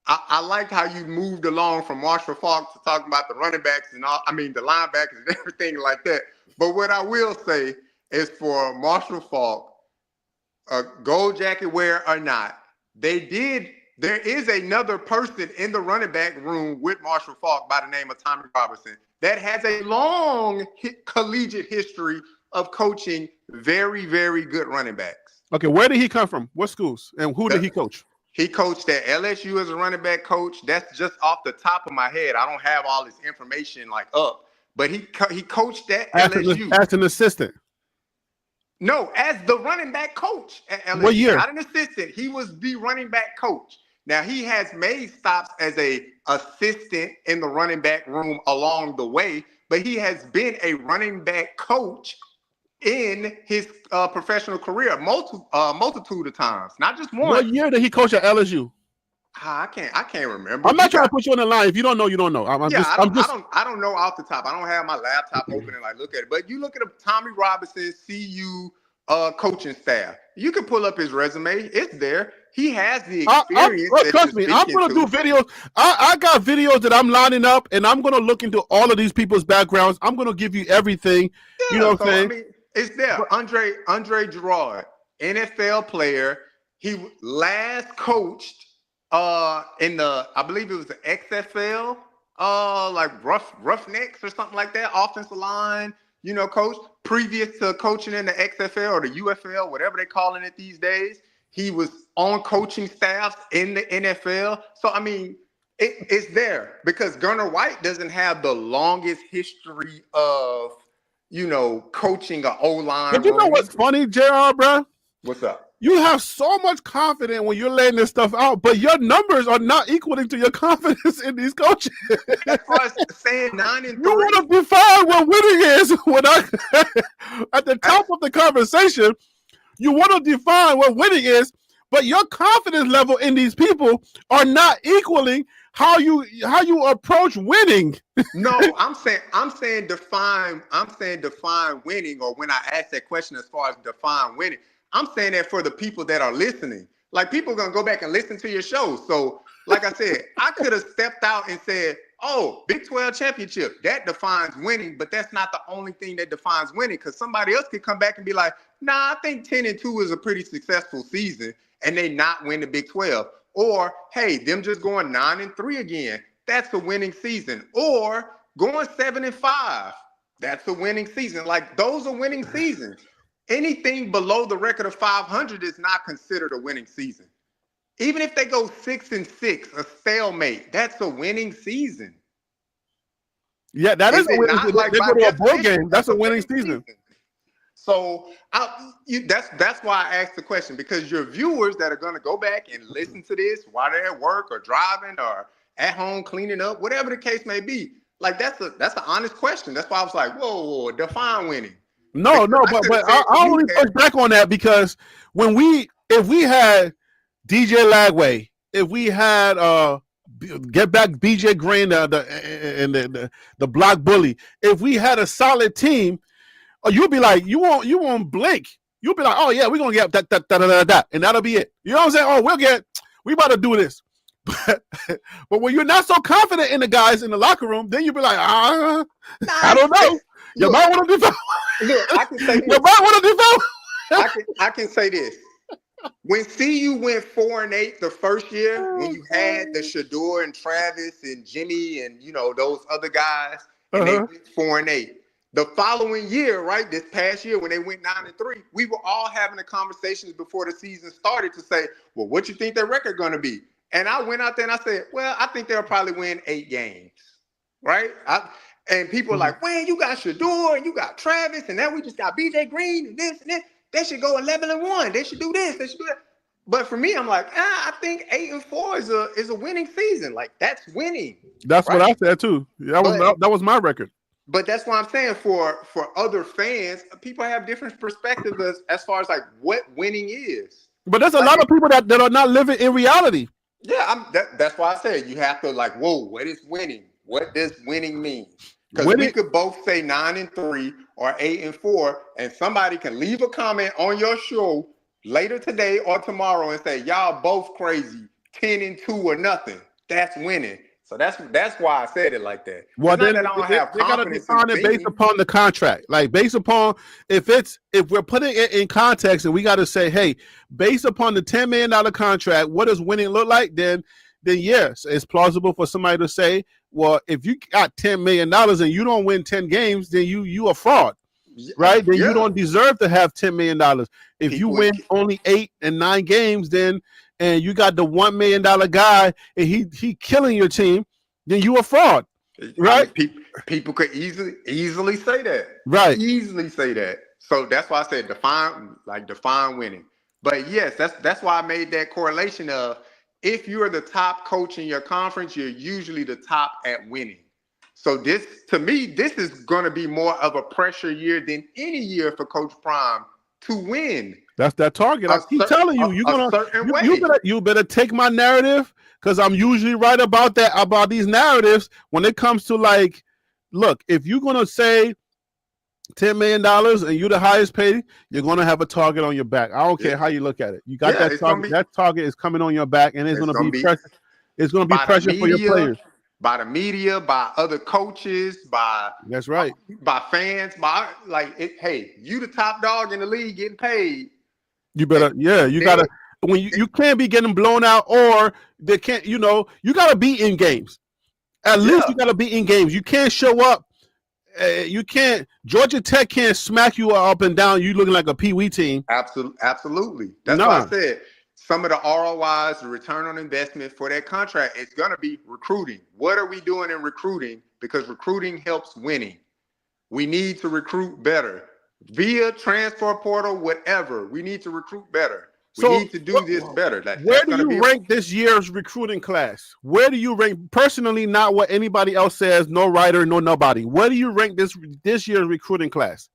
S7: I liked how you moved along from Marshall Faulk to talking about the running backs and all, the linebackers and everything like that. But what I will say is, for Marshall Faulk, Gold Jacket wearer or not, there is another person in the running back room with Marshall Faulk by the name of Tommy Robinson that has a long collegiate history of coaching very, very good running backs.
S1: Okay, where did he come from? What schools? And who did he coach?
S7: He coached at LSU as a running back coach. That's just off the top of my head. I don't have all this information like up, but he coached at LSU
S1: as an assistant.
S7: No, as the running back coach at LSU.
S1: What year?
S7: Not an assistant. He was the running back coach. Now, he has made stops as a assistant in the running back room along the way, but he has been a running back coach in his professional career multitude of times, not just one.
S1: What year did he coach at LSU?
S7: I can't remember.
S1: I'm not trying to put you on the line. If you don't know, you don't know.
S7: I don't know off the top. I don't have my laptop open and like look at it. But you look at Tommy Robinson's CU coaching staff. You can pull up his resume. It's there. He has the experience.
S1: Trust me, I'm gonna do videos. I got videos that I'm lining up, and I'm gonna look into all of these people's backgrounds. I'm gonna give you everything.
S7: Yeah,
S1: you know what I'm saying?
S7: I mean, it's there. Andre Gerard, NFL player. He last coached in the, I believe it was the XFL, like Roughnecks or something like that, offensive line, coach. Previous to coaching in the XFL or the UFL, whatever they're calling it these days, he was on coaching staffs in the NFL. So, I mean, it's there because Gunnar White doesn't have the longest history of, coaching an O-line.
S1: But you know what's funny, JR, bro?
S7: What's up?
S1: You have so much confidence when you're laying this stuff out, but your numbers are not equaling to your confidence in these coaches.
S7: That's why I was saying 9-3.
S1: You want to define what winning is at the top of the conversation. You want to define what winning is, but your confidence level in these people are not equaling how you approach winning.
S7: No, I'm saying define winning, or when I ask that question as far as define winning, I'm saying that for the people that are listening. Like, people are going to go back and listen to your show. So, like I said, I could have stepped out and said, oh, Big 12 championship, that defines winning, but that's not the only thing that defines winning, because somebody else could come back and be like, nah, I think 10-2 is a pretty successful season, and they not win the Big 12. Or, hey, them just going 9-3 again, that's a winning season. Or going 7-5, that's a winning season. Like, those are winning seasons. Anything below the record of 500 is not considered a winning season. Even if they go 6-6, a stalemate, that's a winning season.
S1: Yeah, that is a winning season. They go to a bowl game. That's a winning season.
S7: So that's why I asked the question, because your viewers that are going to go back and listen to this while they're at work or driving or at home cleaning up, whatever the case may be, like that's an honest question. That's why I was like, whoa, define winning.
S1: No, but I only push back on that because if we had DJ Lagway, if we had get back BJ Green the block bully, if we had a solid team, you'll be like, you won't blink. You'll be like, oh yeah, we're gonna get that, and that'll be it. You know what I'm saying? Oh, we about to do this. But when you're not so confident in the guys in the locker room, then you'll be like, I don't know. You might want to defend.
S7: Look, I can say this.
S1: You might want to defend.
S7: I can say this. When CU went 4-8 the first year, when you had the Shador and Travis and Jimmy and those other guys, and they went 4-8. The following year, right, this past year when they went 9-3, we were all having the conversations before the season started to say, well, what you think their record going to be? And I went out there and I said, well, I think they'll probably win 8 games, right? And people are like, man, you got Shador and you got Travis, and now we just got BJ Green and this and this. They should go 11-1. They should do this. They should do that. But for me, I'm like, I think 8-4 is a winning season. Like, that's winning.
S1: That's right? What I said too. That was my record.
S7: But that's what I'm saying. For other fans, people have different perspectives as far as like what winning is.
S1: But there's a lot of people that are not living in reality.
S7: Yeah, that's why I said you have to like, whoa, what is winning? What does winning mean? Because we could both say 9-3 or 8-4, and somebody can leave a comment on your show later today or tomorrow and say, y'all both crazy, 10-2 or nothing. That's winning. So that's why I said it like that.
S1: Well, then they gotta define it based upon the contract. Like based upon if we're putting it in context and we got to say, hey, based upon the $10 million contract, what does winning look like? Then yes, it's plausible for somebody to say, well, if you got $10 million and you don't win 10 games, then you a fraud. right? Then
S7: Yeah.
S1: you don't deserve to have $10 million. If you
S7: People-
S1: win only 8 and 9 games, then and you got the $1 million guy and he killing your team, then you a fraud, right?
S7: I mean, people could easily say that.
S1: Right.
S7: Easily say that. So that's why I said define winning. But yes, that's why I made that correlation of if you're the top coach in your conference, you're usually the top at winning. So this, to me, this is going to be more of a pressure year than any year for Coach Prime to win.
S1: That's that target. I keep telling you, you're gonna you better take my narrative because I'm usually right about these narratives when it comes to like, look, if you're gonna say $10 million and you're the highest paid, you're gonna have a target on your back. I don't care how you look at it. You got that target. That target is coming on your back, and it's gonna be pressure. It's gonna be pressure for your players.
S7: By the media, by other coaches,
S1: that's right,
S7: by fans, hey, you the top dog in the league getting paid.
S1: You better, you gotta when you can't be getting blown out, or they can't, you gotta be in games. At least you gotta be in games. You can't show up. You can't. Georgia Tech can't smack you up and down. You looking like a Pee-wee team.
S7: Absolutely. That's why I said some of the ROIs, the return on investment for that contract, it's gonna be recruiting. What are we doing in recruiting? Because recruiting helps winning. We need to recruit better via transfer portal, whatever. We need to recruit better. We need to do this better.
S1: Where do you rank this year's recruiting class? Where do you rank personally? Not what anybody else says. No writer, no nobody. Where do you rank this year's recruiting class?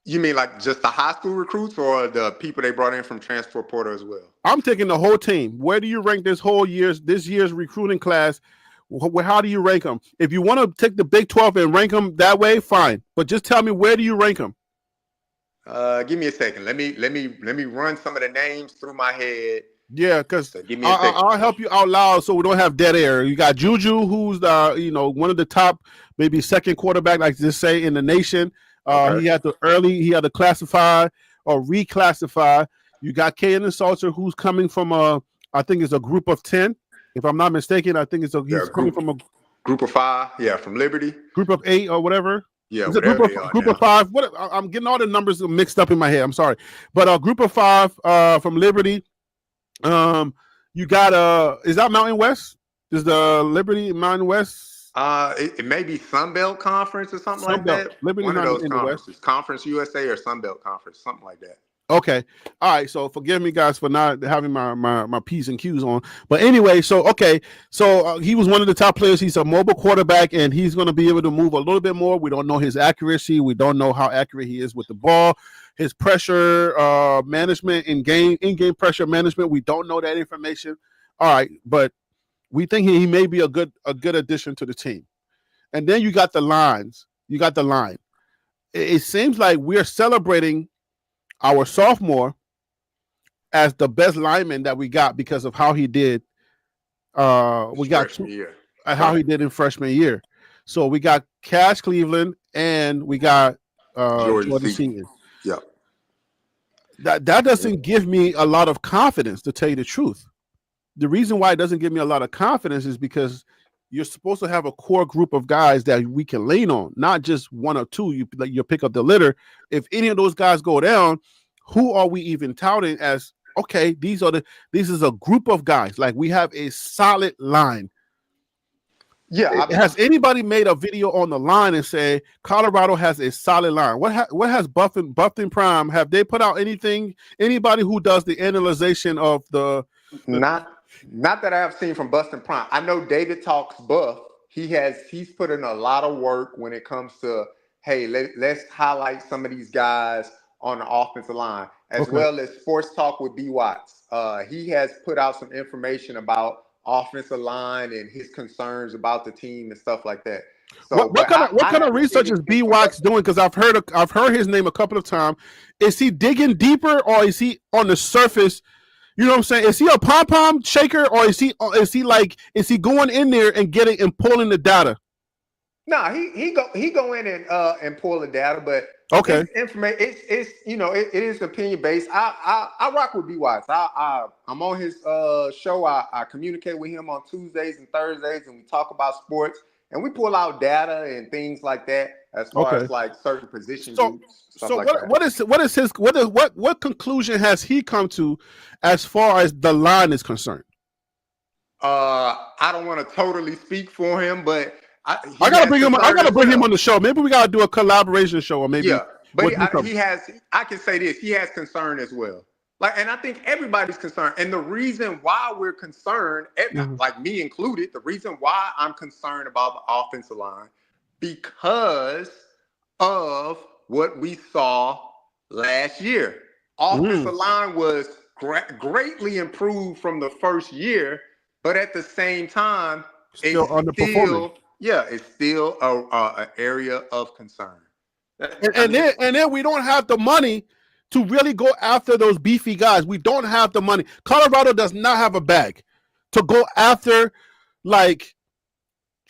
S7: You mean like just the high school recruits or the people they brought in from transfer portal as well?
S1: I'm taking the whole team. Where do you rank this year's recruiting class? How do you rank them? If you want to take the Big 12 and rank them that way, fine. But just tell me, where do you rank them?
S7: Give me a second. Let me run some of the names through my head.
S1: Yeah, because I'll help you out loud so we don't have dead air. You got Juju, who's one of the top, maybe second quarterback, like just say, in the nation. He had to classify or reclassify. You got Kaden Salter, who's coming from I think it's a group of 10. If I'm not mistaken, I think he's coming from a
S7: group of 5. Yeah, from Liberty.
S1: Group of 8 or whatever.
S7: Yeah,
S1: it's a group of 5. What I'm getting all the numbers mixed up in my head. I'm sorry, but a group of 5 from Liberty. You got is that Mountain West? Is the Liberty Mountain West?
S7: It may be Sunbelt Conference or something like that.
S1: Liberty
S7: One of those
S1: in
S7: conferences,
S1: the West.
S7: Conference USA or Sunbelt Conference, something like that.
S1: Okay. All right. So forgive me, guys, for not having my P's and Q's on. But anyway, so he was one of the top players. He's a mobile quarterback, and he's going to be able to move a little bit more. We don't know his accuracy. We don't know how accurate he is with the ball. His pressure management, in-game pressure management, we don't know that information. All right, but we think he may be a good addition to the team. And then you got the lines. You got the line. It seems like we're celebrating our sophomore as the best lineman that we got because of how he did. How he did in freshman year. So we got Cash Cleveland and we got Jordan Seaton.
S7: Yeah.
S1: That doesn't give me a lot of confidence, to tell you the truth. The reason why it doesn't give me a lot of confidence is because you're supposed to have a core group of guys that we can lean on, not just one or two. You pick up the litter. If any of those guys go down, who are we even touting as, okay, this is a group of guys. Like, we have a solid line.
S7: Yeah.
S1: Has anybody made a video on the line and say Colorado has a solid line? What has Buffington Prime? Have they put out anything? Anybody who does the analyzation of the
S7: not that I have seen from Buffington Prime. I know David Talks Buff. He's put in a lot of work when it comes to, hey, let's highlight some of these guys on the offensive line, as well as Sports Talk with B. Watts. He has put out some information about offensive line and his concerns about the team and stuff like that. So
S1: what kind of research is B. Watts doing? Because I've heard his name a couple of times. Is he digging deeper, or is he on the surface? You know what I'm saying? Is he a pom-pom shaker, or is he going in there and getting and pulling the data?
S7: No, he go in and pull the data, but information it is opinion based. I rock with B. Watts. I'm on his show. I communicate with him on Tuesdays and Thursdays, and we talk about sports and we pull out data and things like that. as far
S1: Okay.
S7: as like certain position
S1: So,
S7: groups, stuff like that.
S1: what conclusion has he come to as far as the line is concerned?
S7: I don't want to totally speak for him, but
S1: I gotta bring him on the show. Maybe we gotta do a collaboration show, or maybe
S7: but he has. I can say this: he has concern as well. Like, and I think everybody's concerned. And the reason why we're concerned, like me included, the reason why I'm concerned about the offensive line, because of what we saw last year. Offensive line was greatly improved from the first year, but at the same time,
S1: still underperforming.
S7: It's still an area of concern.
S1: And then we don't have the money to really go after those beefy guys. We don't have the money. Colorado does not have a bag to go after like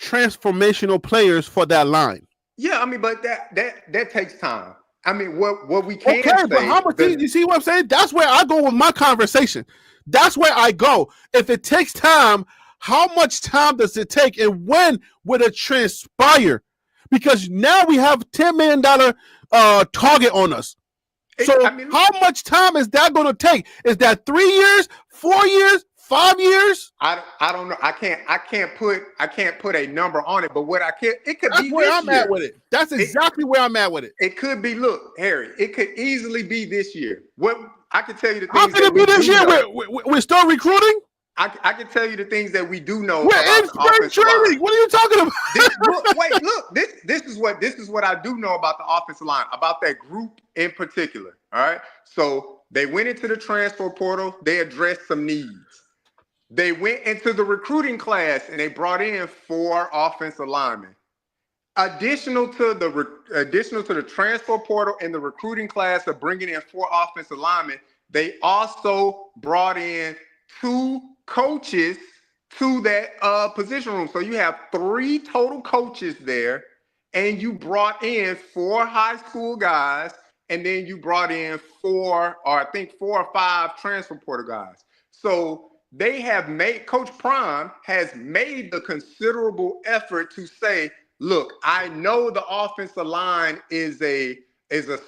S1: transformational players for that line.
S7: Yeah, I mean, but that takes time. I mean, what we can
S1: say, but how much you see what I'm saying? That's where I go with my conversation. That's where I go. If it takes time, how much time does it take, and when would it transpire? Because now we have $10 million target on us. So how much time is that going to take? Is that 3 years, 4 years, 5 years?
S7: I don't know. I can't put a number on it. But what I can, it could
S1: That's
S7: be
S1: where
S7: this
S1: I'm
S7: year.
S1: at with it. That's exactly where I'm at with it.
S7: It could be. Look, Harry. It could easily be this year. What I can tell you the things.
S1: How can it be this year? We're still recruiting.
S7: I can tell you the things that we do know.
S1: We're in spring training. What are you talking about?
S7: Look. This is what I do know about the offensive line, about that group in particular. All right. So they went into the transfer portal. They addressed some needs. They went into the recruiting class and they brought in 4 offensive linemen. Additional to the transfer portal and the recruiting class of bringing in 4 offensive linemen, they also brought in 2 coaches to that position room. So you have 3 total coaches there, and you brought in 4 high school guys, and then you brought in 4 or 5 transfer portal guys. So they have Coach Prime has made the considerable effort to say, look, I know the offensive line is a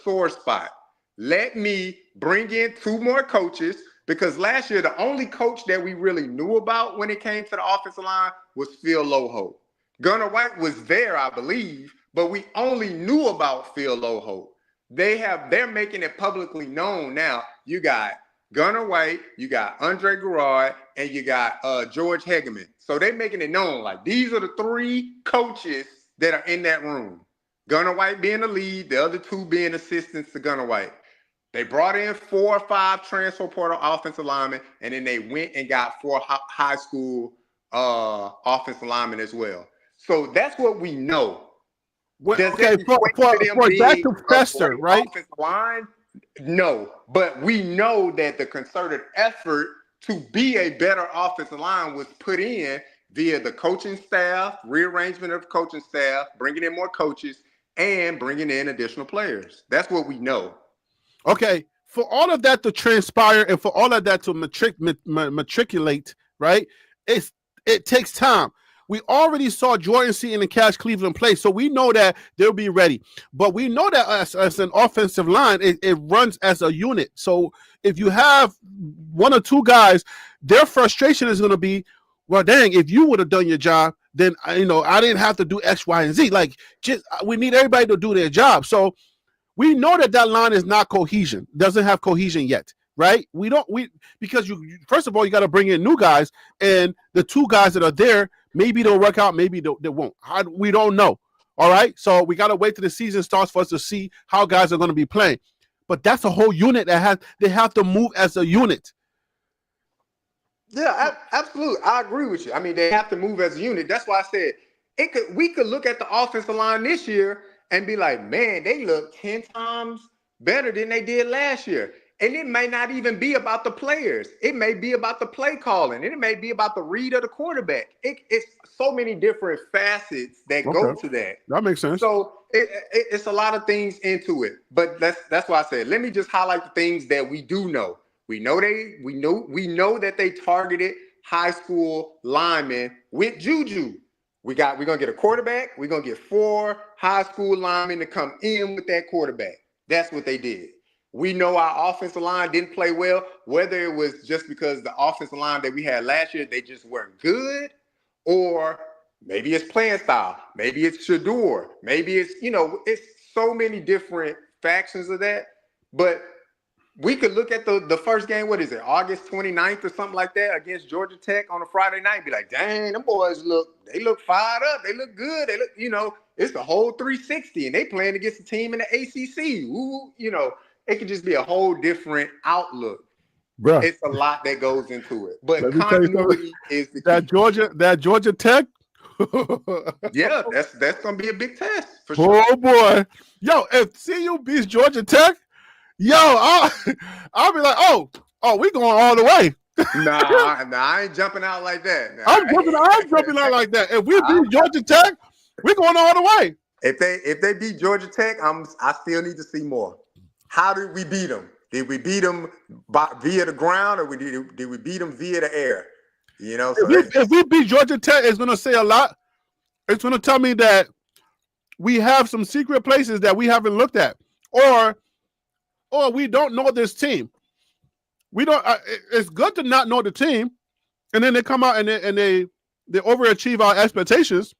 S7: sore spot. Let me bring in 2 more coaches, because last year the only coach that we really knew about when it came to the offensive line was Phil Loho. Gunnar White was there, I believe, but we only knew about Phil Loho. They're making it publicly known now. You got Gunnar White, you got Andre Garrard, and you got George Hegeman. So they're making it known, like, these are the 3 coaches that are in that room. Gunnar White being the lead, the other 2 being assistants to Gunnar White. They brought in 4 or 5 transfer portal offensive linemen, and then they went and got 4 high school offensive linemen as well. So that's what we know.
S1: Okay, for that to fester, right?
S7: Offensive line? No, but we know that the concerted effort to be a better offensive line was put in via the coaching staff, rearrangement of the coaching staff, bringing in more coaches, and bringing in additional players. That's what we know.
S1: Okay, for all of that to transpire and for all of that to matriculate, right? It takes time. We already saw Jordan Seaton and Cash Cleveland play, so we know that they'll be ready. But we know that as an offensive line, it runs as a unit. So if you have 1 or 2 guys, their frustration is going to be, well, dang, if you would have done your job, then I didn't have to do X, Y, and Z. Like, we need everybody to do their job. So we know that line is not doesn't have cohesion yet, right? Because first of all, you got to bring in new guys, and the 2 guys that are there, maybe they'll work out, maybe they won't. We don't know. All right. So we got to wait till the season starts for us to see how guys are going to be playing. But that's a whole unit they have to move as a unit.
S7: Yeah, absolutely. I agree with you. I mean, they have to move as a unit. That's why I said we could look at the offensive line this year and be like, man, they look 10 times better than they did last year. And it may not even be about the players. It may be about the play calling. It may be about the read of the quarterback. It's so many different facets that go to that.
S1: That makes sense.
S7: So it's a lot of things into it. But that's why I said, let me just highlight the things that we do know. We know that they targeted high school linemen with Juju. we're gonna get a quarterback. We're gonna get 4 high school linemen to come in with that quarterback. That's what they did. We know our offensive line didn't play well, whether it was just because the offensive line that we had last year, they just weren't good, or maybe it's playing style, maybe it's Shador, maybe it's, it's so many different factions of that. But we could look at the first game, what is it, August 29th or something like that, against Georgia Tech on a Friday night, and be like, dang, them boys look fired up. They look good. They look, it's the whole 360, and they playing against a team in the ACC. Ooh, it could just be a whole different outlook.
S1: Bruh.
S7: It's a lot that goes into it. But
S1: Let me tell you
S7: continuity is the
S1: that
S7: key.
S1: That Georgia Tech.
S7: Yeah, that's gonna be a big test for sure.
S1: Oh boy. Yo, if CU beats Georgia Tech, I'll be like, oh, we going all the way.
S7: Nah, I ain't jumping out like that. Nah,
S1: I'm jumping out like that. If we beat Georgia Tech, we're going all the way.
S7: If they beat Georgia Tech, I still need to see more. How did we beat them? Did we beat them via the ground, or did we beat them via the air? So
S1: if we beat Georgia Tech, it's going to say a lot. It's going to tell me that we have some secret places that we haven't looked at, or we don't know this team. We don't. It's good to not know the team, and then they come out and they overachieve our expectations.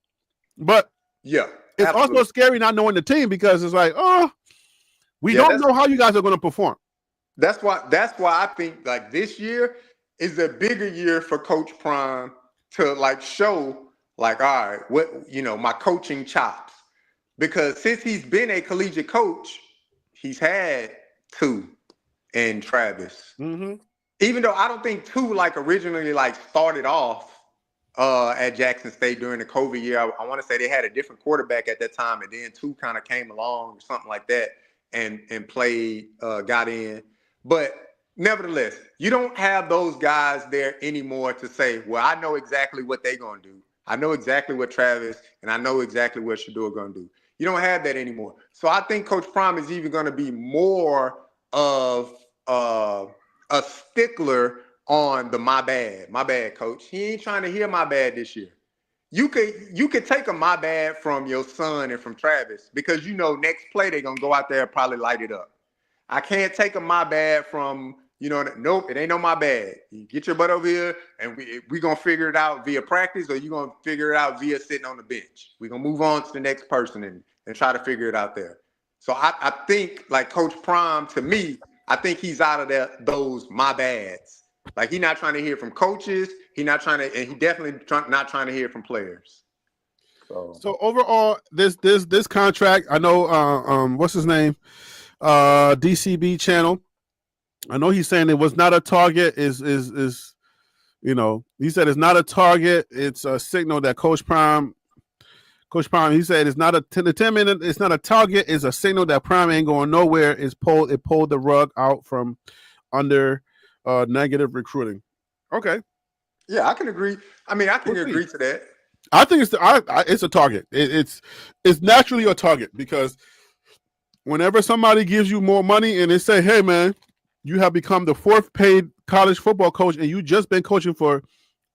S1: But
S7: yeah,
S1: it's
S7: absolutely.
S1: also scary not knowing the team, because it's like, we don't know how you guys are going to perform.
S7: That's why I think like this year is a bigger year for Coach Prime to like show like, all right, what my coaching chops, because since he's been a collegiate coach, he's had 2 in Travis.
S1: Mm-hmm.
S7: Even though I don't think 2 like originally like started off at Jackson State during the COVID year. I want to say they had a different quarterback at that time, and then 2 kind of came along or something like that and played, got in. But nevertheless, you don't have those guys there anymore to say, well, I know exactly what they're going to do. I know exactly what Travis and I know exactly what Shador going to do. You don't have that anymore. So I think Coach Prime is even going to be more of a stickler on the my bad, coach. He ain't trying to hear my bad this year. You could take a my bad from your son and from Travis, because next play they're going to go out there and probably light it up. I can't take a my bad from, nope, it ain't no my bad. You get your butt over here, and we going to figure it out via practice, or you going to figure it out via sitting on the bench. We're going to move on to the next person and try to figure it out there. So I think, like, Coach Prime, to me, I think he's out of those my bads. Like, he's not trying to hear from coaches. He definitely not trying to hear from players.
S1: So overall, this contract, I know, what's his name? DCB channel. I know he's saying it was not a target. He said it's not a target. It's a signal that Coach Prime, he said it's not a 10 minute. It's not a target. It's a signal that Prime ain't going nowhere. It pulled the rug out from under negative recruiting. Okay.
S7: Yeah, I can agree. I mean, I can agree to that.
S1: I think it's a target. It's naturally a target, because whenever somebody gives you more money and they say, hey, man, you have become the 4th paid college football coach and you just been coaching for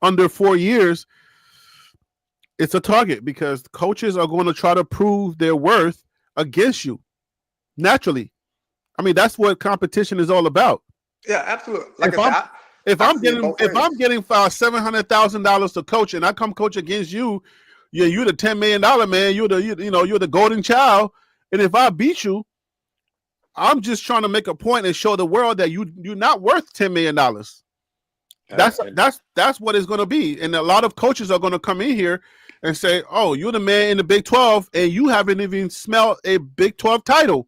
S1: under 4 years, it's a target, because coaches are going to try to prove their worth against you. Naturally. I mean, that's what competition is all about.
S7: Yeah, absolutely.
S1: If I'm getting $700,000 to coach, and I come coach against you, you're the $10 million man. You're the golden child. And if I beat you, I'm just trying to make a point and show the world that you're not worth $10 million. That's what it's going to be. And a lot of coaches are going to come in here and say, oh, you're the man in the Big 12, and you haven't even smelled a Big 12 title.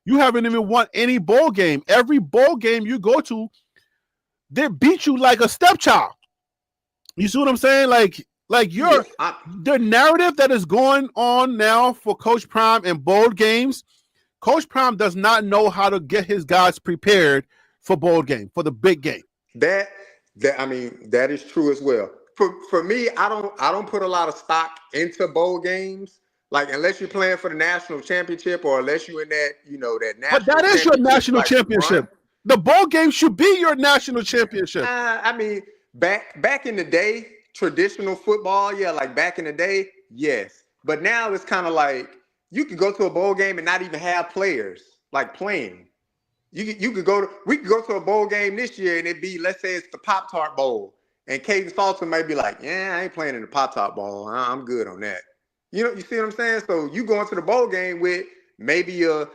S1: You haven't even won any bowl game. Every bowl game you go to, they beat you like a stepchild. You see what I'm saying? The narrative that is going on now for Coach Prime in bowl games, Coach Prime does not know how to get his guys prepared for bowl game, for the big game.
S7: That is true as well. For me, I don't put a lot of stock into bowl games. Like, unless you're playing for the national championship, or unless you're in that, that national.
S1: But that is your national championship. Run. The bowl game should be your national championship.
S7: Back in the day, traditional football, yeah, like back in the day, yes. But now it's kind of like you could go to a bowl game and not even have players like playing. We could go to a bowl game this year and it'd be, let's say it's the Pop-Tart Bowl. And Caden Salter may be like, yeah, I ain't playing in the Pop-Tart Bowl. I'm good on that. You see what I'm saying? So you go into the bowl game with maybe your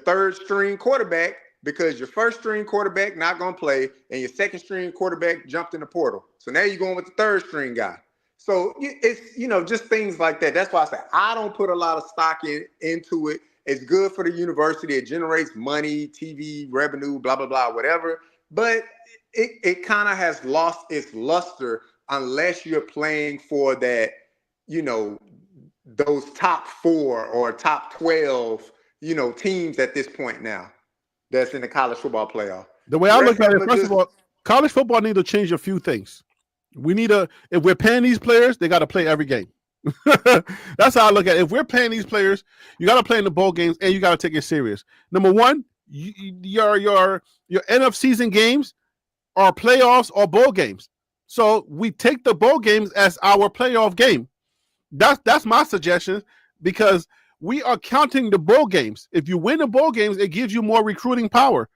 S7: third string quarterback because your first string quarterback not going to play and your second string quarterback jumped in the portal. So now you're going with the third string guy. So it's, just things like that. That's why I say I don't put a lot of stock into it. It's good for the university. It generates money, TV revenue, blah, blah, blah, whatever. But it kind of has lost its luster unless you're playing for that, those top 4 or top 12, teams at this point now that's in the college football playoff.
S1: The way I look at it, first of all, college football need to change a few things. If we're paying these players, they got to play every game. That's how I look at it. If we're paying these players, you got to play in the bowl games and you got to take it serious. Number one, your end of season games are playoffs or bowl games. So we take the bowl games as our playoff game. That's my suggestion because we are counting the bowl games. If you win the bowl games, it gives you more recruiting power.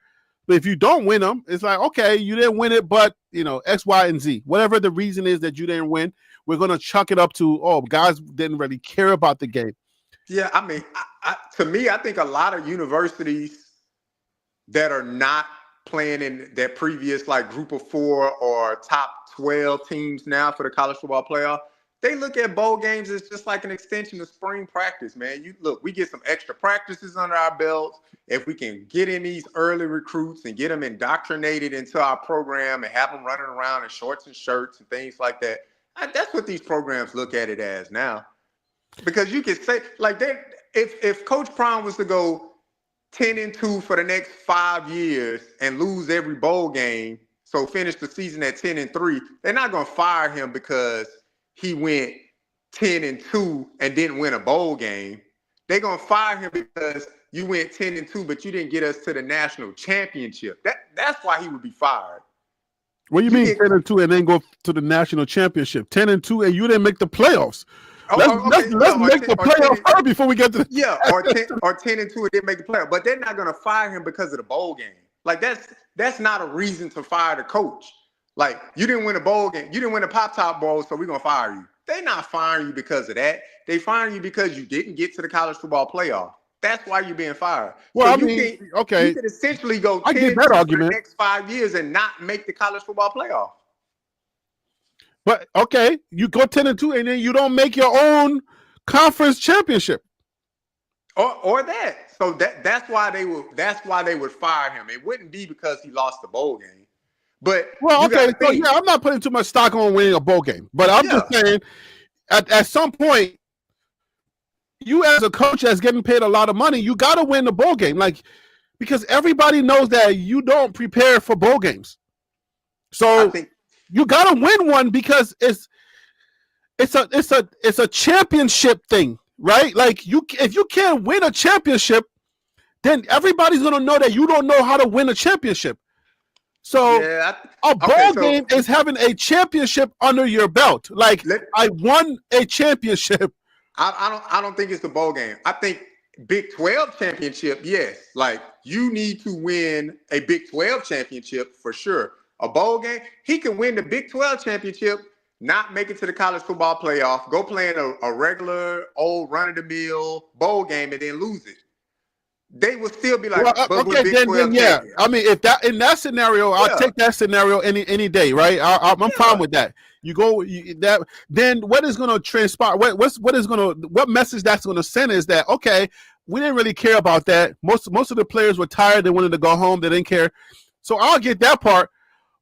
S1: But if you don't win them, it's like, okay, you didn't win it, but X, Y, and Z. Whatever the reason is that you didn't win, we're going to chuck it up to, guys didn't really care about the game.
S7: Yeah, I mean, to me, I think a lot of universities that are not playing in that previous like group of 4 or top 12 teams now for the college football playoff, they look at bowl games as just like an extension of spring practice, man. We get some extra practices under our belts. If we can get in these early recruits and get them indoctrinated into our program and have them running around in shorts and shirts and things like that, that's what these programs look at it as now. Because you could say, like, if Coach Prime was to go 10-2 for the next 5 years and lose every bowl game, so finish the season at 10-3, they're not going to fire him because he went 10-2 and didn't win a bowl game. They're going to fire him because you went 10-2, but you didn't get us to the national championship. That's why he would be fired.
S1: What do you mean 10-2 and then go to the national championship? 10-2 and you didn't make the playoffs. Let's make the playoffs first before we get to
S7: or 10-2 and didn't make the playoff. But they're not going to fire him because of the bowl game. Like that's not a reason to fire the coach. Like, you didn't win a bowl game. You didn't win a Pop-Top Bowl, so we're going to fire you. They're not firing you because of that. They firing you because you didn't get to the college football playoff. That's why you're being fired.
S1: Well,
S7: so
S1: you
S7: could essentially go 10 for the next 5 years and not make the college football playoff.
S1: But, okay, you go 10-2 and then you don't make your own conference championship.
S7: Or that. So that's why they would fire him. It wouldn't be because he lost the bowl game. But
S1: I'm not putting too much stock on winning a bowl game. But I'm just saying, at some point, you as a coach that's getting paid a lot of money, you got to win the bowl game, because everybody knows that you don't prepare for bowl games. So you got to win one because it's a championship thing, right? Like if you can't win a championship, then everybody's gonna know that you don't know how to win a championship. So a bowl game is having a championship under your belt. Like, I won a championship.
S7: I don't think it's the bowl game. I think Big 12 championship, yes. Like, you need to win a Big 12 championship for sure. A bowl game, he can win the Big 12 championship, not make it to the college football playoff, go play in a regular old run-of-the-mill bowl game and then lose it. They will still be like,
S1: then yeah. I mean, if that in that scenario, I'll take that scenario any day, right? I'm fine with that. You go then what is going to transpire? What message that's going to send is that, okay, we didn't really care about that. Most of the players were tired. They wanted to go home. They didn't care. So I'll get that part.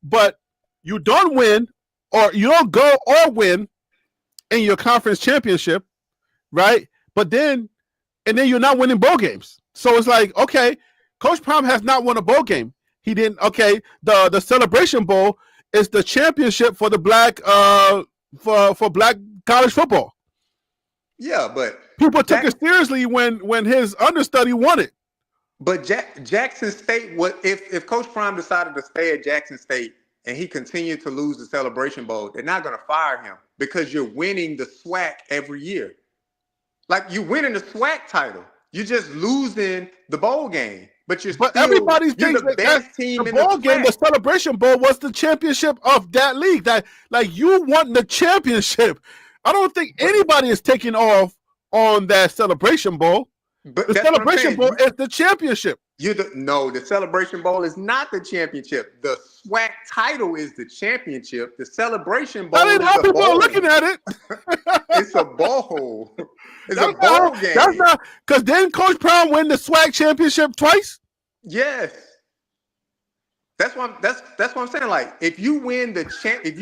S1: But you don't win, or you don't go or win in your conference championship, right? But then you're not winning bowl games. So it's like, okay, Coach Prime has not won a bowl game. He didn't. Okay, the Celebration Bowl is the championship for the black for black college football.
S7: Yeah, but
S1: people took it seriously when his understudy won it.
S7: But Jackson State, if Coach Prime decided to stay at Jackson State and he continued to lose the Celebration Bowl, they're not going to fire him because you're winning the SWAC every year. Like, you're winning the SWAC title. You're just losing the bowl game. But you're
S1: everybody
S7: you're
S1: thinks
S7: the best team
S1: the
S7: in the
S1: ball game, the
S7: SWAC.
S1: Celebration Bowl, was the championship of that league. That, like, you won the championship. I don't think anybody is taking off on that Celebration Bowl.
S7: But
S1: The
S7: that's what I'm
S1: Celebration
S7: saying.
S1: Bowl is the championship.
S7: The Celebration Bowl is not the championship. The SWAC title is the championship. The Celebration Bowl
S1: That ain't
S7: is
S1: how
S7: a
S1: people
S7: bowl.
S1: are looking at it.
S7: It's a bowl. It's
S1: That's
S7: a bowl game.
S1: That's not, because didn't Coach Brown win the SWAC championship twice?
S7: Yes. That's what I'm saying. Like, if you win the conference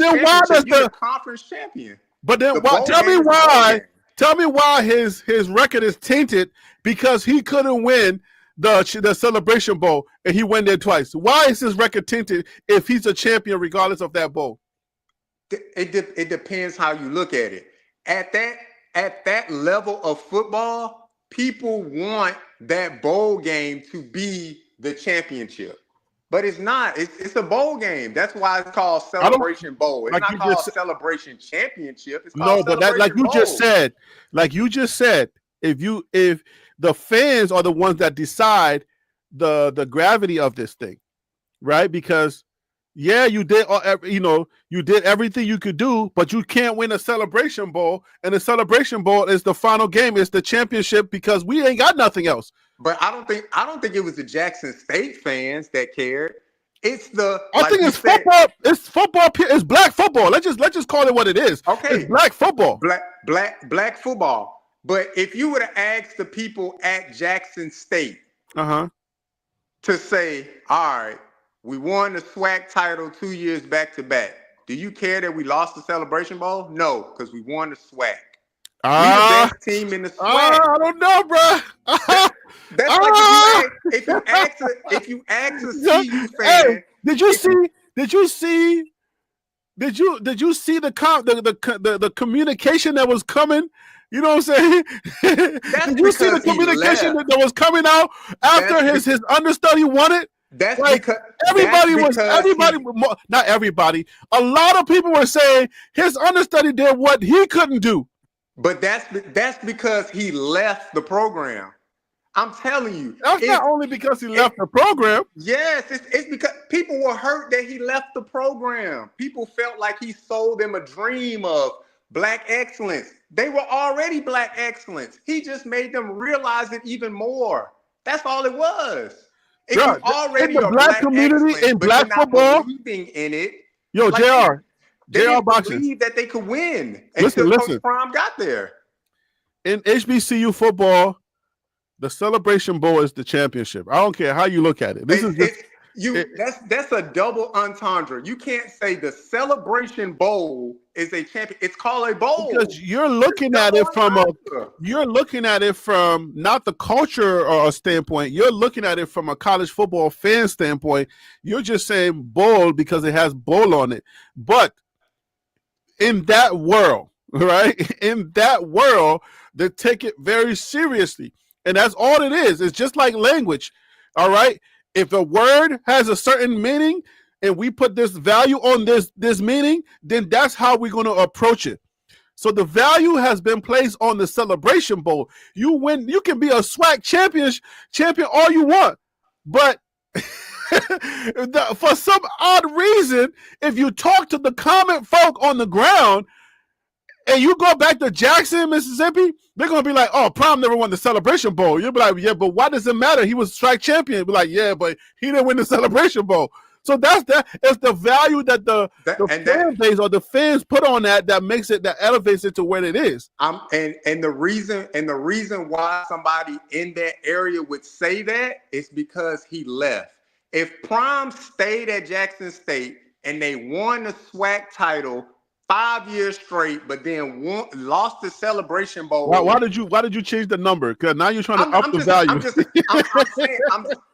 S7: championship, you're the conference champion.
S1: But then
S7: The
S1: tell me why his record is tainted because he couldn't win the Celebration Bowl and he went there twice. Why is his record tainted if he's a champion regardless of that bowl?
S7: It depends how you look at it. At that level of football, people want that bowl game to be the championship. But it's not. It's a bowl game. That's why it's called Celebration Bowl. It's not called Celebration Championship. It's called Celebration
S1: like you
S7: Bowl.
S1: just said, if the fans are the ones that decide the gravity of this thing, right? Because you did you did everything you could do, but you can't win a Celebration Bowl, and the Celebration Bowl is the final game. It's the championship because we ain't got nothing else.
S7: But I don't think it was the Jackson State fans that cared. It's
S1: it's football. It's football. It's black football. Let's just call it what it is.
S7: Okay,
S1: it's black football.
S7: Black football. But if you would have asked the people at Jackson State, to say, all right, we won the SWAC title 2 years back to back. Do you care that we lost the Celebration Bowl? No, because we won the SWAC. We the best team in the SWAC.
S1: I don't know, bro.
S7: That's like if you ask a CU fan.
S1: Hey, did you see the communication that was coming? You know what I'm saying? Did you see the communication that was coming out after his understudy won it?
S7: That's
S1: like
S7: because
S1: not everybody. A lot of people were saying his understudy did what he couldn't do.
S7: But that's because he left the program. I'm telling you.
S1: That's not only because he left the program.
S7: Yes, it's because people were hurt that he left the program. People felt like he sold them a dream of black excellence. They were already black excellence. He just made them realize it even more. That's all it was. If you already
S1: in the black community in black football,
S7: believing in it.
S1: Yo,
S7: like
S1: JR.
S7: They didn't
S1: Boxing.
S7: believe that they could win
S1: Listen.
S7: Coach Prime got there.
S1: In HBCU football, the Celebration Bowl is the championship. I don't care how you look at it.
S7: That's a double entendre. You can't say the Celebration Bowl is a champion. It's called a bowl
S1: because you're looking at it from not the culture standpoint. You're looking at it from a college football fan standpoint. You're just saying bowl because it has bowl on it. But in that world, right? In that world, they take it very seriously. And that's all it is. It's just like language. All right. If a word has a certain meaning and we put this value on this meaning, then that's how we're going to approach it. So the value has been placed on the Celebration Bowl. You win. You can be a SWAC champion all you want. But for some odd reason, if you talk to the common folk on the ground, and you go back to Jackson, Mississippi, they're going to be like, oh, Prime never won the Celebration Bowl. You'll be like, yeah, but why does it matter? He was SWAC champion. Be like, yeah, but he didn't win the Celebration Bowl. So that's that. It's the value that the fan base or the fans put on that makes it, that elevates it to where it is.
S7: And the reason why somebody in that area would say that is because he left. If Prime stayed at Jackson State and they won the SWAC title 5 years straight, but then lost the Celebration Bowl.
S1: Why did you change the number? Because now you're trying to up the value.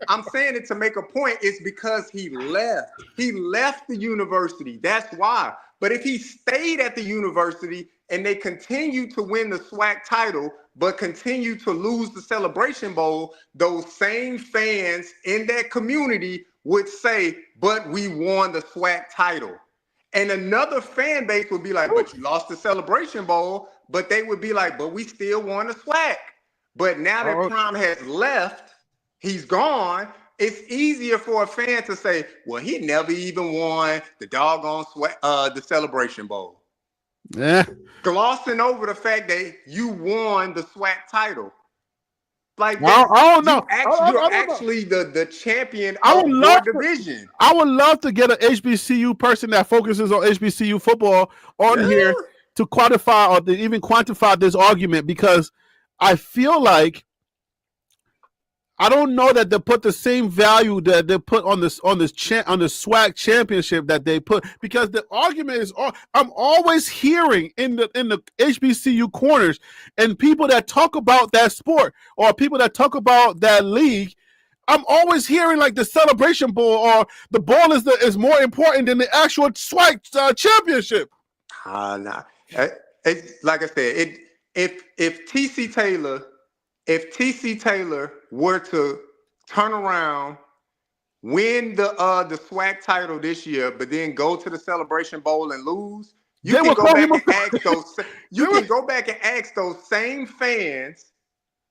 S7: I'm saying it to make a point. It's because he left. He left the university. That's why. But if he stayed at the university and they continue to win the SWAC title, but continue to lose the Celebration Bowl, those same fans in that community would say, but we won the SWAC title. And another fan base would be like, but you lost the Celebration Bowl. But they would be like, but we still won the SWAC. But now that Prime has left, he's gone. It's easier for a fan to say, well, he never even won the doggone the Celebration Bowl.
S1: Yeah.
S7: Glossing over the fact that you won the SWAC title. Like,
S1: I don't know.
S7: You're actually the champion of your division.
S1: I would love to get an HBCU person that focuses on HBCU football on here to quantify or to even quantify this argument, because I feel like I don't know that they put the same value that they put on the SWAC championship that they put, because the argument is I'm always hearing in the HBCU corners and people that talk about that sport or people that talk about that league, I'm always hearing like the Celebration Bowl or the bowl is more important than the actual SWAC championship.
S7: Nah. It's like I said, if TC Taylor were to turn around, win the SWAC title this year, but then go to the Celebration Bowl and lose, you can go back and ask those same fans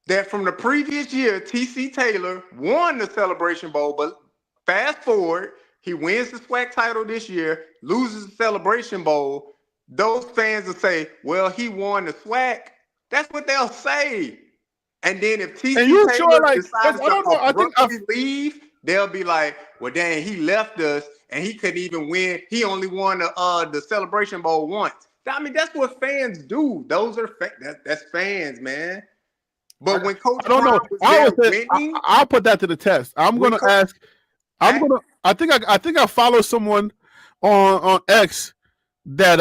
S7: that from the previous year, TC Taylor won the Celebration Bowl, but fast forward, he wins the SWAC title this year, loses the Celebration Bowl. Those fans will say, well, he won the SWAC. That's what they'll say. And then if TC Taylor decides to leave, they'll be like, well, dang, he left us and he couldn't even win. He only won the Celebration Bowl once. I mean, that's what fans do. Those are that's fans, man. But when Coach Prime was winning,
S1: I'll put that to the test. I'm gonna ask. I think I follow someone on X that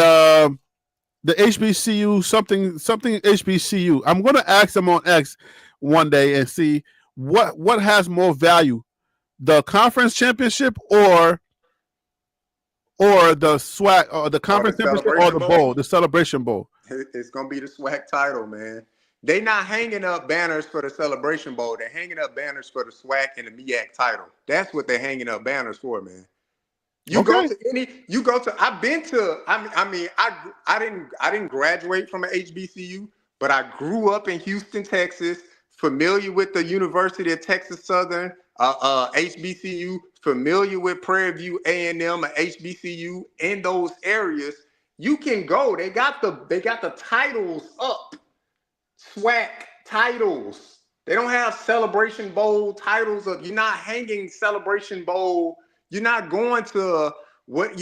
S1: the HBCU something HBCU. I'm gonna ask them on X one day and see what has more value, the conference championship or the SWAC or the conference championship or the bowl, the Celebration Bowl.
S7: It's gonna be the SWAC title, man. They not hanging up banners for the Celebration Bowl. They're hanging up banners for the SWAC and the MEAC title. That's what they're hanging up banners for, man. I didn't graduate from an HBCU, but I grew up in Houston, Texas, familiar with the University of Texas Southern, HBCU, familiar with Prairie View A&M, an HBCU in those areas. You can go. They got the titles up. SWAC titles. They don't have Celebration Bowl titles up. You're not hanging Celebration Bowl. You're not going to what,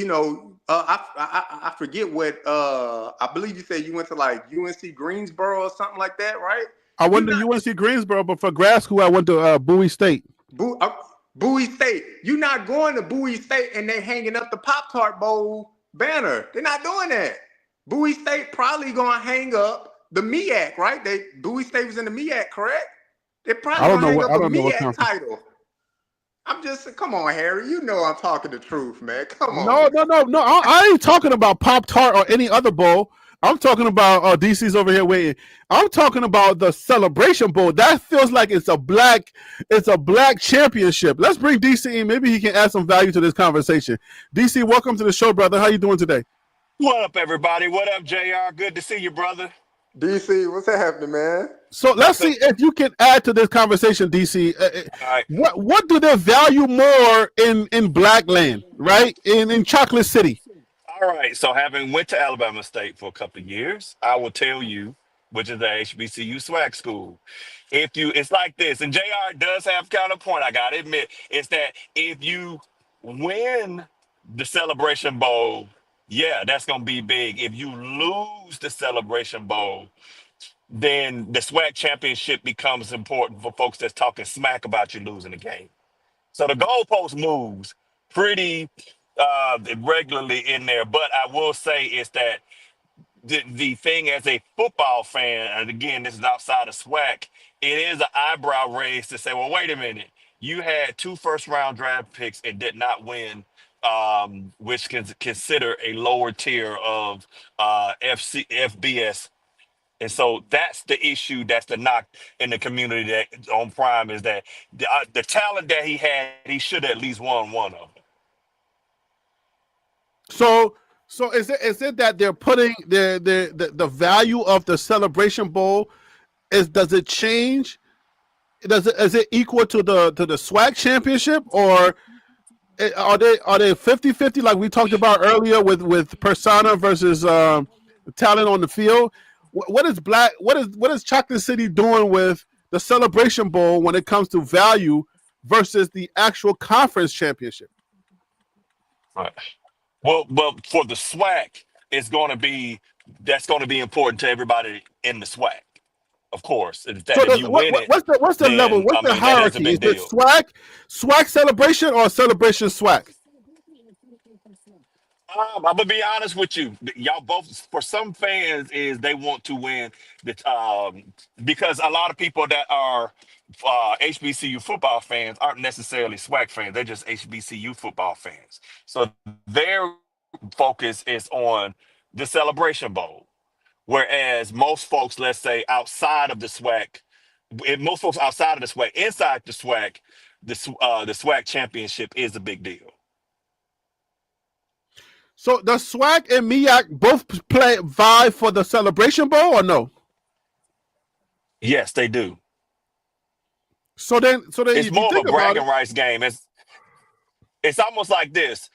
S7: I forget what, I believe you said you went to like UNC Greensboro or something like that, right?
S1: I went to UNC Greensboro, but for grad school, I went to Bowie State.
S7: Bowie State. You're not going to Bowie State and they hanging up the Pop-Tart Bowl banner. They're not doing that. Bowie State probably going to hang up the MEAC, right? Bowie State was in the MEAC, correct? They're probably going to hang up a MEAC title. I'm just, come on, Harry. You know I'm talking the truth, man. Come on.
S1: No. I ain't talking about Pop-Tart or any other bowl. I'm talking about DC's over here waiting. I'm talking about the Celebration Bowl. That feels like it's a black championship. Let's bring DC in. Maybe he can add some value to this conversation. DC, welcome to the show, brother. How you doing today?
S9: What up, everybody? What up, JR? Good to see you, brother.
S7: DC, what's happening, man?
S1: So let's see if you can add to this conversation, DC.
S9: Right.
S1: What do they value more in Black land, right? In Chocolate City?
S9: All right. So having went to Alabama State for a couple of years, I will tell you, which is the HBCU SWAC school. It's like this, and JR does have counterpoint, I gotta admit, it's that if you win the Celebration Bowl, yeah, that's gonna be big. If you lose the Celebration Bowl, then the SWAC championship becomes important for folks that's talking smack about you losing the game. So the goalpost moves pretty regularly in there. But I will say is that the thing as a football fan, and again, this is outside of SWAC, it is an eyebrow raise to say, well, wait a minute. You had 2 first-round draft picks and did not win, which can consider a lower tier of FBS. And so that's the issue, that's the knock in the community that on Prime is that the talent that he had, he should at least won one of them.
S1: So is it that they're putting the value of the Celebration Bowl does it change? Is it equal to the SWAC championship, or are they 50-50 like we talked about earlier with persona versus talent on the field? What is Chocolate City doing with the Celebration Bowl when it comes to value versus the actual conference championship?
S9: Right. Well, for the SWAC, that's going to be important to everybody in the SWAC. Of course,
S1: So
S9: if you win it,
S1: what's the level?
S9: then
S1: What's
S9: I
S1: the
S9: mean that is a
S1: hierarchy? Is
S9: big
S1: it
S9: deal.
S1: SWAC celebration or celebration SWAC?
S9: I'm gonna be honest with you. Y'all both, for some fans, is they want to win because a lot of people that are HBCU football fans aren't necessarily SWAC fans. They're just HBCU football fans. So their focus is on the Celebration Bowl. Whereas most folks, let's say outside of the SWAC, most folks outside of the SWAC, inside the SWAC, the SWAC championship is a big deal.
S1: So does SWAC and MEAC both vie for the Celebration Bowl or no?
S9: Yes, they do.
S1: So then
S9: It's
S1: if you
S9: more of a
S1: think about
S9: bragging
S1: it,
S9: rights game. It's almost like this: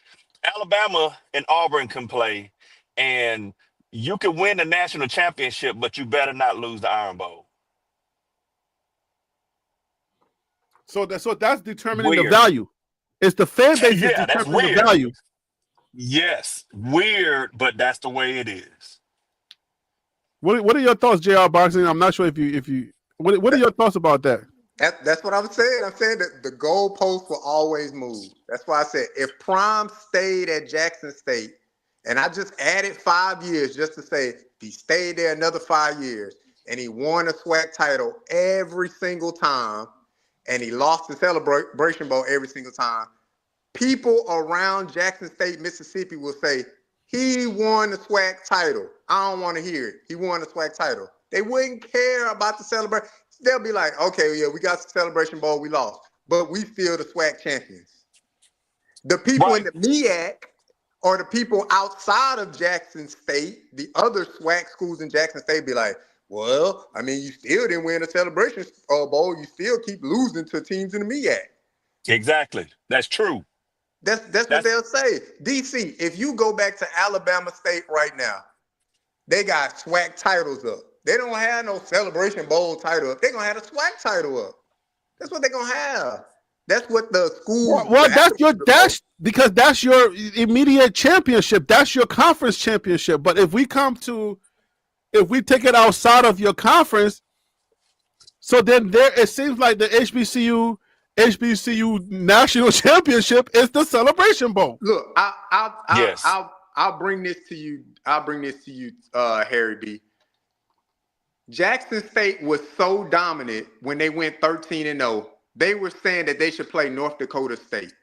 S9: Alabama and Auburn can play, and you can win the national championship, but you better not lose the Iron Bowl.
S1: so that's determining the
S9: Weird.
S1: value. It's the fan base is
S9: Yeah, that's
S1: determining the
S9: weird.
S1: value.
S9: Yes, weird, but that's the way it is.
S1: What are your thoughts, JR Boxing? I'm not sure if you what are your thoughts about that?
S7: That's what I'm saying. I'm saying that the goalposts will always move. That's why I said if Prime stayed at Jackson State, and I just added 5 years just to say he stayed there another 5 years, and he won a SWAC title every single time, and he lost the Celebration Bowl every single time, people around Jackson State, Mississippi will say, he won the SWAC title. I don't want to hear it. He won the SWAC title. They wouldn't care about the celebration. They'll be like, okay, yeah, we got the Celebration Bowl, we lost, but we still the SWAC champions. The people in the MEAC or the people outside of Jackson State, the other SWAC schools in Jackson State be like, well, I mean, you still didn't win the Celebration Bowl. You still keep losing to teams in the MEAC.
S9: Exactly. That's true.
S7: That's what they'll say. DC, if you go back to Alabama State right now, they got SWAC titles up. They don't have no Celebration Bowl title up. They're going to have a SWAC title up. That's what they're going to have. That's what the school.
S1: Well, that's because that's your immediate championship. That's your conference championship. But if we take it outside of your conference, so then it seems like the HBCU national championship is the Celebration Bowl.
S7: Look, I'll bring this to you. I'll bring this to you, Harry B. Jackson State was so dominant when they went 13-0. They were saying that they should play North Dakota State.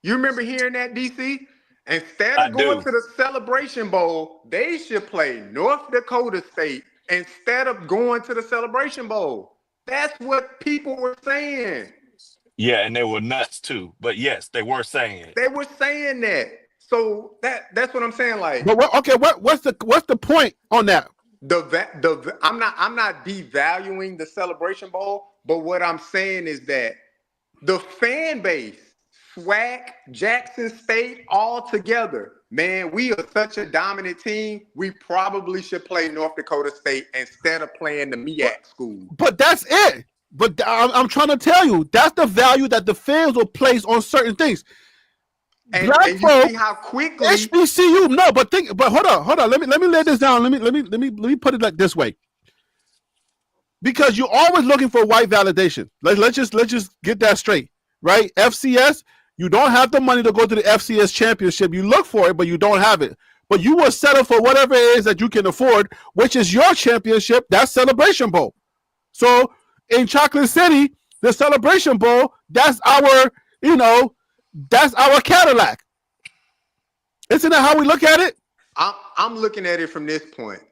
S7: You remember hearing that, DC? Instead of going to the Celebration Bowl, they should play North Dakota State instead of going to the Celebration Bowl. That's what people were saying.
S9: Yeah, and they were nuts too. But yes, they were saying it.
S7: They were saying that. So that's what I'm saying. Like,
S1: but what's the point on that?
S7: I'm not devaluing the Celebration Bowl, but what I'm saying is that the fan base, SWAC, Jackson State, all together, man, we are such a dominant team. We probably should play North Dakota State instead of playing the MEAC school.
S1: But that's it. But I'm trying to tell you, that's the value that the fans will place on certain things.
S7: And you see how quickly
S1: HBCU. No, but hold on. Let me lay this down. Let me put it like this way. Because you're always looking for white validation. Let's just get that straight, right? FCS, you don't have the money to go to the FCS championship. You look for it, but you don't have it. But you will settle for whatever it is that you can afford, which is your championship. That's Celebration Bowl. So in Chocolate City, the Celebration Bowl, that's our Cadillac. Isn't that how we look at it?
S7: I'm looking at it from this point.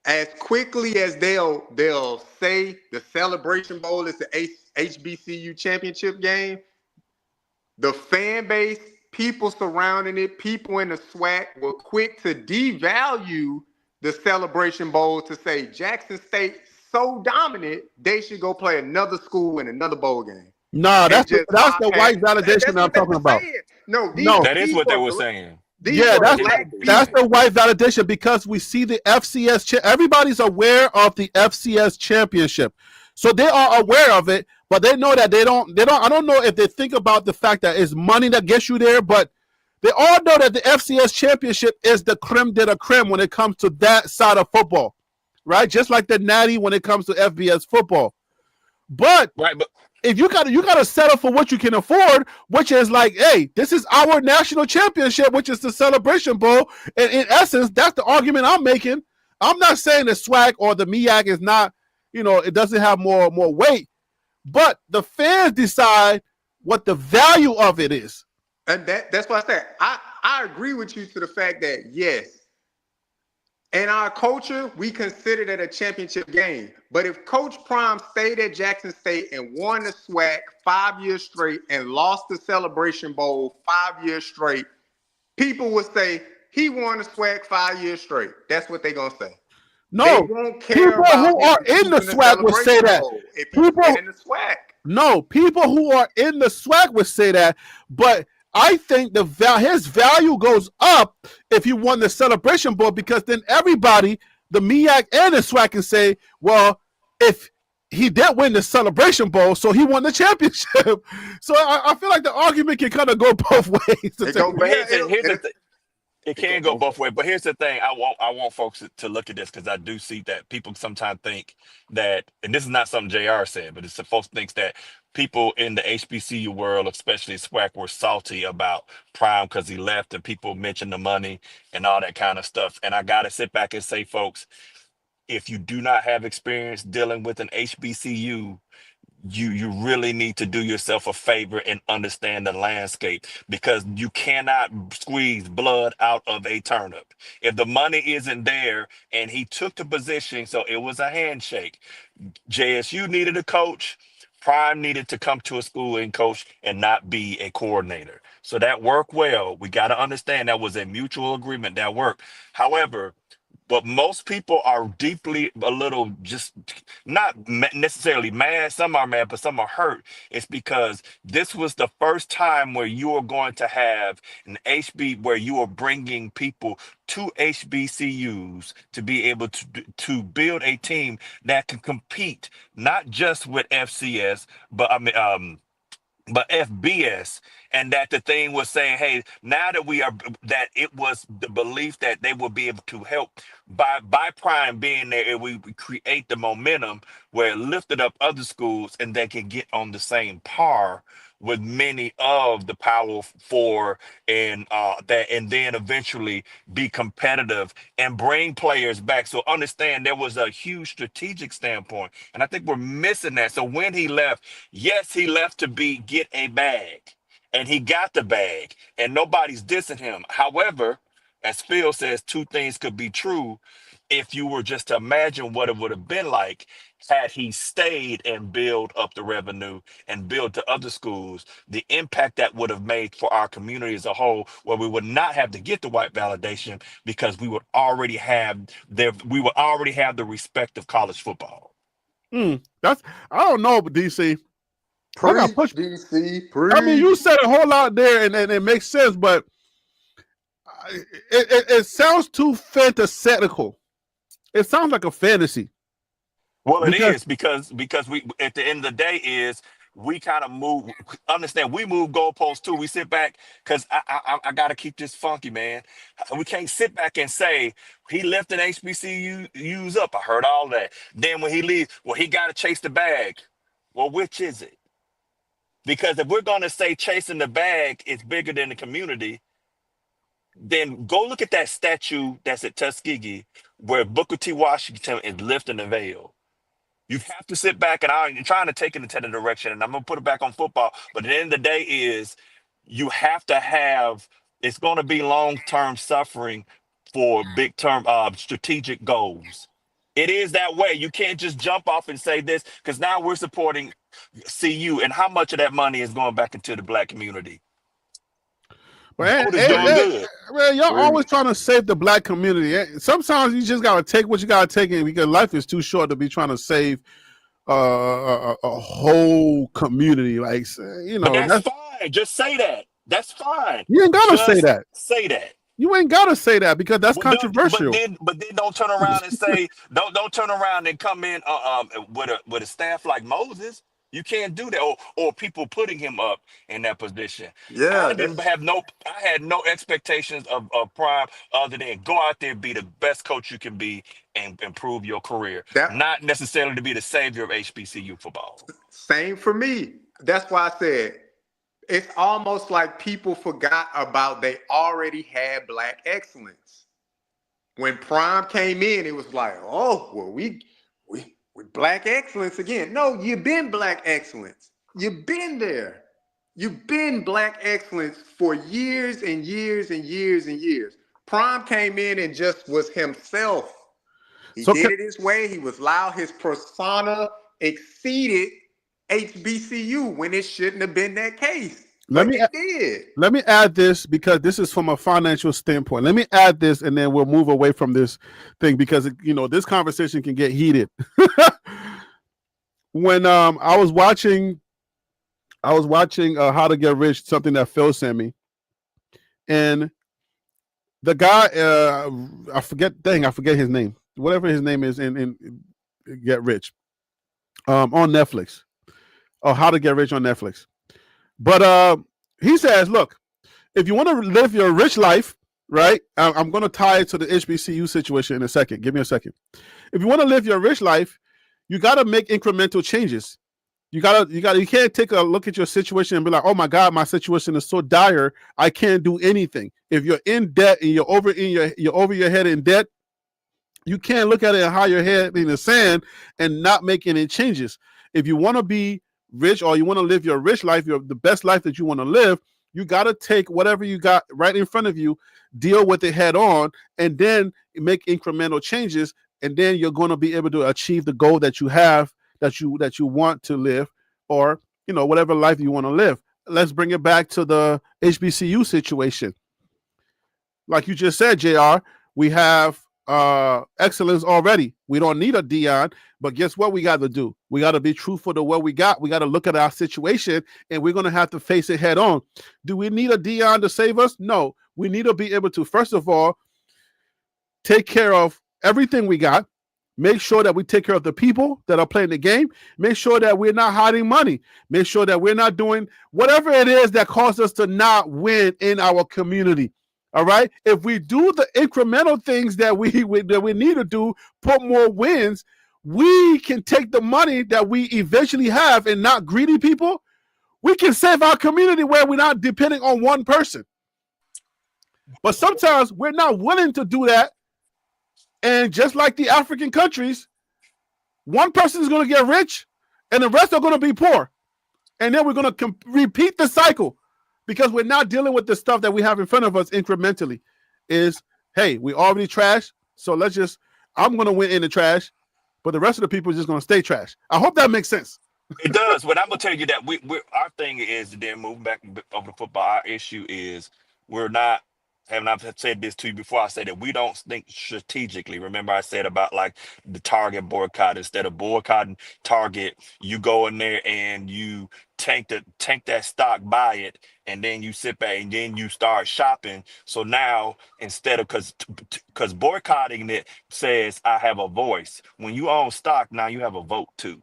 S7: As quickly as they'll say the Celebration Bowl is the HBCU championship game, the fan base people surrounding it, people in the SWAC were quick to devalue the Celebration Bowl to say Jackson State so dominant they should go play another school in another bowl game.
S1: No, that's the white
S7: That's
S1: validation I'm
S7: what they
S1: talking
S7: were
S1: about.
S7: saying. No,
S1: No.
S9: That is
S7: these
S9: what they
S7: were
S9: were saying.
S7: These
S1: Yeah,
S7: were
S1: that's
S7: black
S1: that's
S7: people.
S1: the white validation because we see the FCS. Everybody's aware of the FCS championship, so they are aware of it. But they know that they don't. I don't know if they think about the fact that it's money that gets you there, but they all know that the FCS championship is the creme de la creme when it comes to that side of football, right? Just like the Natty when it comes to FBS football. But
S9: Right, but
S1: if you gotta settle for what you can afford, which is like, hey, this is our national championship, which is the Celebration Bowl. And in essence, that's the argument I'm making. I'm not saying the SWAC or the MEAC is not, it doesn't have more weight, but the fans decide what the value of it is.
S7: And that's what I said. I agree with you to the fact that, yes, in our culture, we consider that a championship game. But if Coach Prime stayed at Jackson State and won the SWAC 5 years straight and lost the Celebration Bowl 5 years straight, people would say he won the SWAC 5 years straight. That's what they're going to say.
S1: No,
S7: they won't care
S1: people
S7: about
S1: who are in the SWAC would say that.
S7: If he's in the SWAC.
S1: No, people who are in the SWAC would say that, but I think his value goes up if he won the Celebration Bowl because then everybody, the MEAC and the SWAC, can say, well, if he did win the Celebration Bowl, so he won the championship. So I feel like the argument can kind of go both ways.
S9: It can go both ways, but here's the thing. I want folks to look at this because I do see that people sometimes think that, and this is not something JR said, but it's the folks thinks that people in the HBCU world, especially SWAC, were salty about Prime because he left, and people mention the money and all that kind of stuff. And I gotta sit back and say, folks, if you do not have experience dealing with an HBCU, you really need to do yourself a favor and understand the landscape because you cannot squeeze blood out of a turnip. If the money isn't there and he took the position, so it was a handshake. JSU needed a coach. Prime needed to come to a school and coach and not be a coordinator. So that worked well. We got to understand that was a mutual agreement that worked. However, but most people are deeply a little just not necessarily mad. Some are mad, but some are hurt. It's because this was the first time where you are going to have an HB where you are bringing people to HBCUs to be able to build a team that can compete not just with FCS, but but FBS, and that the thing was saying, hey, now that it was the belief that they will be able to help by Prime being there, and we create the momentum where it lifted up other schools and they can get on the same par with many of the Power Four and then eventually be competitive and bring players back. So understand there was a huge strategic standpoint, and I think we're missing that. So when he left, yes, he left to get a bag, and he got the bag, and nobody's dissing him. However, as Phil says, two things could be true. If you were just to imagine what it would have been like had he stayed and build up the revenue and build to other schools, the impact that would have made for our community as a whole, where we would not have to get the white validation because we would already have the respect of college football.
S1: I don't know, DC.
S7: Preach, DC, preach.
S1: I mean, you said a whole lot there, and it makes sense, but it sounds too fantasical. It sounds like a fantasy.
S9: Well, it is because we at the end of the day is we kind of move. Understand? We move goalposts too. We sit back because I got to keep this funky, man. We can't sit back and say he lifting HBCUs up. I heard all that. Then when he leaves, well, he got to chase the bag. Well, which is it? Because if we're going to say chasing the bag is bigger than the community, then go look at that statue that's at Tuskegee where Booker T. Washington is lifting the veil. You have to sit back, and I'm trying to take it into the direction, and I'm going to put it back on football. But at the end of the day is you have to have, it's going to be long-term suffering for big-term strategic goals. It is that way. You can't just jump off and say this because now we're supporting CU, and how much of that money is going back into the Black community?
S1: Man,
S9: Boat is doing good.
S1: man, y'all always trying to save the black community. Sometimes you just gotta take what you gotta take, because life is too short to be trying to save a whole community. Like,
S9: But that's fine. Just say that. That's fine.
S1: You ain't gotta say that.
S9: Say that.
S1: You ain't gotta say that, because that's controversial.
S9: But then don't turn around and say don't turn around and come in with a staff like Moses. You can't do that, or people putting him up in that position.
S7: Yeah,
S9: I had no expectations of Prime other than go out there, be the best coach you can be, and improve your career. Not necessarily to be the savior of HBCU football.
S7: Same for me. That's why I said it's almost like people forgot about they already had black excellence. When Prime came in, it was like, oh, well, we black excellence again. No, you've been black excellence. You've been there. You've been black excellence for years and years and years and years. Prime came in and just was himself. He did it his way. He was loud. His persona exceeded HBCU when it shouldn't have been that case. Let
S1: me add this, because this is from a financial standpoint. Let me add this, and then we'll move away from this thing, because this conversation can get heated. When I was watching How to Get Rich, something that Phil sent me, and the guy I forget his name, whatever his name is, in Get Rich, on Netflix, or How to Get Rich on Netflix. But he says, look, if you want to live your rich life, right? I'm going to tie it to the HBCU situation in a second. Give me a second. If you want to live your rich life, you got to make incremental changes. You can't take a look at your situation and be like, oh my God, my situation is so dire, I can't do anything. If you're in debt and you're over your head in debt, you can't look at it and hide your head in the sand and not make any changes. If you want to be rich, or you want to live your rich life, the best life that you want to live, you got to take whatever you got right in front of you, deal with it head on, and then make incremental changes, and then you're going to be able to achieve the goal that you have, that you want to live, or whatever life you want to live. Let's bring it back to the HBCU situation. Like you just said, JR, we have excellence already. We don't need a Dion, but guess what we got to do? We got to be truthful to what we got. We got to look at our situation, and we're going to have to face it head on. Do we need a Dion to save us? No. We need to be able to, first of all, take care of everything we got. Make sure that we take care of the people that are playing the game. Make sure that we're not hiding money. Make sure that we're not doing whatever it is that causes us to not win in our community. All right. If we do the incremental things that we need to do, put more wins, we can take the money that we eventually have, and not greedy people. We can save our community where we're not depending on one person. But sometimes we're not willing to do that. And just like the African countries, one person is going to get rich and the rest are going to be poor. And then we're going to repeat the cycle, because we're not dealing with the stuff that we have in front of us incrementally. Is, hey, we already trash, so I'm going to win in the trash, but the rest of the people are just going to stay trash. I hope that makes sense.
S9: It does. But I'm going to tell you that our thing is, then moving back over to football, our issue is we're not, and I've said this to you before, I say that we don't think strategically. Remember I said about like the Target boycott. Instead of boycotting Target, you go in there and you tank that stock, buy it, and then you sit back and then you start shopping. So now, instead of, because boycotting it says I have a voice. When you own stock, now you have a vote too.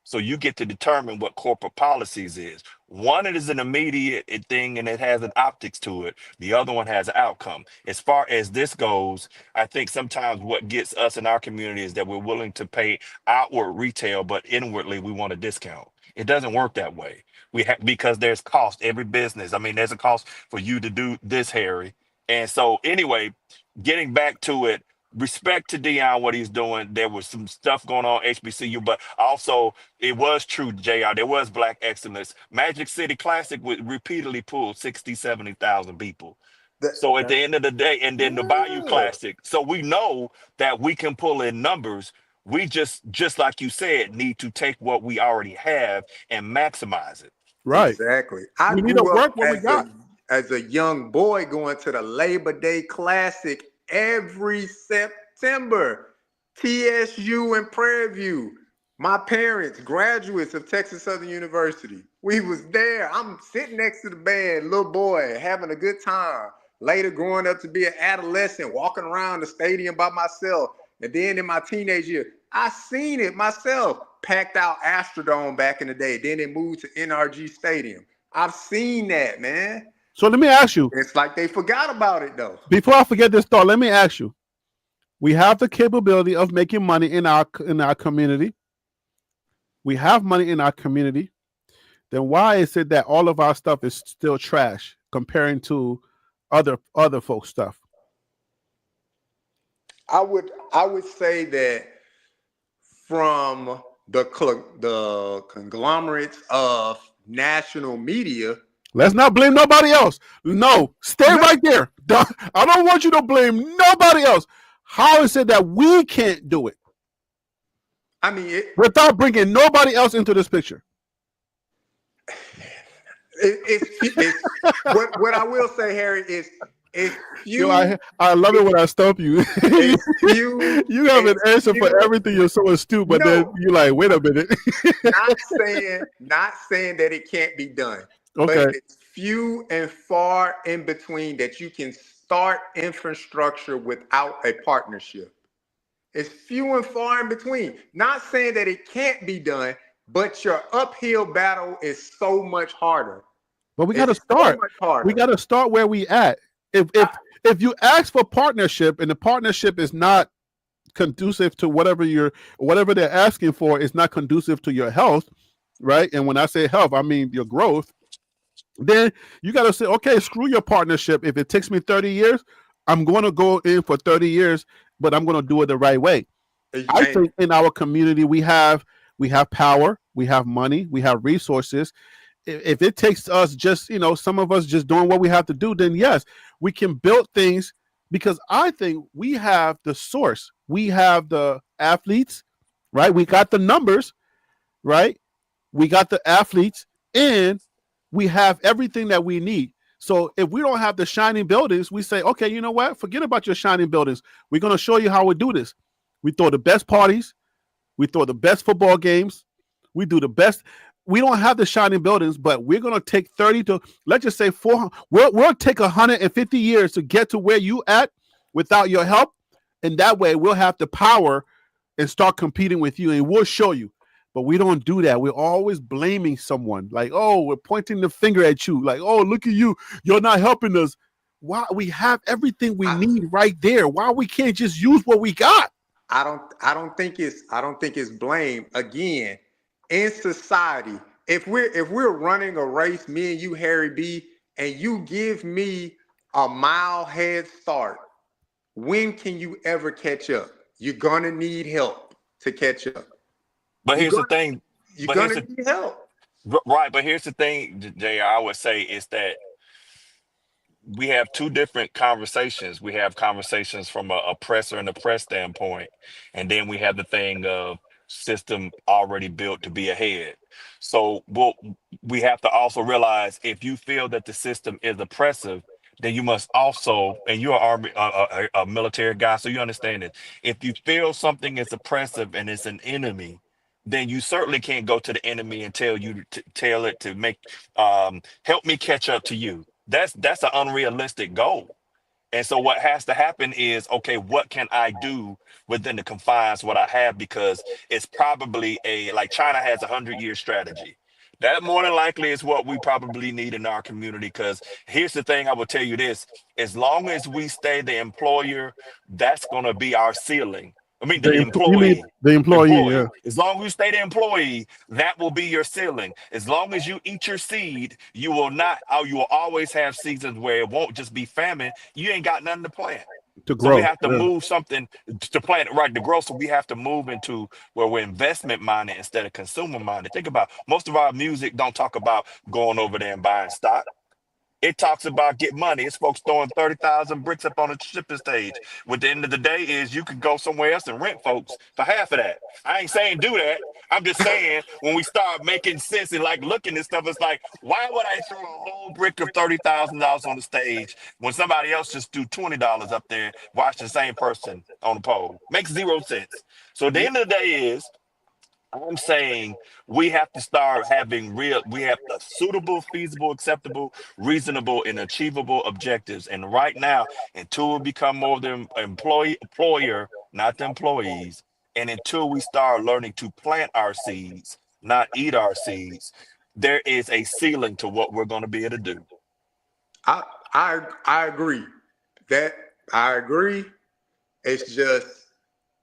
S9: So you get to determine what corporate policies is. One, it is an immediate thing and it has an optics to it. The other one has an outcome. As far as this goes, I think sometimes what gets us in our community is that we're willing to pay outward retail, but inwardly we want a discount. It doesn't work that way. Because there's cost. Every business, there's a cost for you to do this, Harry. And so anyway, getting back to it, respect to Dion, what he's doing. There was some stuff going on HBCU, but also it was true, JR. There was black excellence. Magic City Classic would repeatedly pull 60, 70,000 people. So at the end of the day, and then the Bayou Classic. So we know that we can pull in numbers. We just like you said, need to take what we already have and maximize it.
S1: Right.
S7: Exactly.
S1: We need to work what we got.
S7: as a young boy going to the Labor Day Classic every September. TSU and Prairie View. My parents, graduates of Texas Southern University. We was there. I'm sitting next to the band, little boy, having a good time. Later growing up to be an adolescent, walking around the stadium by myself. And then in my teenage year, I seen it myself. Packed out Astrodome back in the day. Then it moved to NRG Stadium. I've seen that, man.
S1: So let me ask you.
S7: It's like they forgot about it, though.
S1: Before I forget this thought, let me ask you. We have the capability of making money in our community. We have money in our community. Then why is it that all of our stuff is still trash comparing to other folks' stuff?
S7: I would say that from the conglomerates of national media.
S1: Let's not blame nobody else. No, stay right there. I don't want you to blame nobody else. How is it that we can't do it?
S7: I mean,
S1: without bringing nobody else into this picture.
S7: What I will say, Harry, is if you.
S1: I love it when I stump you. You have an answer for everything. You're so astute, but then you're like, wait a minute.
S7: not saying that it can't be done.
S1: Okay.
S7: But it's few and far in between that you can start infrastructure without a partnership. It's few and far in between. Not saying that it can't be done, but your uphill battle is so much harder.
S1: But we got to start. We got to start where we at. If you ask for partnership and the partnership is not conducive to whatever they're asking for is not conducive to your health, right? And when I say health, I mean your growth. Then you got to say, okay, screw your partnership. If it takes me 30 years, I'm going to go in for 30 years, but I'm going to do it the right way. I think in our community, we have power, we have money, we have resources. If it takes us just, some of us just doing what we have to do, then yes, we can build things because I think we have the source. We have the athletes, right? We got the numbers, right? We got the athletes and we have everything that we need. So if we don't have the shining buildings, we say, okay, you know what? Forget about your shining buildings. We're going to show you how we do this. We throw the best parties. We throw the best football games. We do the best. We don't have the shining buildings, but we're going to take 30 to, let's just say 400. We'll take 150 years to get to where you at without your help. And that way we'll have the power and start competing with you and we'll show you. But we don't do that. We're always blaming someone. Like, oh, we're pointing the finger at you. Like, oh, look at you. You're not helping us. Why? We have everything we need right there. Why we can't just use what we got?
S7: I don't think it's blame. Again, in society, if we're running a race, me and you, Harry B, and you give me a mile head start, when can you ever catch up? You're gonna need help to catch up.
S9: But here's the thing.
S7: You're gonna need help.
S9: Right, but here's the thing, JR, I would say is that we have two different conversations. We have conversations from an oppressor and oppressed standpoint, and then we have the thing of system already built to be ahead. So we have to also realize if you feel that the system is oppressive, then you must also, and you're a military guy, so you understand it. If you feel something is oppressive and it's an enemy, then you certainly can't go to the enemy and tell it to make help me catch up to you. That's an unrealistic goal. And so what has to happen is, okay, what can I do within the confines what I have? Because it's probably like China has 100-year strategy. That more than likely is what we probably need in our community. Because here's the thing, I will tell you this: as long as we stay the employer, that's going to be our ceiling. I mean, the employee.
S1: The employee, yeah.
S9: As long as you stay the employee, that will be your ceiling. As long as you eat your seed, you will always have seasons where it won't just be famine. You ain't got nothing to plant.
S1: To grow.
S9: So we have to move something to plant it right to grow. So we have to move into where we're investment minded instead of consumer minded. Think about most of our music don't talk about going over there and buying stock. It talks about get money. It's folks throwing 30,000 bricks up on a shipping stage. What the end of the day is you could go somewhere else and rent folks for half of that. I ain't saying do that, I'm just saying, when we start making sense and like looking at stuff, it's like, why would I throw a whole brick of $30,000 on the stage when somebody else just do $20 up there, watch the same person on the pole? Makes zero sense. So at the end of the day is, I'm saying we have to start having we have the suitable, feasible, acceptable, reasonable, and achievable objectives. And right now, until we become more the employer, not the employees, and until we start learning to plant our seeds, not eat our seeds, there is a ceiling to what we're going to be able to do.
S7: I agree. I agree. It's just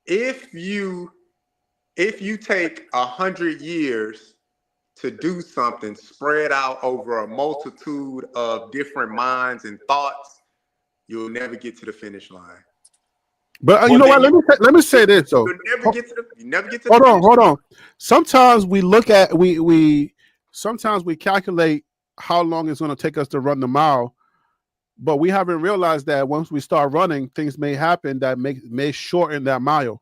S7: if you take 100 years to do something spread out over a multitude of different minds and thoughts, you'll never get to the finish line.
S1: But you know what? Let me say this though.
S7: You never get to the
S1: Hold on. Sometimes we look at sometimes we calculate how long it's going to take us to run the mile, but we haven't realized that once we start running, things may happen that may shorten that mile.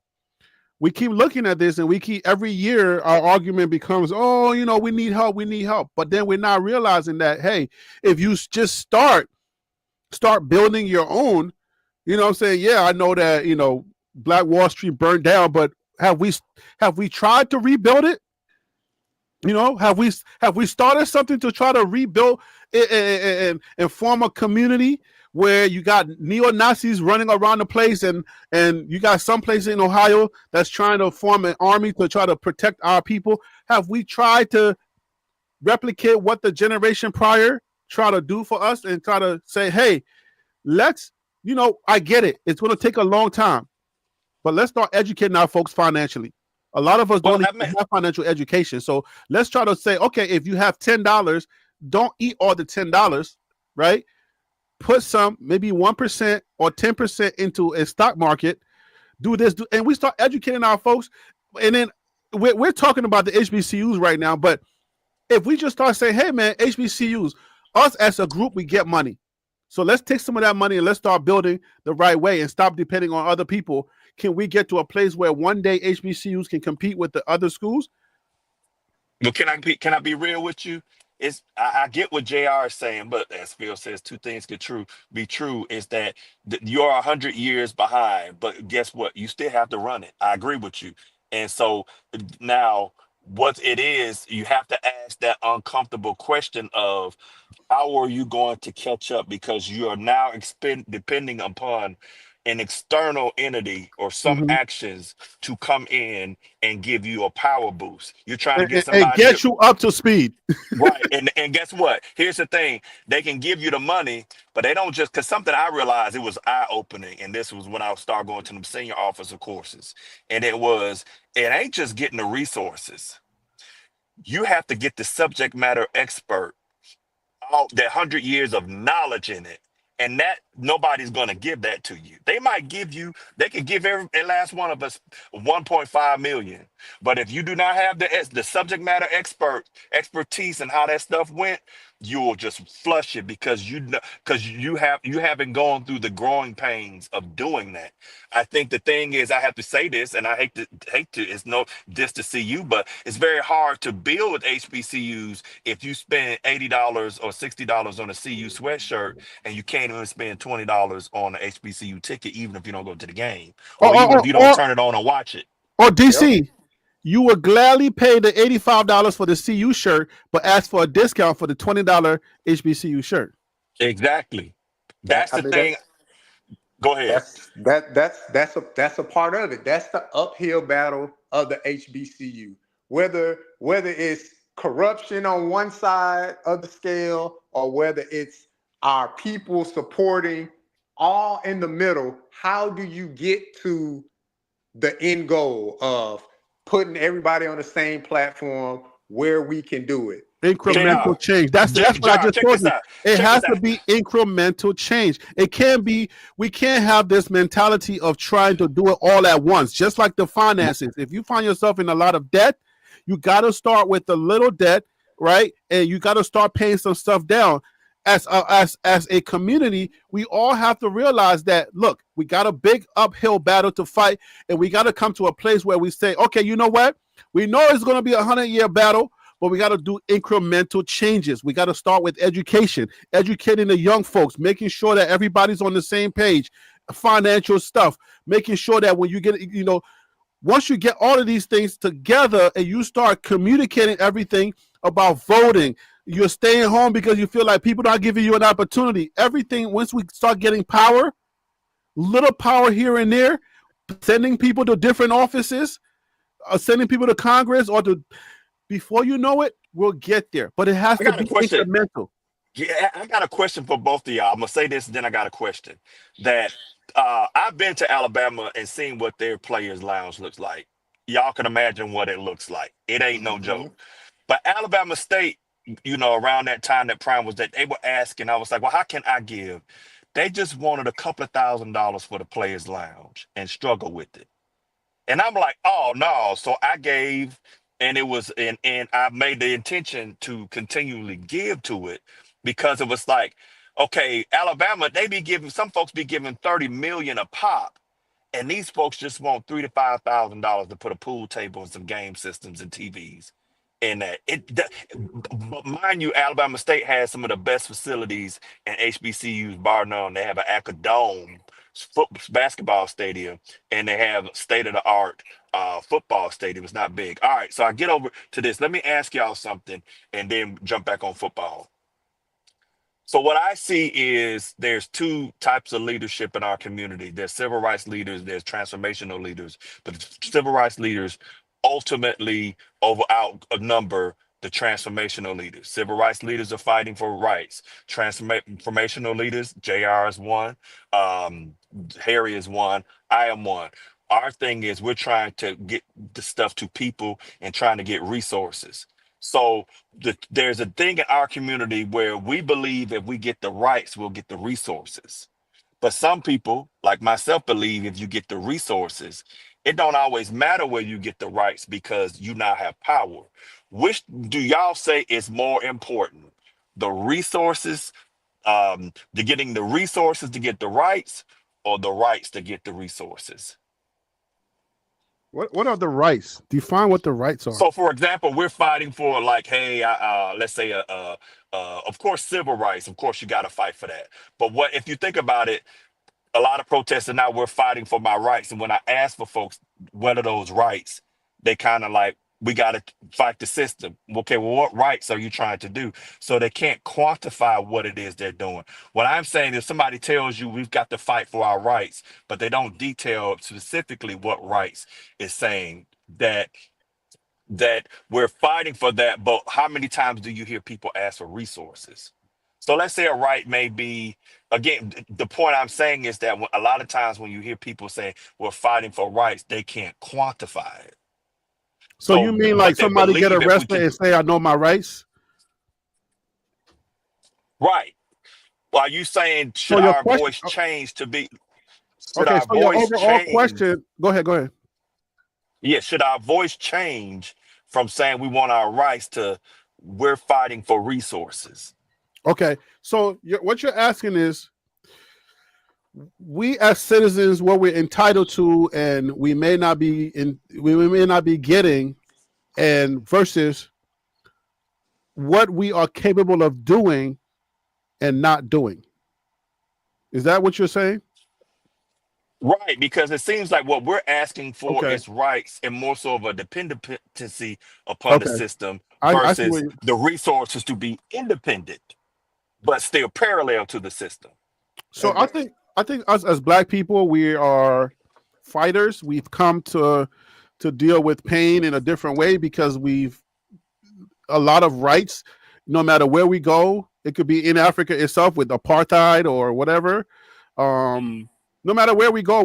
S1: We keep looking at this, and we keep every year our argument becomes, oh, you know, we need help. But then we're not realizing that, hey, if you just start building your own, you know what I'm saying? Yeah, I know that, you know, Black Wall Street burned down, but have we tried to rebuild it? You know, have we started something to try to rebuild and form a community where you got neo-Nazis running around the place and you got some place in Ohio that's trying to form an army to try to protect our people? Have we tried to replicate what the generation prior try to do for us and try to say, hey, let's, you know, I get it. It's going to take a long time, but let's start educating our folks financially. A lot of us don't even have financial education. So let's try to say, okay, if you have $10, don't eat all the $10, right? Put some, maybe 1% or 10% into a stock market. Do this, and we start educating our folks. And then we're talking about the HBCUs right now, but if we just start saying, hey, man, HBCUs, us as a group, we get money. So let's take some of that money and let's start building the right way and stop depending on other people. Can we get to a place where one day HBCUs can compete with the other schools?
S9: Well, can I be real with you? I get what JR is saying, but as Phil says, two things could be true is that you're 100 years behind, but guess what? You still have to run it. I agree with you. And so now what it is, you have to ask that uncomfortable question of how are you going to catch up, because you are now depending upon an external entity or some actions to come in and give you a power boost. You're trying to get somebody
S1: and get you up to speed.
S9: Right. And guess what? Here's the thing. They can give you the money, but they don't just, because something I realized, it was eye-opening. And this was when I started going to them senior officer courses. And it ain't just getting the resources. You have to get the subject matter expert, all that 100 years of knowledge in it. And that nobody's going to give that to you. They can give every last one of us 1.5 million. But if you do not have the subject matter expertise and how that stuff went, you will just flush it because you haven't gone through the growing pains of doing that. I think the thing is, I have to say this, and I hate to it's no diss to see you, but it's very hard to build HBCUs if you spend $80 or $60 on a CU sweatshirt and you can't even spend $20 on an HBCU ticket, even if you don't go to the game, or even if you don't turn it on and watch it.
S1: Or DC, you would gladly pay the $85 for the CU shirt, but ask for a discount for the $20 HBCU shirt.
S9: Exactly. That's the thing. Go ahead.
S7: That's a part of it. That's the uphill battle of the HBCU. Whether it's corruption on one side of the scale or whether it's our people supporting, all in the middle, how do you get to the end goal of putting everybody on the same platform where we can do it?
S1: Incremental change. That's what I just told you. It has to be incremental change. It can't be, we can't have this mentality of trying to do it all at once, just like the finances. If you find yourself in a lot of debt, you got to start with a little debt, right? And you got to start paying some stuff down. As a community, we all have to realize that, look, we got a big uphill battle to fight, and we got to come to a place where we say, okay, you know what? We know it's going to be a 100-year battle, but we got to do incremental changes. We got to start with education, educating the young folks, making sure that everybody's on the same page, financial stuff, making sure that when you get, once you get all of these things together and you start communicating everything about voting, you're staying home because you feel like people not giving you an opportunity. Everything, once we start getting power, little power here and there, sending people to different offices, sending people to Congress, before you know it, we'll get there. But it has to be incremental.
S9: Yeah, I got a question for both of y'all. I'm gonna say this, and then I got a question. That I've been to Alabama and seen what their players' lounge looks like. Y'all can imagine what it looks like. It ain't no joke. But Alabama State, around that time that Prime was that, they were asking. I was like, well, how can I give? They just wanted a couple of $1,000s for the players' lounge and struggle with it. And I'm like, oh no. So I gave, and it was, and I made the intention to continually give to it, because it was like, okay, Alabama, some folks be giving $30 million a pop, and these folks just want $3,000 to $5,000 to put a pool table and some game systems and TVs in that. But mind you, Alabama State has some of the best facilities in HBCUs, bar none. They have an Acadome basketball stadium, and they have state-of-the-art football stadium. It's not big. All right, so I get over to this. Let me ask y'all something and then jump back on football. So what I see is there's two types of leadership in our community. There's civil rights leaders, there's transformational leaders, but civil rights leaders ultimately outnumber the transformational leaders. Civil rights leaders are fighting for rights. Transformational leaders, JR is one, Harry is one, I am one. Our thing is we're trying to get the stuff to people and trying to get resources. So there's a thing in our community where we believe if we get the rights, we'll get the resources. But some people, like myself, believe if you get the resources, it don't always matter where you get the rights because you now have power. Which do y'all say is more important? The resources, getting the resources to get the rights, or the rights to get the resources?
S1: What are the rights? Define what the rights are.
S9: So, for example, we're fighting for, like, hey, let's say, of course, civil rights. Of course, you got to fight for that. But what if you think about it? A lot of protesters now, we're fighting for my rights. And when I ask for folks, what are those rights? They kind of like, we got to fight the system. Okay, well, what rights are you trying to do? So they can't quantify what it is they're doing. What I'm saying is somebody tells you we've got to fight for our rights, but they don't detail specifically what rights is saying that we're fighting for that. But how many times do you hear people ask for resources? So let's say a right may be, again, the point I'm saying is that a lot of times when you hear people say we're fighting for rights, they can't quantify it.
S1: So you mean like somebody get arrested and say, I know my rights?
S9: Right. Well, are you saying should our voice change to be?
S1: Okay, so your overall question, go ahead.
S9: Yeah, should our voice change from saying we want our rights to we're fighting for resources?
S1: Okay, so what you're asking is, we as citizens, what we're entitled to, and we may not be getting, and versus what we are capable of doing and not doing. Is that what you're saying?
S9: Right, because it seems like what we're asking for is rights and more so of a dependency upon the system versus the resources to be independent, but still parallel to the system.
S1: So I think us as Black people, we are fighters. We've come to deal with pain in a different way because we've a lot of rights, no matter where we go. It could be in Africa itself with apartheid or whatever. No matter where we go,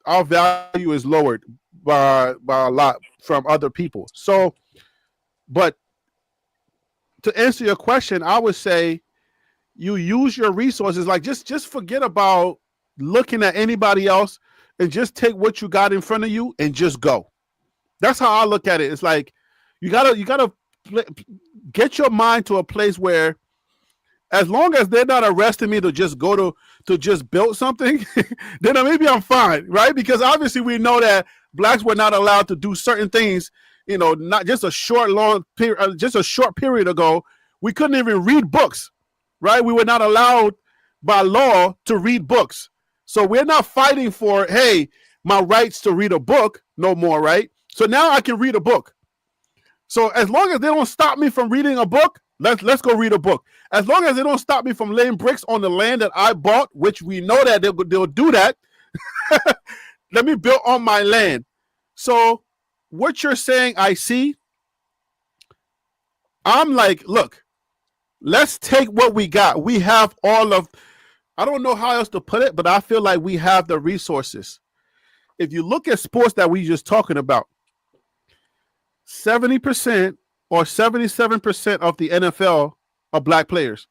S1: our value is lowered by a lot from other people. So, but to answer your question, I would say you use your resources. Like just forget about looking at anybody else and just take what you got in front of you and just go. That's how I look at it. It's like you gotta get your mind to a place where, as long as they're not arresting me to just go to just build something, then maybe I'm fine, right? Because obviously we know that blacks were not allowed to do certain things, not just a short period ago, we couldn't even read books, right? We were not allowed by law to read books. So we're not fighting for, hey, my rights to read a book no more, right? So now I can read a book. So as long as they don't stop me from reading a book, let's go read a book. As long as they don't stop me from laying bricks on the land that I bought, which we know that they'll do that, let me build on my land. So what you're saying, I see. I'm like, look, let's take what we got. We have I don't know how else to put it, but I feel like we have the resources. If you look at sports that we just talking about, 70% or 77% of the NFL are black players.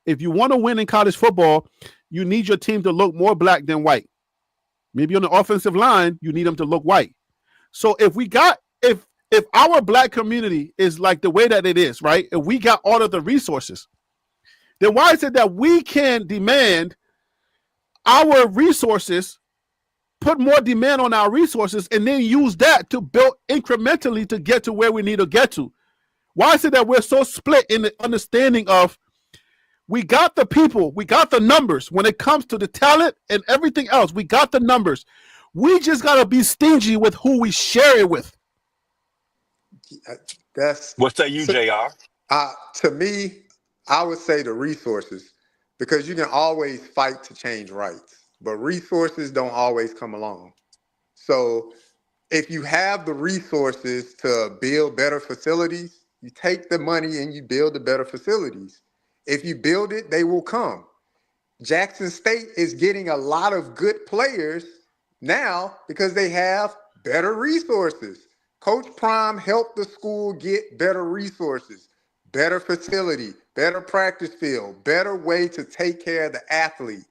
S1: If you want to win in college football, you need your team to look more black than white. Maybe on the offensive line, you need them to look white. So if our black community is like the way that it is, right? If we got all of the resources, then why is it that we can demand our resources, put more demand on our resources, and then use that to build incrementally to get to where we need to get to? Why is it that we're so split in the understanding of we got the people, we got the numbers when it comes to the talent and everything else, we got the numbers. We just got to be stingy with who we share it with.
S9: What say you, JR?
S7: To me, I would say the resources, because you can always fight to change rights, but resources don't always come along. So if you have the resources to build better facilities, you take the money and you build the better facilities. If you build it, they will come. Jackson State is getting a lot of good players now because they have better resources. Coach Prime helped the school get better resources, better facility, better practice field, better way to take care of the athlete.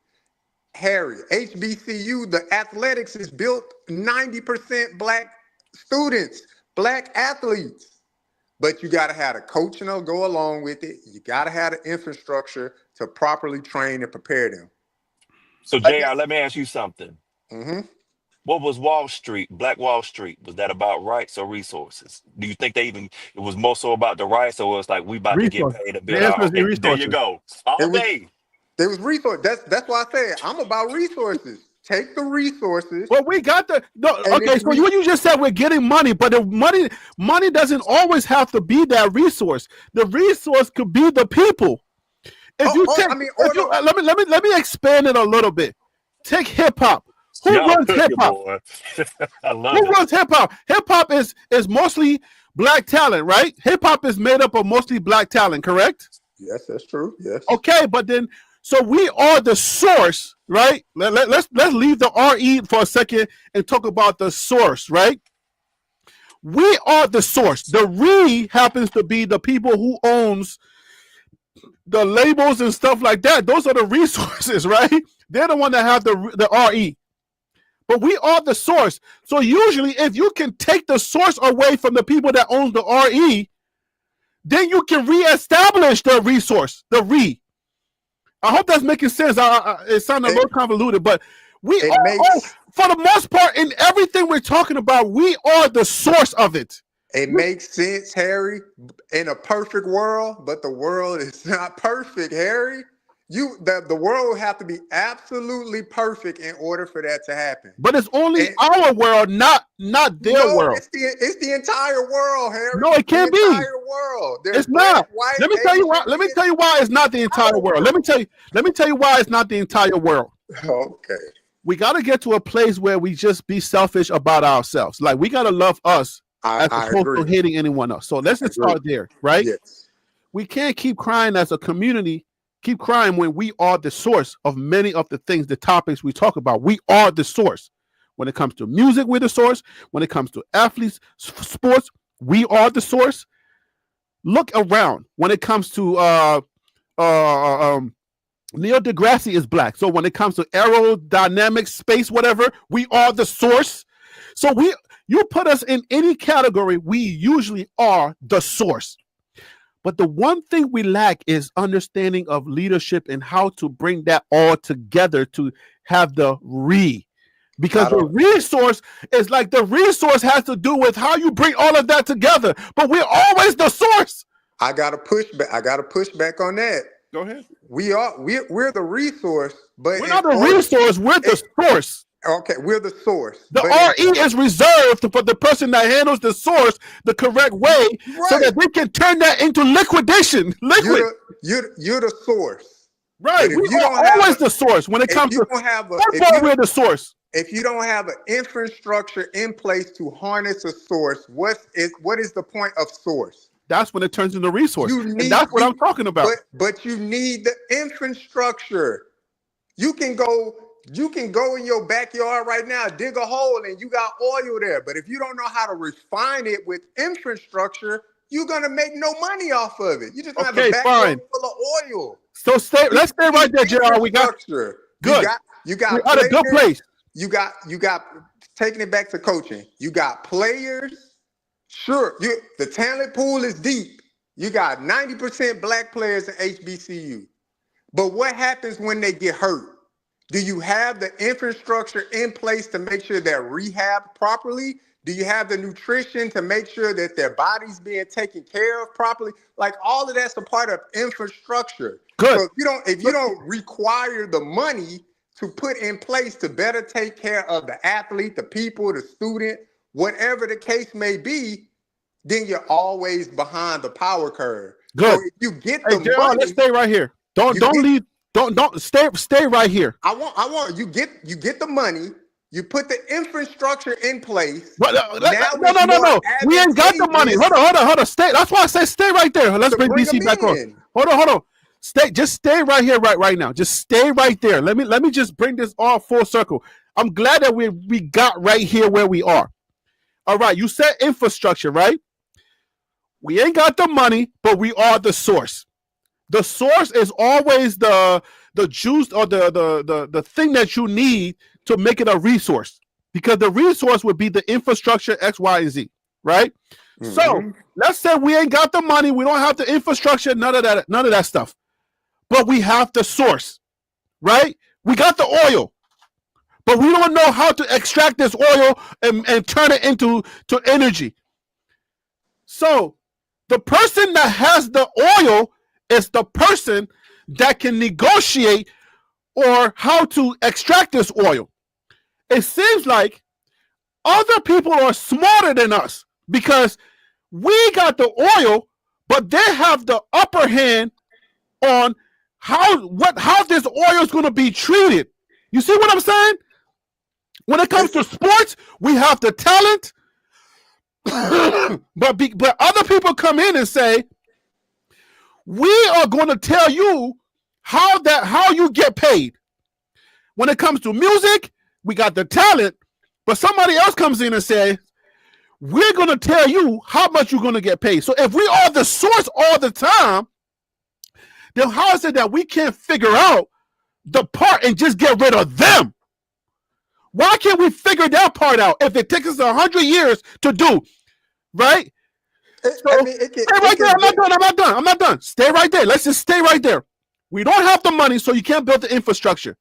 S7: Harry, HBCU, the athletics is built 90% black students, black athletes. But you got to have the coaching to go along with it. You got to have the infrastructure to properly train and prepare them.
S9: So, JR, let me ask you something.
S7: Mm-hmm.
S9: What was Wall Street, Black Wall Street? Was that about rights or resources? Do you think it was more so about the rights, or was like we about to get paid a bit? There you go. All day.
S7: There was resources. That's why I said I'm about resources. Take the resources.
S1: Well, we got okay. So what you just said, we're getting money, but the money doesn't always have to be that resource. The resource could be the people. Let me expand it a little bit. Take hip hop. Who runs hip hop?
S9: I love
S1: Who runs hip hop? Hip hop is mostly black talent, right? Hip hop is made up of mostly black talent, correct?
S7: Yes, that's true. Yes.
S1: Okay, but then so we are the source, right? Let's leave the RE for a second and talk about the source, right? We are the source. The re happens to be the people who owns the labels and stuff like that. Those are the resources, right? They're the one that have the RE. But we are the source. So usually if you can take the source away from the people that own the RE, then you can reestablish the resource, the re. I hope that's making sense. It sounded a little convoluted, but for the most part, in everything we're talking about, we are the source of it.
S7: It makes sense, Harry, in a perfect world, but the world is not perfect, Harry. The world will have to be absolutely perfect in order for that to happen.
S1: But it's only our world, not their world.
S7: It's the entire world, Harry.
S1: No, it can't be.
S7: The entire world.
S1: It's not. Let me tell you why. Let me tell you why it's not the entire world. Let me tell you why it's not the entire world.
S7: Okay.
S1: We got to get to a place where we just be selfish about ourselves. Like we got to love us as opposed to hating anyone else. So let's just start there, right?
S7: Yes.
S1: We can't keep crying as a community. Keep crying when we are the source of many of the things, the topics we talk about. We are the source. When it comes to music, we're the source. When it comes to athletes, sports, we are the source. Look around. When it comes to Neil deGrasse is black. So when it comes to aerodynamics, space, whatever, we are the source. So you put us in any category, we usually are the source. But the one thing we lack is understanding of leadership and how to bring that all together to have the re. Because the resource is like the resource has to do with how you bring all of that together. But we're always the source.
S7: I gotta push back. I gotta push back on that.
S1: Go ahead.
S7: We're the resource, but
S1: we're not the resource. We're the source.
S7: Okay, we're the source.
S1: The RE is reserved for the person that handles the source the correct way, so that we can turn that into liquidation. Liquid.
S7: You're the source.
S1: Right. We are always the source when it comes to football. We're the source.
S7: If you don't have an infrastructure in place to harness a source, what is the point of source?
S1: That's when it turns into resource. And that's what I'm talking about.
S7: But you need the infrastructure. You can go in your backyard right now, dig a hole, and you got oil there. But if you don't know how to refine it with infrastructure, you're gonna make no money off of it. You just have a backyard full of oil.
S1: So let's stay right there, JR. We got
S7: structure.
S1: Good.
S7: You got
S1: we're at a good place.
S7: You got taking it back to coaching. You got players. Sure, the talent pool is deep. You got 90% black players in HBCU. But what happens when they get hurt? Do you have the infrastructure in place to make sure they're rehabbed properly? Do you have the nutrition to make sure that their body's being taken care of properly? Like all of that's a part of infrastructure.
S1: Good.
S7: So if you don't require the money to put in place to better take care of the athlete, the people, the student, whatever the case may be, then you're always behind the power curve.
S1: Good.
S7: So if you get the money,
S1: let's stay right here. Don't leave. Don't stay right here.
S7: I want you get the money. You put the infrastructure in place.
S1: But, no. We ain't got the money. Hold on. Stay. That's why I say stay right there. Let's bring DC back on. Hold on. Just stay right here, right now. Just stay right there. Let me just bring this all full circle. I'm glad that we got right here where we are. All right, you said infrastructure, right? We ain't got the money, but we are the source. The source is always the juice or the thing that you need to make it a resource, because the resource would be the infrastructure X, Y, and Z, right? Mm-hmm. So let's say we ain't got the money, we don't have the infrastructure, none of that stuff, but we have the source, right? We got the oil, but we don't know how to extract this oil and turn it into energy. So the person that has the oil is the person that can negotiate or how to extract this oil. It seems like other people are smarter than us because we got the oil, but they have the upper hand on how this oil is going to be treated. You see what I'm saying? When it comes to sports, we have the talent, but other people come in and say, we are going to tell you how you get paid. When it comes to music, we got the talent, but somebody else comes in and says, we're going to tell you how much you're going to get paid. So if we are the source all the time, then how is it that we can't figure out the part and just get rid of them? Why can't we figure that part out if it takes us 100 years to do, right? I'm not done. Stay right there. Let's just stay right there. We don't have the money, so you can't build the infrastructure.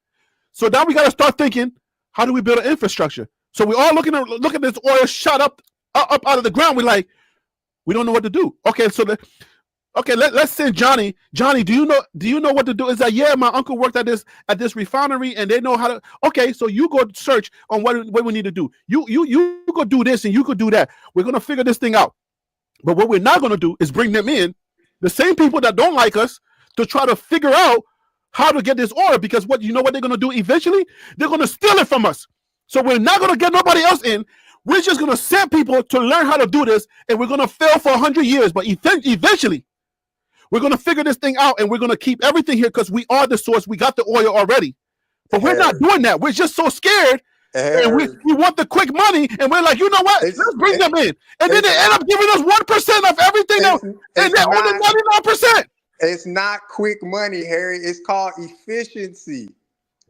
S1: So now we got to start thinking, how do we build an infrastructure? So we all look at this oil shot up out of the ground. We're like, we don't know what to do. Okay, so let's send Johnny. Johnny, do you know what to do? Is that, yeah, my uncle worked at this refinery and they know how to. Okay, so you go search on what we need to do. You go do this and you could do that. We're gonna figure this thing out. But what we're not gonna do is bring them in, the same people that don't like us, to try to figure out how to get this oil, because what they're going to do eventually? They're going to steal it from us. So we're not going to get nobody else in. We're just going to send people to learn how to do this, and we're going to fail for 100 years. But eventually, we're going to figure this thing out, and we're going to keep everything here because we are the source. We got the oil already. But we're not doing that. We're just so scared, and we want the quick money, and we're like, you know what? Let's bring them in. And then they end up giving us 1% of everything else, and they're only 99%.
S7: It's not quick money, Harry. It's called efficiency.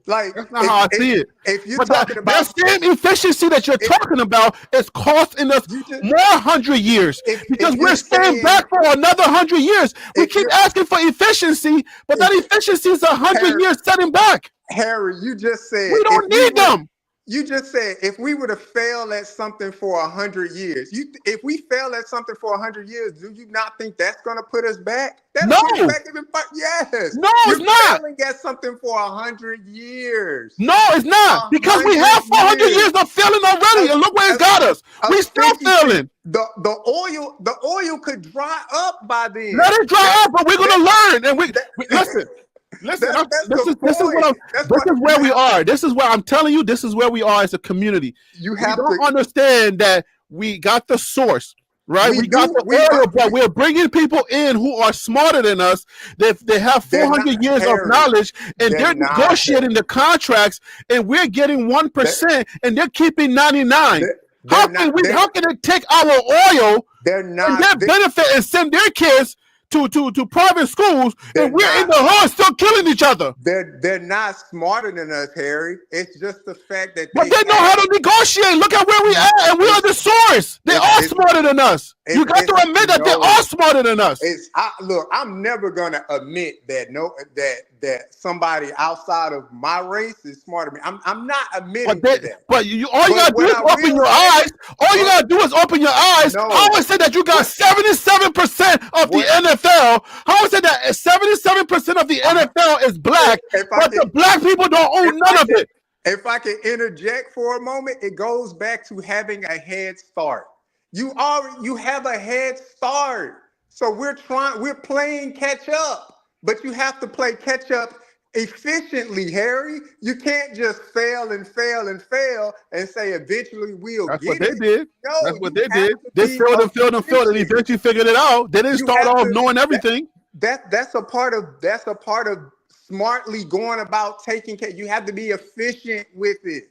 S7: Like,
S1: that's not how I see it.
S7: If you're talking about
S1: that same efficiency that you're talking about, is costing us more 100 years because we're staying back for another 100 years. We keep asking for efficiency, but that efficiency is 100 years setting back.
S7: Harry, you just said
S1: we don't need them.
S7: You just said if we were to fail at something for 100 years, if we fail at something for 100 years, do you not think that's going to put us back? That'll
S1: No,
S7: put us back even. Yes,
S1: no, it's
S7: you're
S1: not.
S7: failing at something for 100 years.
S1: No, it's not. Because we have 400 years of failing already, and look where it's got us. We still failing.
S7: The oil could dry up by then.
S1: Let it dry up, but we're gonna learn. And we listen. This is where we are. This is where I'm telling you. This is where we are as a community.
S7: You have
S1: to
S7: to
S1: understand that we got the source, right? We got the oil, but we're bringing people in who are smarter than us. They have 400 years of knowledge, and they're negotiating the contracts, and we're getting 1%, and they're keeping 99. How can they take our oil and their benefit and send their kids to private schools, and we're in the hood still killing each other?
S7: They're not smarter than us, Harry. It's just the fact that
S1: they know how to negotiate. Look at where we at, and we are the source. They're all smarter than us. You got to admit that they're all smarter than us.
S7: Look, I'm never gonna admit that that somebody outside of my race is smarter than me. I'm not admitting that.
S1: But all you gotta do is open your eyes. All you gotta do is open your eyes. How is it that you got 77% of the NFL? How is it that 77% of the NFL is black, but the black people don't own none of it?
S7: If I can interject for a moment, it goes back to having a head start. You have a head start. So we're playing catch up. But you have to play catch up efficiently, Harry. You can't just fail and fail and fail and say eventually we'll get it.
S1: That's what they did.
S7: No,
S1: that's what they did. They failed and eventually figured it out. They didn't start off knowing everything.
S7: That's a part of smartly going about taking care. You have to be efficient with it.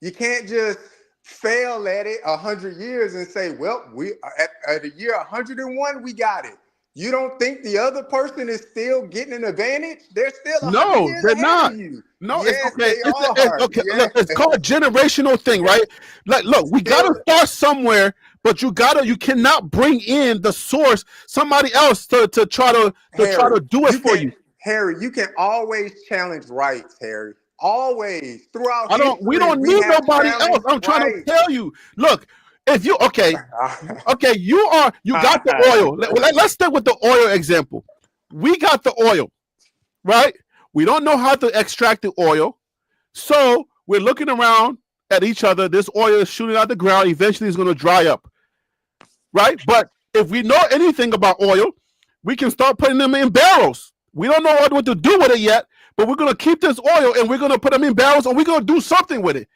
S7: You can't just fail at it 100 years and say, well, we at the year 101 we got it. You don't think the other person is still getting an advantage? They're still
S1: they're not.
S7: You.
S1: No,
S7: yes,
S1: it's okay.
S7: it's
S1: okay.
S7: Yes.
S1: Look, it's called a generational thing, right? Like, look, we gotta start somewhere, but you cannot bring in the source, somebody else to try to do it for you.
S7: Harry, you can always challenge rights, Harry. Always throughout.
S1: We don't need nobody else. I'm trying to tell you. Look. If you you got the oil. Let's stick with the oil example. We got the oil, right? We don't know how to extract the oil, so we're looking around at each other. This oil is shooting out the ground. Eventually, it's going to dry up, right? But if we know anything about oil, we can start putting them in barrels. We don't know what to do with it yet, but we're going to keep this oil and we're going to put them in barrels, and we're going to do something with it.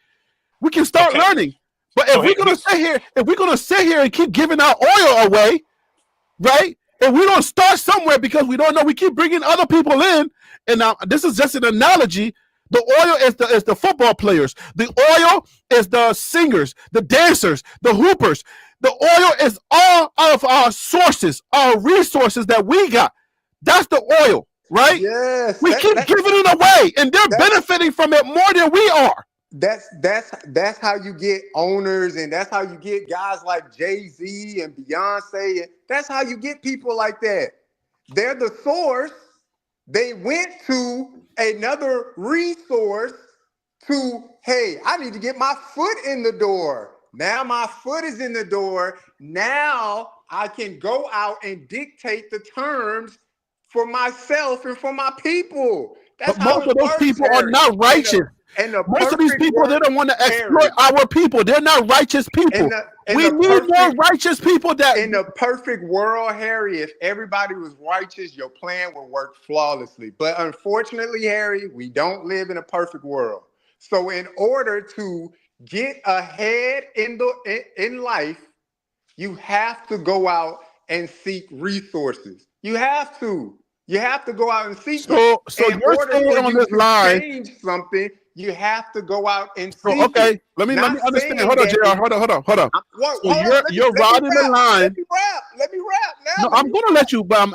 S1: We can start learning. But if we're gonna sit here and keep giving our oil away, right? And we don't start somewhere because we don't know, we keep bringing other people in. And now this is just an analogy. The oil is the football players. The oil is the singers, the dancers, the hoopers. The oil is all of our sources, our resources that we got. That's the oil, right?
S7: Yes.
S1: We keep giving it away, and they're benefiting from it more than we are.
S7: That's how you get owners, and that's how you get guys like Jay-Z and Beyonce, and that's how you get people like that. They're the source. They went to another resource to, hey, I need to get my foot in the door. Now my foot is in the door. Now I can go out and dictate the terms for myself and for my people.
S1: But most of those people are not righteous. Most of these people, they don't want to exploit our people. They're not righteous people. We need more righteous people.
S7: In the perfect world, Harry, if everybody was righteous, your plan would work flawlessly. But unfortunately, Harry, we don't live in a perfect world. So in order to get ahead in life, you have to go out and seek resources. You have to. You have to go out and seek.
S1: So you're saying on this line,
S7: change something. You have to go out and seek.
S1: Okay, let me understand. Hold on, JR. Hold on. So you're riding the line.
S7: Let me rap now.
S1: No, I'm gonna let you, but I'm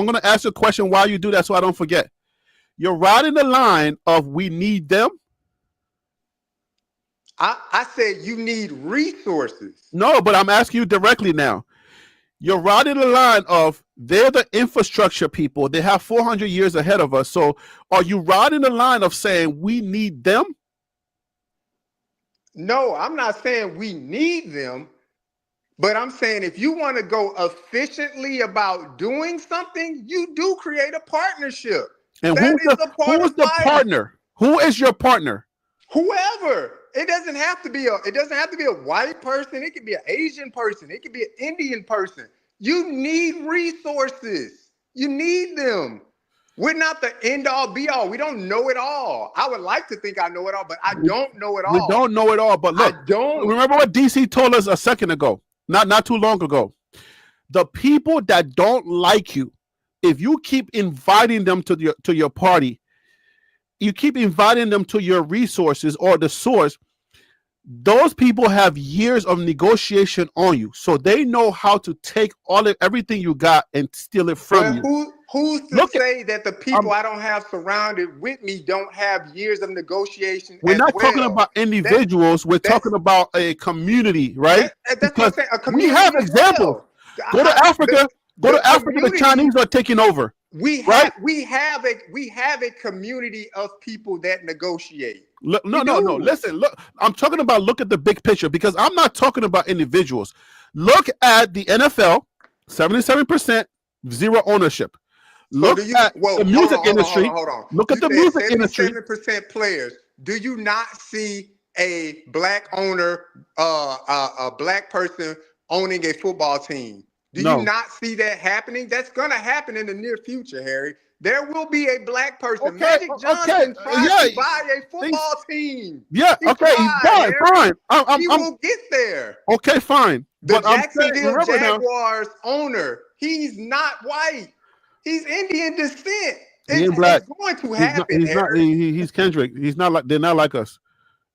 S1: gonna ask you a question while you do that, so I don't forget. You're riding the line of we need them.
S7: I said you need resources.
S1: No, but I'm asking you directly now. You're riding the line of they're the infrastructure people. They have 400 years ahead of us. So are you riding the line of saying we need them?
S7: No, I'm not saying we need them, but I'm saying if you want to go efficiently about doing something, you do create a partnership.
S1: And
S7: That is a part
S1: who's
S7: of
S1: the
S7: life.
S1: partner? Who is your partner?
S7: Whoever. It doesn't have to be a white person. It could be an Asian person. It could be an Indian person. You need resources. You need them. We're not the end all be all. We don't know it all. I would like to think I know it all, but I don't know it
S1: We
S7: all.
S1: don't know it all, but
S7: I
S1: look,
S7: don't.
S1: remember what DC told us a second ago, not too long ago. The people that don't like you, if you keep inviting them to your party, you keep inviting them to your resources or the source, those people have years of negotiation on you, so they know how to take everything you got and steal it from
S7: But
S1: you.
S7: who's to say that the people I don't have surrounded with me don't have years of negotiation
S1: We're
S7: as
S1: not talking
S7: well?
S1: about individuals. We're talking about a community, right?
S7: That's what I'm saying. A
S1: We have
S7: community as
S1: examples.
S7: well.
S1: Go to Africa. Go
S7: The
S1: to Africa. The
S7: community,
S1: Chinese are taking over.
S7: we
S1: right?
S7: have a community of people that negotiate.
S1: No.
S7: We do.
S1: Listen, look. I'm talking about look at the big picture because I'm not talking about individuals. Look at the NFL. 77% zero ownership. Look at the music industry.
S7: Hold on.
S1: Look at the music industry.
S7: 77% players. Do you not see a black owner, a black person owning a football team? Do you not see that happening? That's going to happen in the near future, Harry. There will be a black person. Magic Johnson tried to buy a football team.
S1: Yeah,
S7: He
S1: okay,
S7: tried,
S1: fine.
S7: He will get there.
S1: Okay, fine.
S7: The
S1: But
S7: Jacksonville
S1: remember now,
S7: Jaguars owner, he's not white. He's Indian descent.
S1: he ain't black.
S7: It's going to happen,
S1: He's not.
S7: Harry.
S1: He's Kendrick. He's not like. They're not like us.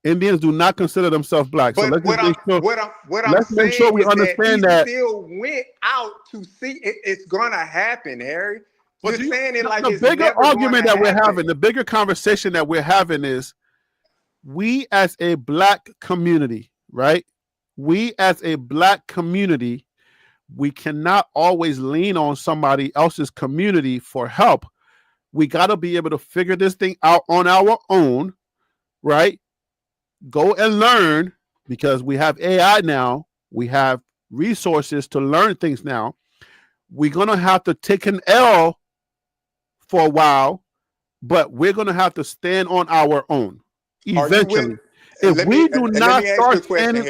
S1: Indians do not consider themselves black. So
S7: But
S1: let's make sure we understand that.
S7: He still went out to see it. It's gonna happen, Harry.
S1: But
S7: You're saying it like
S1: the
S7: it's
S1: bigger
S7: never
S1: argument that
S7: gonna
S1: we're
S7: happen.
S1: having, the bigger conversation that we're having is we as a black community, right? We as a black community, we cannot always lean on somebody else's community for help. We got to be able to figure this thing out on our own, right? Go and learn because we have AI now. We have resources to learn things now. We're going to have to take an L for a while, but we're going to have to stand on our own eventually. If we do not start standing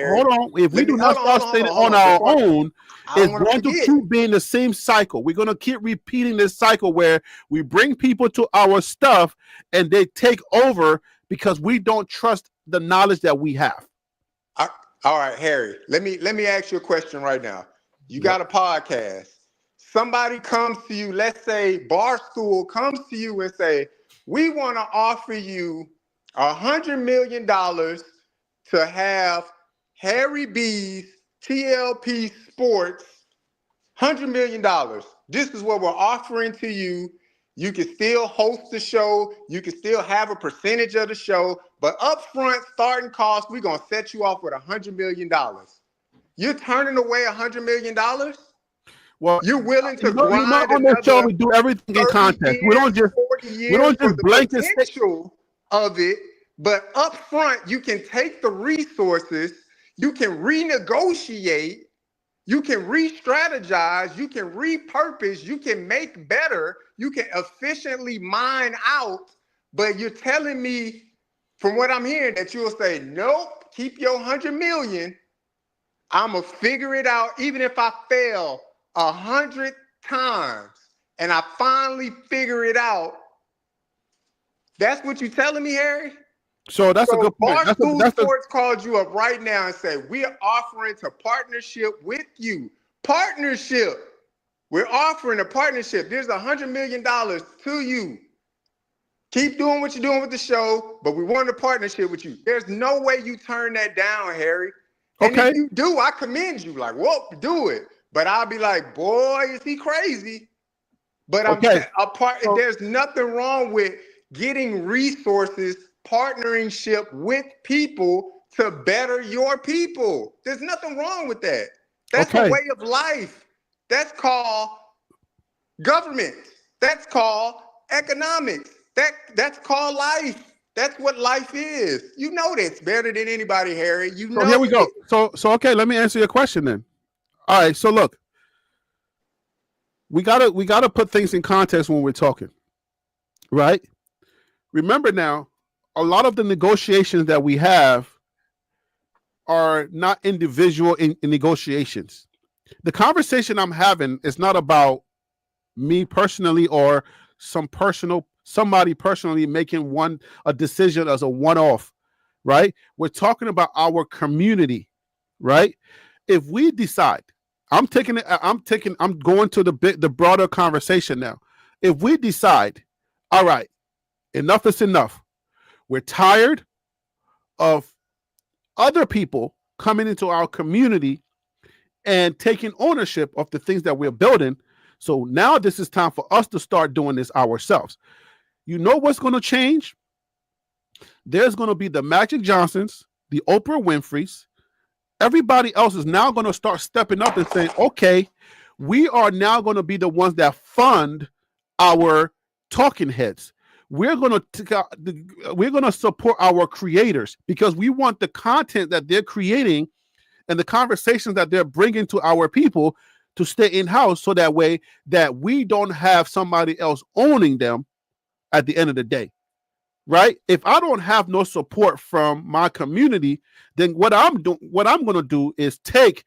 S1: on our own, it's going to keep being the same cycle. We're going to keep repeating this cycle where we bring people to our stuff and they take over because we don't trust the knowledge that we have.
S7: All right, Harry, let me ask you a question right now. You got a podcast. Somebody comes to you, let's say Barstool comes to you and say, we want to offer you $100 million to have Harry B's TLP Sports, $100 million. This is what we're offering to you. You can still host the show. You can still have a percentage of the show. But upfront starting costs, we're going to set you off with $100 million. You're turning away $100 million?
S1: Well,
S7: you're willing to grind
S1: on this show, we do everything in context. We don't just blanket
S7: potential of it, but up front, you can take the resources, you can renegotiate, you can re-strategize, you can repurpose, you can make better, you can efficiently mine out, but you're telling me, from what I'm hearing, that you'll say, nope, keep your $100 million. I'm going to figure it out, even if I fail 100 times and I finally figure it out. That's what you're telling me, Harry?
S1: So that's a good point.
S7: Barstool Sports called you up right now and said, we're offering to partnership with you. Partnership. We're offering a partnership. There's $100 million to you. Keep doing what you're doing with the show, but we want a partnership with you. There's no way you turn that down, Harry. And if you do, I commend you. Like, whoa, do it. But I'll be like, boy, is he crazy? But there's nothing wrong with getting resources, partnership with people to better your people. There's nothing wrong with that. That's a way of life. That's called government. That's called economics. That's called life. That's what life is. You know this better than anybody, Harry. You
S1: So here
S7: know
S1: we go. So okay, let me answer your question then. All right, so look, we gotta put things in context when we're talking, right? Remember now, a lot of the negotiations that we have are not individual in negotiations. The conversation I'm having is not about me personally or somebody personally making a decision as a one-off, right? We're talking about our community, right? If we decide, I'm going to the broader conversation now. If we decide, all right, enough is enough. We're tired of other people coming into our community and taking ownership of the things that we're building. So now this is time for us to start doing this ourselves. You know what's going to change? There's going to be the Magic Johnsons, the Oprah Winfreys. Everybody else is now going to start stepping up and saying, okay, we are now going to be the ones that fund our talking heads. We're going to support our creators because we want the content that they're creating and the conversations that they're bringing to our people to stay in-house, so that way that we don't have somebody else owning them at the end of the day, right? If I don't have no support from my community, then what I'm going to do is take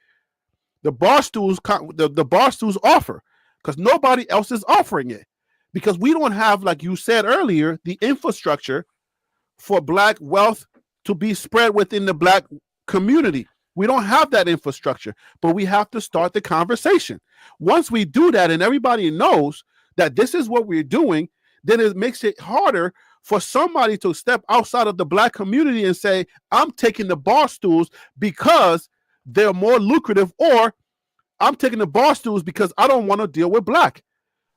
S1: the Barstool's offer, because nobody else is offering it, because we don't have, like you said earlier, the infrastructure for Black wealth to be spread within the Black community. We don't have that infrastructure, but we have to start the conversation. Once we do that and everybody knows that this is what we're doing, then it makes it harder for somebody to step outside of the Black community and say, I'm taking the bar stools because they're more lucrative, or I'm taking the bar stools because I don't want to deal with Black.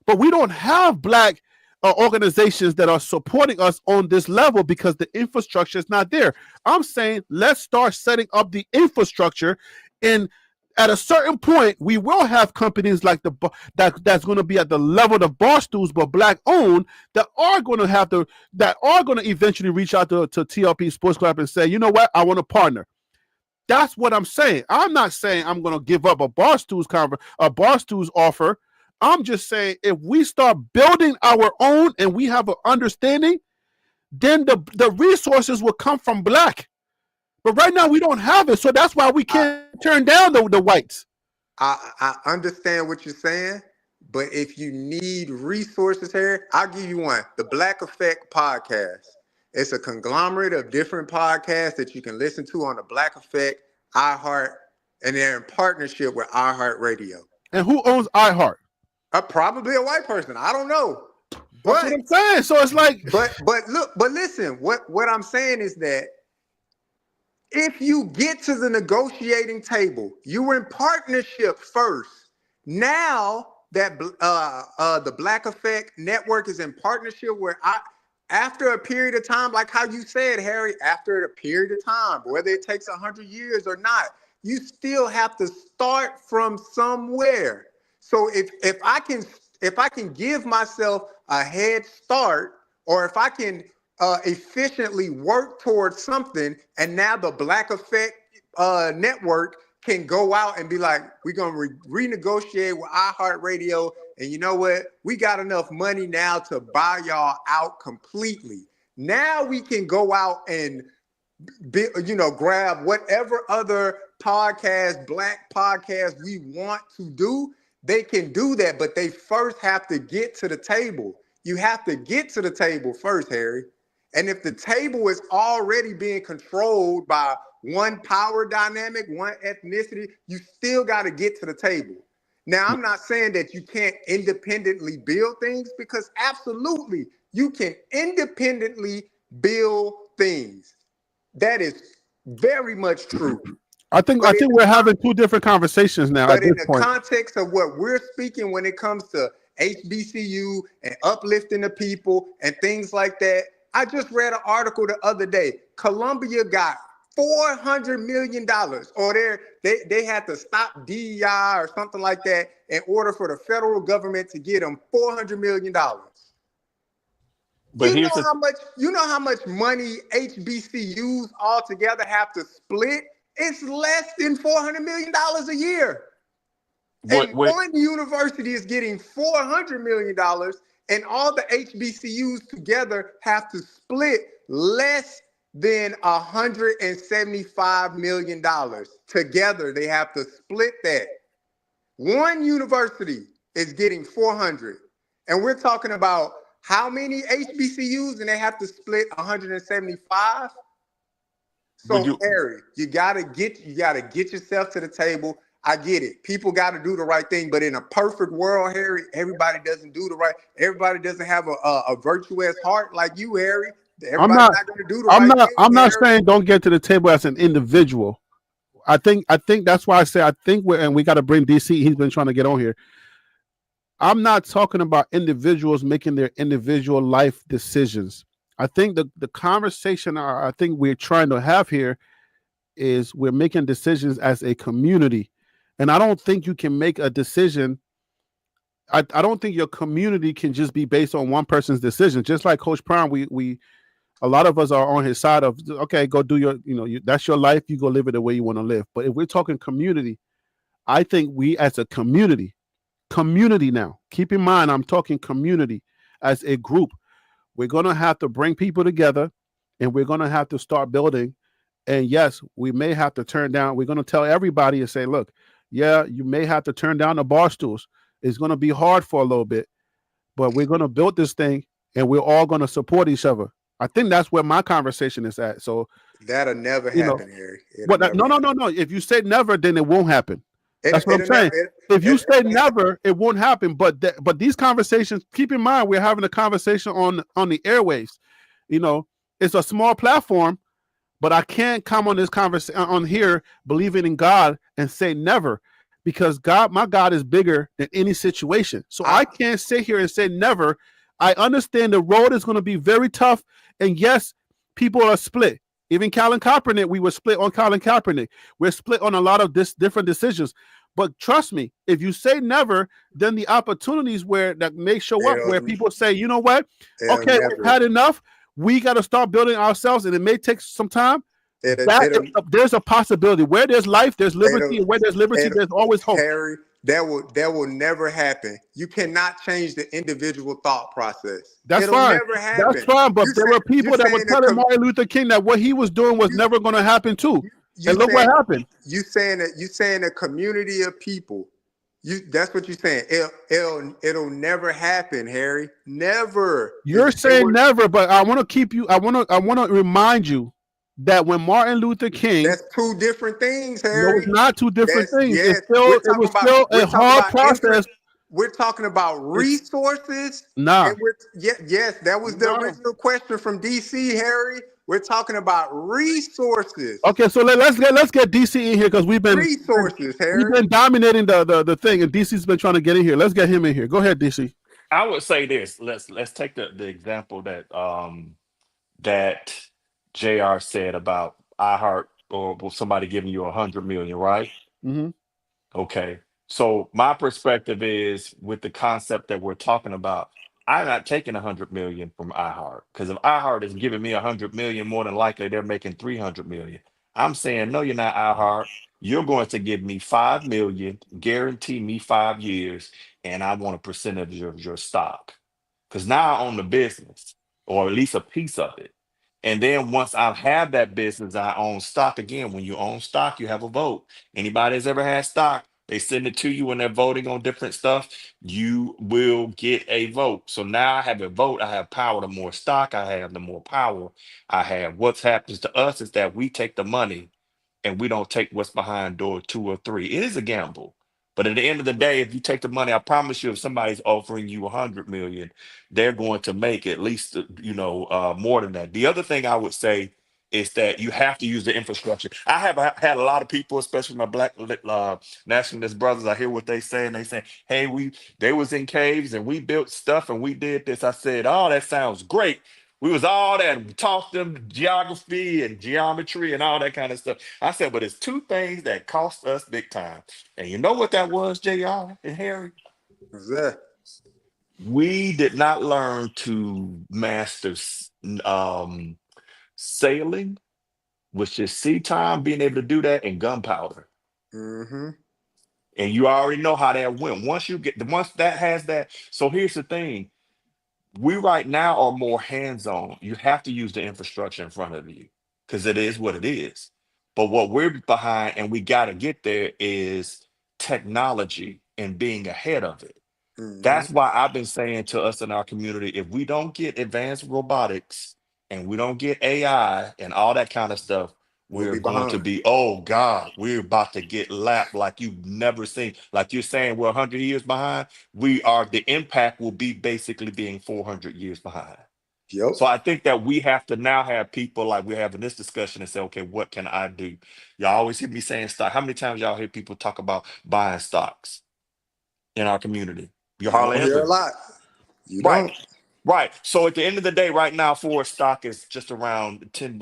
S1: But we don't have Black organizations that are supporting us on this level because the infrastructure is not there. I'm saying let's start setting up the infrastructure, and at a certain point, we will have companies like that's going to be at the level of Barstools, but Black owned, that are going to eventually reach out to TLP Sports Club and say, you know what, I want to partner. That's what I'm saying. I'm not saying I'm going to give up a Barstools offer. I'm just saying if we start building our own and we have an understanding, then the resources will come from Black. But right now we don't have it, so that's why we can't turn down the whites.
S7: I understand what you're saying, but if you need resources here, I'll give you one. The Black Effect podcast. It's a conglomerate of different podcasts that you can listen to on the Black Effect, iHeart, and they're in partnership with iHeartRadio.
S1: And who owns iHeart?
S7: Probably a white person. I don't know.
S1: That's what I'm saying. So it's like,
S7: but listen, what I'm saying is that if you get to the negotiating table, you were in partnership first. Now that the Black Effect Network is in partnership, where after a period of time, like how you said, Harry, after a period of time, whether it takes 100 years or not, you still have to start from somewhere. So if I can give myself a head start, or if I can efficiently work towards something, and now the Black Effect Network can go out and be like, we're going to renegotiate with iHeartRadio, and you know what? We got enough money now to buy y'all out completely. Now we can go out and grab whatever other podcast, Black podcast we want to do. They can do that, but they first have to get to the table. You have to get to the table first, Harry. And if the table is already being controlled by one power dynamic, one ethnicity, you still got to get to the table. Now, I'm not saying that you can't independently build things, because absolutely you can independently build things. That is very much true.
S1: I think we're having two different conversations now.
S7: But in the context of what we're speaking, when it comes to HBCU and uplifting the people and things like that, I just read an article the other day. Columbia got $400 million, or they had to stop DEI or something like that in order for the federal government to get them $400 million.
S9: But here's the
S7: You know how much money HBCUs altogether have to split? It's less than $400 million a year.
S9: what
S7: And
S9: what
S7: one university is getting $400 million, and all the HBCUs together have to split less than $175 million. Together, they have to split that. One university is getting 400, and we're talking about how many HBCUs, and they have to split 175.
S9: would
S7: So,
S9: you
S7: Harry, you gotta get yourself to the table. I get it. People got to do the right thing, but in a perfect world, Harry, everybody doesn't do the right. Everybody doesn't have a virtuous heart like you, Harry.
S1: I'm
S7: Everybody's
S1: not.
S7: not going to do the right thing,
S1: I'm not
S7: Harry.
S1: saying don't get to the table as an individual. I think that's why I say I think we got to bring DC. He's been trying to get on here. I'm not talking about individuals making their individual life decisions. I think the conversation I think we're trying to have here is we're making decisions as a community. And I don't think you can make a decision. I don't think your community can just be based on one person's decision. Just like Coach Prime, we a lot of us are on his side of, okay, go do your, that's your life. You go live it the way you want to live. But if we're talking community, I think we as a community now, keep in mind, I'm talking community as a group. We're going to have to bring people together, and we're going to have to start building. And yes, we may have to turn down. We're going to tell everybody and say, look, yeah, you may have to turn down the bar stools. It's going to be hard for a little bit, but we're going to build this thing, and we're all going to support each other. I think that's where my conversation is at. So
S7: That'll never happen, Harry.
S1: No. If you say never, then it won't happen. That's what I'm saying. If you say never, it won't happen. But these conversations, keep in mind, we're having a conversation on the airwaves. It's a small platform, but I can't come on this conversation on here believing in God and say never, because my God is bigger than any situation. So I can't sit here and say never. I understand the road is going to be very tough, and yes, people are split. Even Colin Kaepernick, we were split on Colin Kaepernick. We're split on a lot of different decisions. But trust me, if you say never, then the opportunities that may show up where people say, you know what? Okay, we've had enough. We got to start building ourselves, and it may take some time. There's a possibility. Where there's life, there's liberty, and where there's liberty, there's always hope.
S7: Harry, that will never happen. You cannot change the individual thought process. It'll
S1: fine.
S7: Never happen.
S1: That's fine. But there were people that were telling Martin Luther King that what he was doing was never going to happen too. And look what happened.
S7: You saying a community of people. That's what you're saying. It'll never happen, Harry. Never.
S1: You're saying never, but I want to remind you that when Martin Luther King,
S7: that's two different things, Harry.
S1: No, it's not two different things.
S7: Yes.
S1: It was still a hard process.
S7: We're talking about resources.
S1: Nah.
S7: Yes, that was the original question from DC, Harry. We're talking about resources.
S1: Okay, so let's get DC in here, because we've been
S7: resources, Harry.
S1: We've been dominating the thing, and DC's been trying to get in here. Let's get him in here. Go ahead, DC.
S9: I would say this. Let's take the example that that JR said about iHeart or somebody giving you $100 million, right?
S1: Mm-hmm.
S9: Okay. So my perspective is, with the concept that we're talking about, I'm not taking $100 million from iHeart, because if iHeart is giving me $100 million, more than likely they're making $300 million. I'm saying, no, you're not, iHeart. You're going to give me $5 million, guarantee me 5 years, and I want a percentage of your stock, because now I own the business, or at least a piece of it. And then once I have that business, I own stock again. When you own stock, you have a vote. Anybody that's ever had stock, they send it to you when they're voting on different stuff. You will get a vote. So now I have a vote. I have power. The more stock I have, the more power I have. What happens to us is that we take the money and we don't take what's behind door 2 or 3. It is a gamble. But at the end of the day, if you take the money, I promise you, if somebody's offering you $100 million, they're going to make at least, more than that. The other thing I would say is that you have to use the infrastructure. I have had a lot of people, especially my black nationalist brothers, I hear what they say, and they say, hey, they was in caves and we built stuff and we did this. I said, oh, that sounds great. We was all that. We taught them geography and geometry and all that kind of stuff. I said, but it's 2 things that cost us big time. And you know what that was, JR and Harry?
S7: What's that?
S9: We did not learn to master sailing, which is sea time, being able to do that, and gunpowder.
S7: Mm-hmm.
S9: And you already know how that went. Once that has that. So here's the thing. We right now are more hands-on. You have to use the infrastructure in front of you because it is what it is. But what we're behind and we got to get there is technology and being ahead of it.
S7: Mm-hmm.
S9: That's why I've been saying to us in our community, if we don't get advanced robotics and we don't get AI and all that kind of stuff,
S7: We'll
S9: we're
S7: be
S9: going to
S7: behind.
S9: be, oh God, we're about to get lapped like you've never seen. Like you're saying, we're 100 years behind. The impact will be basically being 400 years behind.
S7: Yep.
S9: So I think that we have to now have people like we're having this discussion and say, okay, what can I do? Y'all always hear me saying stock. How many times y'all hear people talk about buying stocks in our community? You
S7: You
S9: hardly
S7: don't hear a
S9: ever.
S7: lot. You
S9: Right.
S7: don't.
S9: Right. So at the end of the day, right now, Ford stock is just around $10.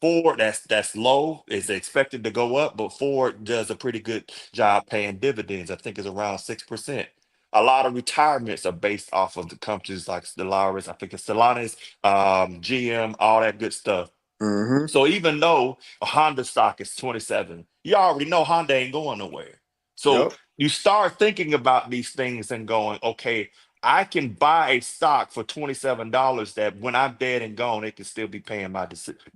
S9: Ford, that's low. It's expected to go up, but Ford does a pretty good job paying dividends. I think it's around 6%. A lot of retirements are based off of the companies like Stellaris, I think it's Stellantis, GM, all that good stuff.
S7: Mm-hmm.
S9: So even though a Honda stock is 27, you already know Honda ain't going nowhere. So
S7: Yep.
S9: you start thinking about these things and going, okay, I can buy a stock for $27 that when I'm dead and gone, it can still be paying my descendants.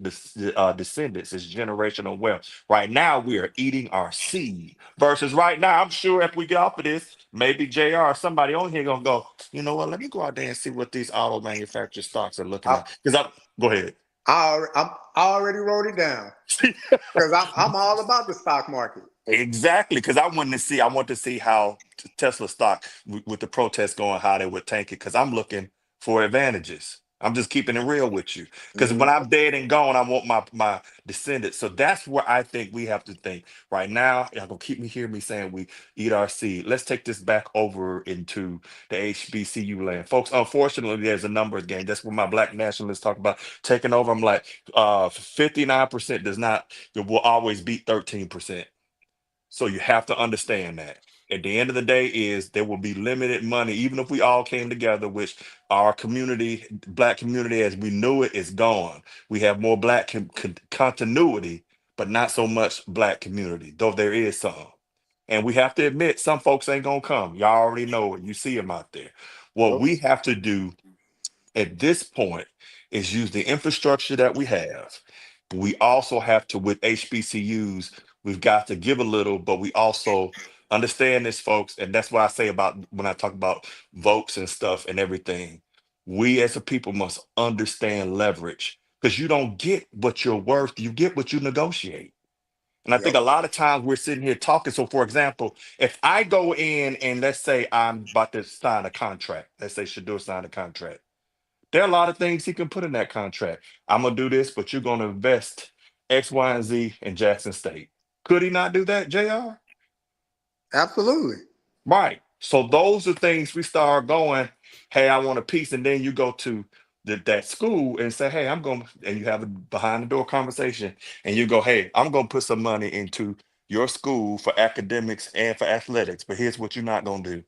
S9: It's generational wealth. Right now, we are eating our seed versus right now, I'm sure if we get off of this, maybe JR or somebody on here gonna go, you know what, let me go out there and see what these auto manufacturer stocks are looking
S7: I,
S9: at. Go ahead.
S7: I already wrote it down because I'm all about the stock market.
S9: Exactly, because I want to see how Tesla stock with the protests going, how they would tank it. Because I'm looking for advantages. I'm just keeping it real with you. Because
S7: Mm-hmm.
S9: when I'm dead and gone, I want my descendants. So that's where I think we have to think. Right now, y'all gonna hear me saying we eat our seed. Let's take this back over into the HBCU land, folks. Unfortunately, there's a numbers game. That's what my black nationalists talk about taking over. I'm like, 59% does not. It will always beat 13%. So you have to understand that. At the end of the day, is there will be limited money, even if we all came together, which our community, black community as we knew it, is gone. We have more black continuity, but not so much black community, though there is some. And we have to admit, some folks ain't gonna come. Y'all already know it. You see them out there. What
S7: Yep.
S9: we have to do at this point is use the infrastructure that we have. We also have to, with HBCUs, we've got to give a little, but we also understand this, folks. And that's what I say about when I talk about votes and stuff and everything. We as a people must understand leverage because you don't get what you're worth, you get what you negotiate. And I think
S7: Yep.
S9: a lot of times we're sitting here talking. So, for example, if I go in and let's say I'm about to sign a contract, let's say Shadur signed a contract. There are a lot of things he can put in that contract. I'm gonna do this, but you're gonna invest X, Y, and Z in Jackson State. Could he not do that, JR?
S7: Absolutely.
S9: Right. So those are things we start going, hey, I want a piece, and then you go to that school and say, hey, I'm going, and you have a behind the door conversation, and you go, hey, I'm gonna put some money into your school for academics and for athletics, but here's what you're not gonna do.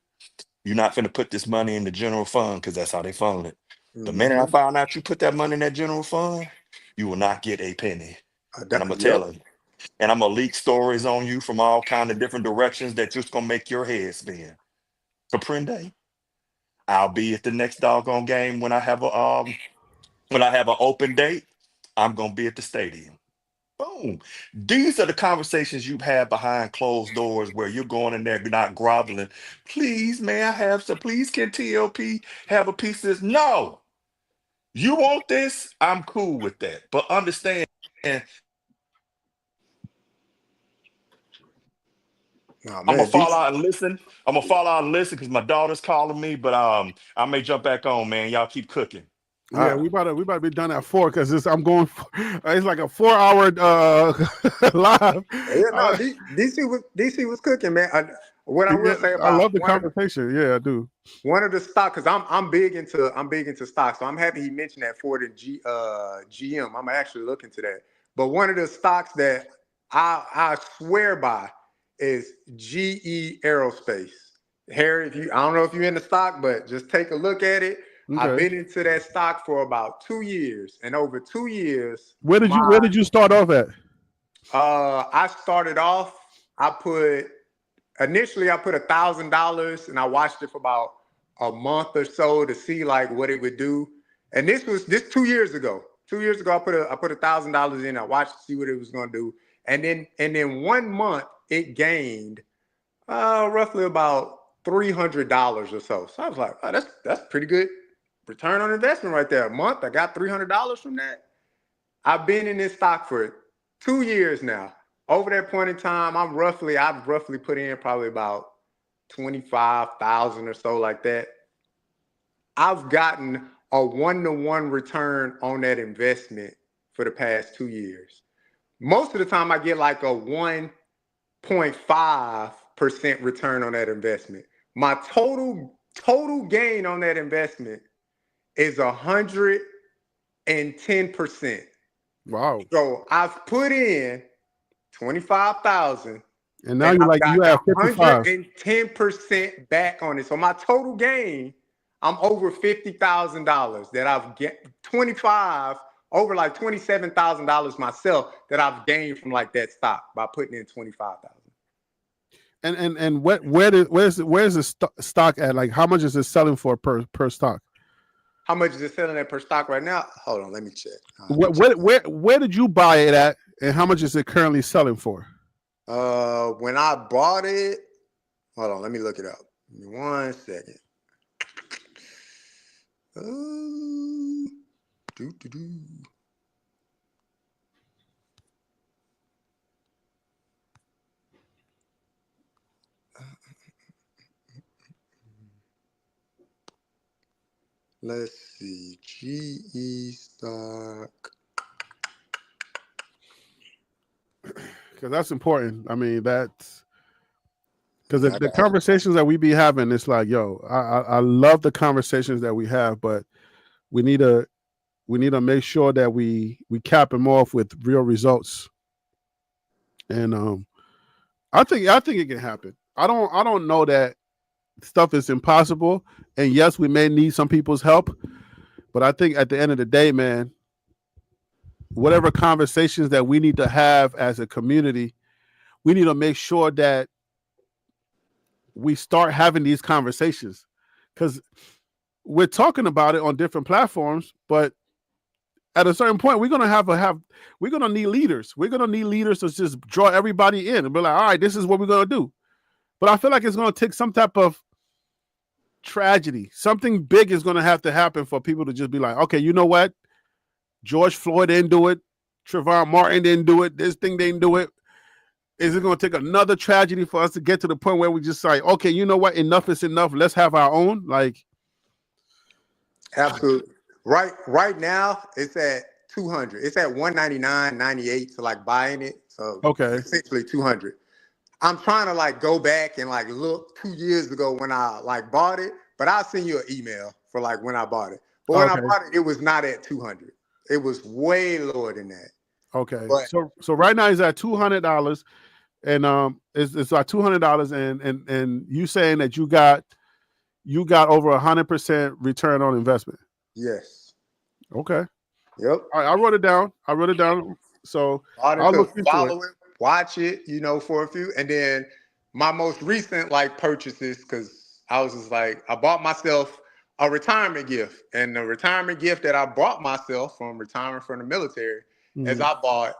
S9: You're not going to put this money in the general fund because that's how they fund it. The minute I
S7: Mm-hmm.
S9: found out you put that money in that general fund, you will not get a penny. And I'm gonna
S7: Yep.
S9: tell him, and I'm gonna leak stories on you from all kind of different directions that just gonna make your head spin. Comprende? I'll be at the next doggone game when I have an open date. I'm gonna be at the stadium. Boom. These are the conversations you've had behind closed doors where you're going in there, you're not groveling. Please, may I have some? Please, can TLP have a piece of this? No. You want this? I'm cool with that. But understand,
S7: Oh
S9: I'm gonna
S7: man,
S9: fall out and listen. I'm gonna fall out and listen because my daughter's calling me. But I may jump back on, man. Y'all keep cooking.
S7: all
S1: Yeah,
S7: right.
S1: we about to be done at 4 because I'm going. It's like a 4-hour live.
S7: Yeah, no, DC was cooking, man. What I will
S1: Yeah,
S7: say
S1: I
S7: about
S1: love the conversation. Yeah, I do.
S7: one of the stocks, because I'm big into stocks, so I'm happy he mentioned that Ford and GM. I'm actually looking to that. But one of the stocks that I swear by is GE Aerospace. Harry, I don't know if you're in the stock, but just take a look at it. I've
S1: Okay.
S7: been into that stock for about 2 years, and over 2 years,
S1: Where did you start off at?
S7: I started off. Initially I put $1,000, and I watched it for about a month or so to see like what it would do. And this 2 years ago. 2 years ago, I put $1,000 in. I watched to see what it was going to do, and then 1 month it gained roughly about $300 or so. So I was like, oh, that's pretty good return on investment right there. A month, I got $300 from that. I've been in this stock for 2 years now. Over that point in time, I've roughly put in probably about 25,000 or so like that. I've gotten a 1-to-1 return on that investment for the past 2 years. Most of the time I get like a 1.5% return on that investment. My total gain on that investment is 110%.
S1: Wow.
S7: So I've put in 25,000,
S1: And now you have 55.
S7: 110% back on it. So my total gain, I'm over $50,000 that I've get 25 over like $27,000 myself that I've gained from like that stock by putting in 25,000.
S1: And where's the stock at? Like, how much is it selling for per stock?
S7: How much is it selling at per stock right now? Hold on, let me check.
S1: Where did you buy it at, and how much is it currently selling for?
S7: When I bought it, hold on, let me look it up. Give me 1 second. Let's see, GE stock.
S1: Because that's important. I mean, that's because the conversations that we be having, it's like, yo, I love the conversations that we have, but we need to make sure that we cap them off with real results. And I think it can happen. I don't know that stuff is impossible. And yes, we may need some people's help, but I think at the end of the day, man, whatever conversations that we need to have as a community, we need to make sure that we start having these conversations, because we're talking about it on different platforms, but at a certain point, we're gonna need leaders. We're gonna need leaders to just draw everybody in and be like, all right, this is what we're gonna do. But I feel like it's gonna take some type of tragedy. Something big is gonna have to happen for people to just be like, okay, you know what? George Floyd didn't do it. Trayvon Martin didn't do it. This thing didn't do it. Is it going to take another tragedy for us to get to the point where we just say, okay, you know what? Enough is enough. Let's have our own. Like,
S7: absolutely. Right now, it's at 200. It's at 199.98 to like buying it. So
S1: okay,
S7: essentially 200. I'm trying to like go back and like look 2 years ago when I like bought it, but I'll send you an email for like when I bought it. But when I bought it, it was not at 200. It was way lower than that.
S1: Okay.
S7: But,
S1: so right now he's at $200, and it's like $200, and you saying that you got over 100% return on investment.
S7: Yes.
S1: Okay.
S7: Yep.
S1: All right, I wrote it down. So I'll look into
S7: follow it, watch it, for a few, and then my most recent like purchases, because I was just like, I bought myself a retirement gift, and the retirement gift that I bought myself from retiring from the military is I bought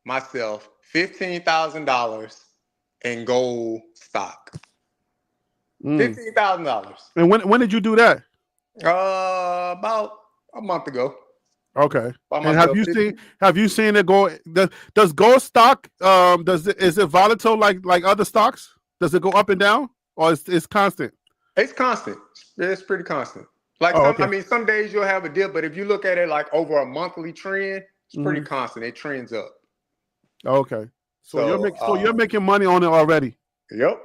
S7: myself $15,000 in gold stock. $15,000.
S1: And when did you do that?
S7: About a month ago.
S1: Okay. And have you seen it go? Does gold stock is it volatile like other stocks? Does it go up and down, or it's constant?
S7: It's constant. It's pretty constant. Like some days you'll have a dip, but if you look at it like over a monthly trend, it's pretty constant. It trends up.
S1: Okay. So you're making money on it already.
S7: Yep.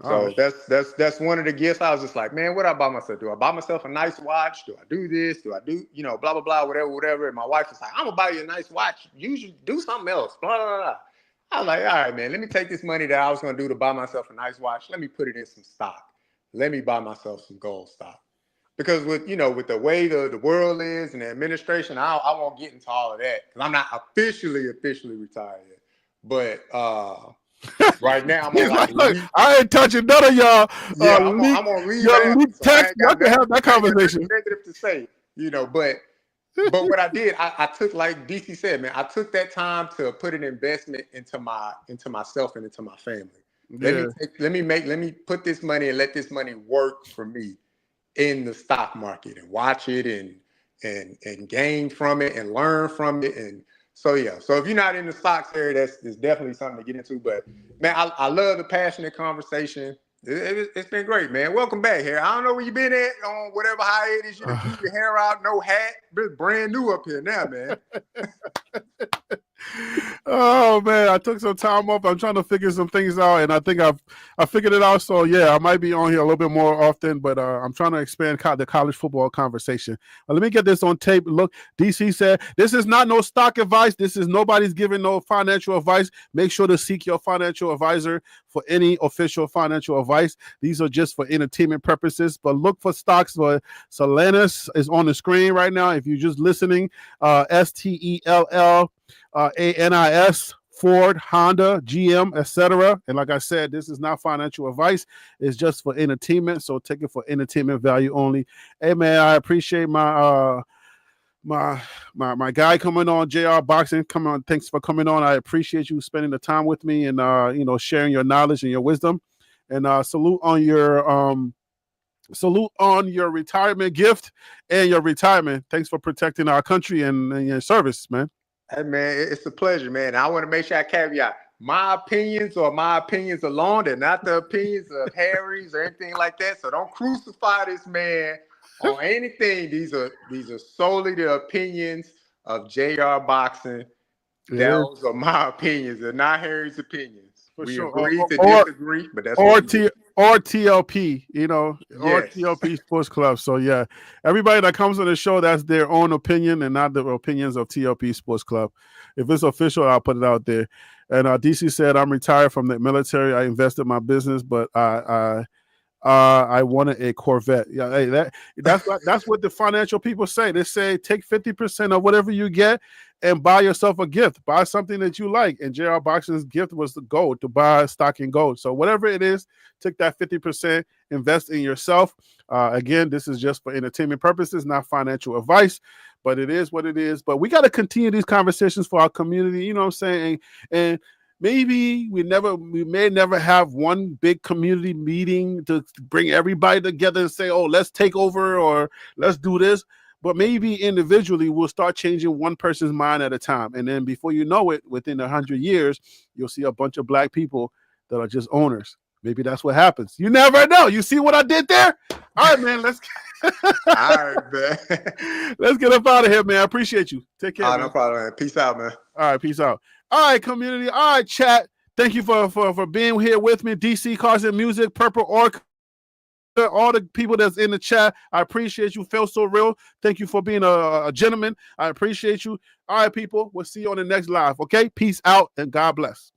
S7: So that's one of the gifts. I was just like, man, what do I buy myself? Do I buy myself a nice watch? Do I do this? Do I do, blah, blah, blah, whatever. And my wife was like, I'm gonna buy you a nice watch. You should do something else. Blah, blah, blah. I was like, all right, man, let me take this money that I was going to do to buy myself a nice watch. Let me put it in some stock. Let me buy myself some gold stock. Because with the way the world is and the administration, I won't get into all of that because I'm not officially retired yet. But right now I'm on like
S1: look, I ain't touching none of y'all.
S7: I'm on leave
S1: your leak
S7: so I
S1: text.
S7: ain't
S1: Y'all
S7: got
S1: can have that conversation.
S7: negative to say, but what I did, I took, like DC said, man, I took that time to put an investment into myself and into my family.
S1: Yeah.
S7: Let me put this money and let this money work for me in the stock market and watch it and gain from it and learn from it. And so if you're not in the stocks area, that's definitely something to get into. But man, I love the passionate conversation. It's been great, man. Welcome back here. I don't know where you been at on whatever hiatus. You done grew your hair out, no hat. It's brand new up here now, man.
S1: Oh man, I took some time off. I'm trying to figure some things out, and I think I figured it out. So yeah, I might be on here a little bit more often, but I'm trying to expand the college football conversation. Let me get this on tape. Look, DC said this is not no stock advice. This is nobody's giving no financial advice. Make sure to seek your financial advisor for any official financial advice. These are just for entertainment purposes. But look for stocks. For Solanus is on the screen right now. If you're just listening, STELL. ANIS, Ford, Honda, GM, etc. And like I said, this is not financial advice. It's just for entertainment. So take it for entertainment value only. Hey man, I appreciate my my guy coming on, JR Boxing. Come on, thanks for coming on. I appreciate you spending the time with me and sharing your knowledge and your wisdom. And salute on your retirement gift and your retirement. Thanks for protecting our country and your service, man.
S7: Hey man, it's a pleasure, man. I want to make sure I caveat my opinions or my opinions alone. They're not the opinions of Harry's or anything like that. So don't crucify this man on anything. These are solely the opinions of JR Boxing. Those are my opinions. They're not Harry's opinions. We agree to disagree, but that's
S1: or TLP, or
S7: yes.
S1: TLP Sports Club. So yeah, everybody that comes on the show, that's their own opinion and not the opinions of TLP Sports Club. If it's official, I'll put it out there. And DC said, I'm retired from the military. I invested my business, but I wanted a Corvette. Yeah, hey, that's what the financial people say. They say take 50% of whatever you get and buy yourself a gift. Buy something that you like. And JR Boxing's gift was the gold, to buy stock in gold. So whatever it is, take that 50%, invest in yourself. Again, this is just for entertainment purposes, not financial advice, but it is what it is. But we got to continue these conversations for our community. You know what I'm saying? And maybe we may never have one big community meeting to bring everybody together and say, oh, let's take over or let's do this. But maybe individually we'll start changing one person's mind at a time. And then before you know it, within 100 years, you'll see a bunch of black people that are just owners. Maybe that's what happens. You never know. You see what I did there? All right, man. All
S7: right, man.
S1: Let's get up out of here, man. I appreciate you. Take care.
S7: No problem, man. Peace out, man.
S1: All right, peace out. All right, community. All right, chat. Thank you for being here with me. DC Cars and Music, Purple Orc, all the people that's in the chat. I appreciate you. Feel so real. Thank you for being a gentleman. I appreciate you. All right, people. We'll see you on the next live. Okay? Peace out and God bless.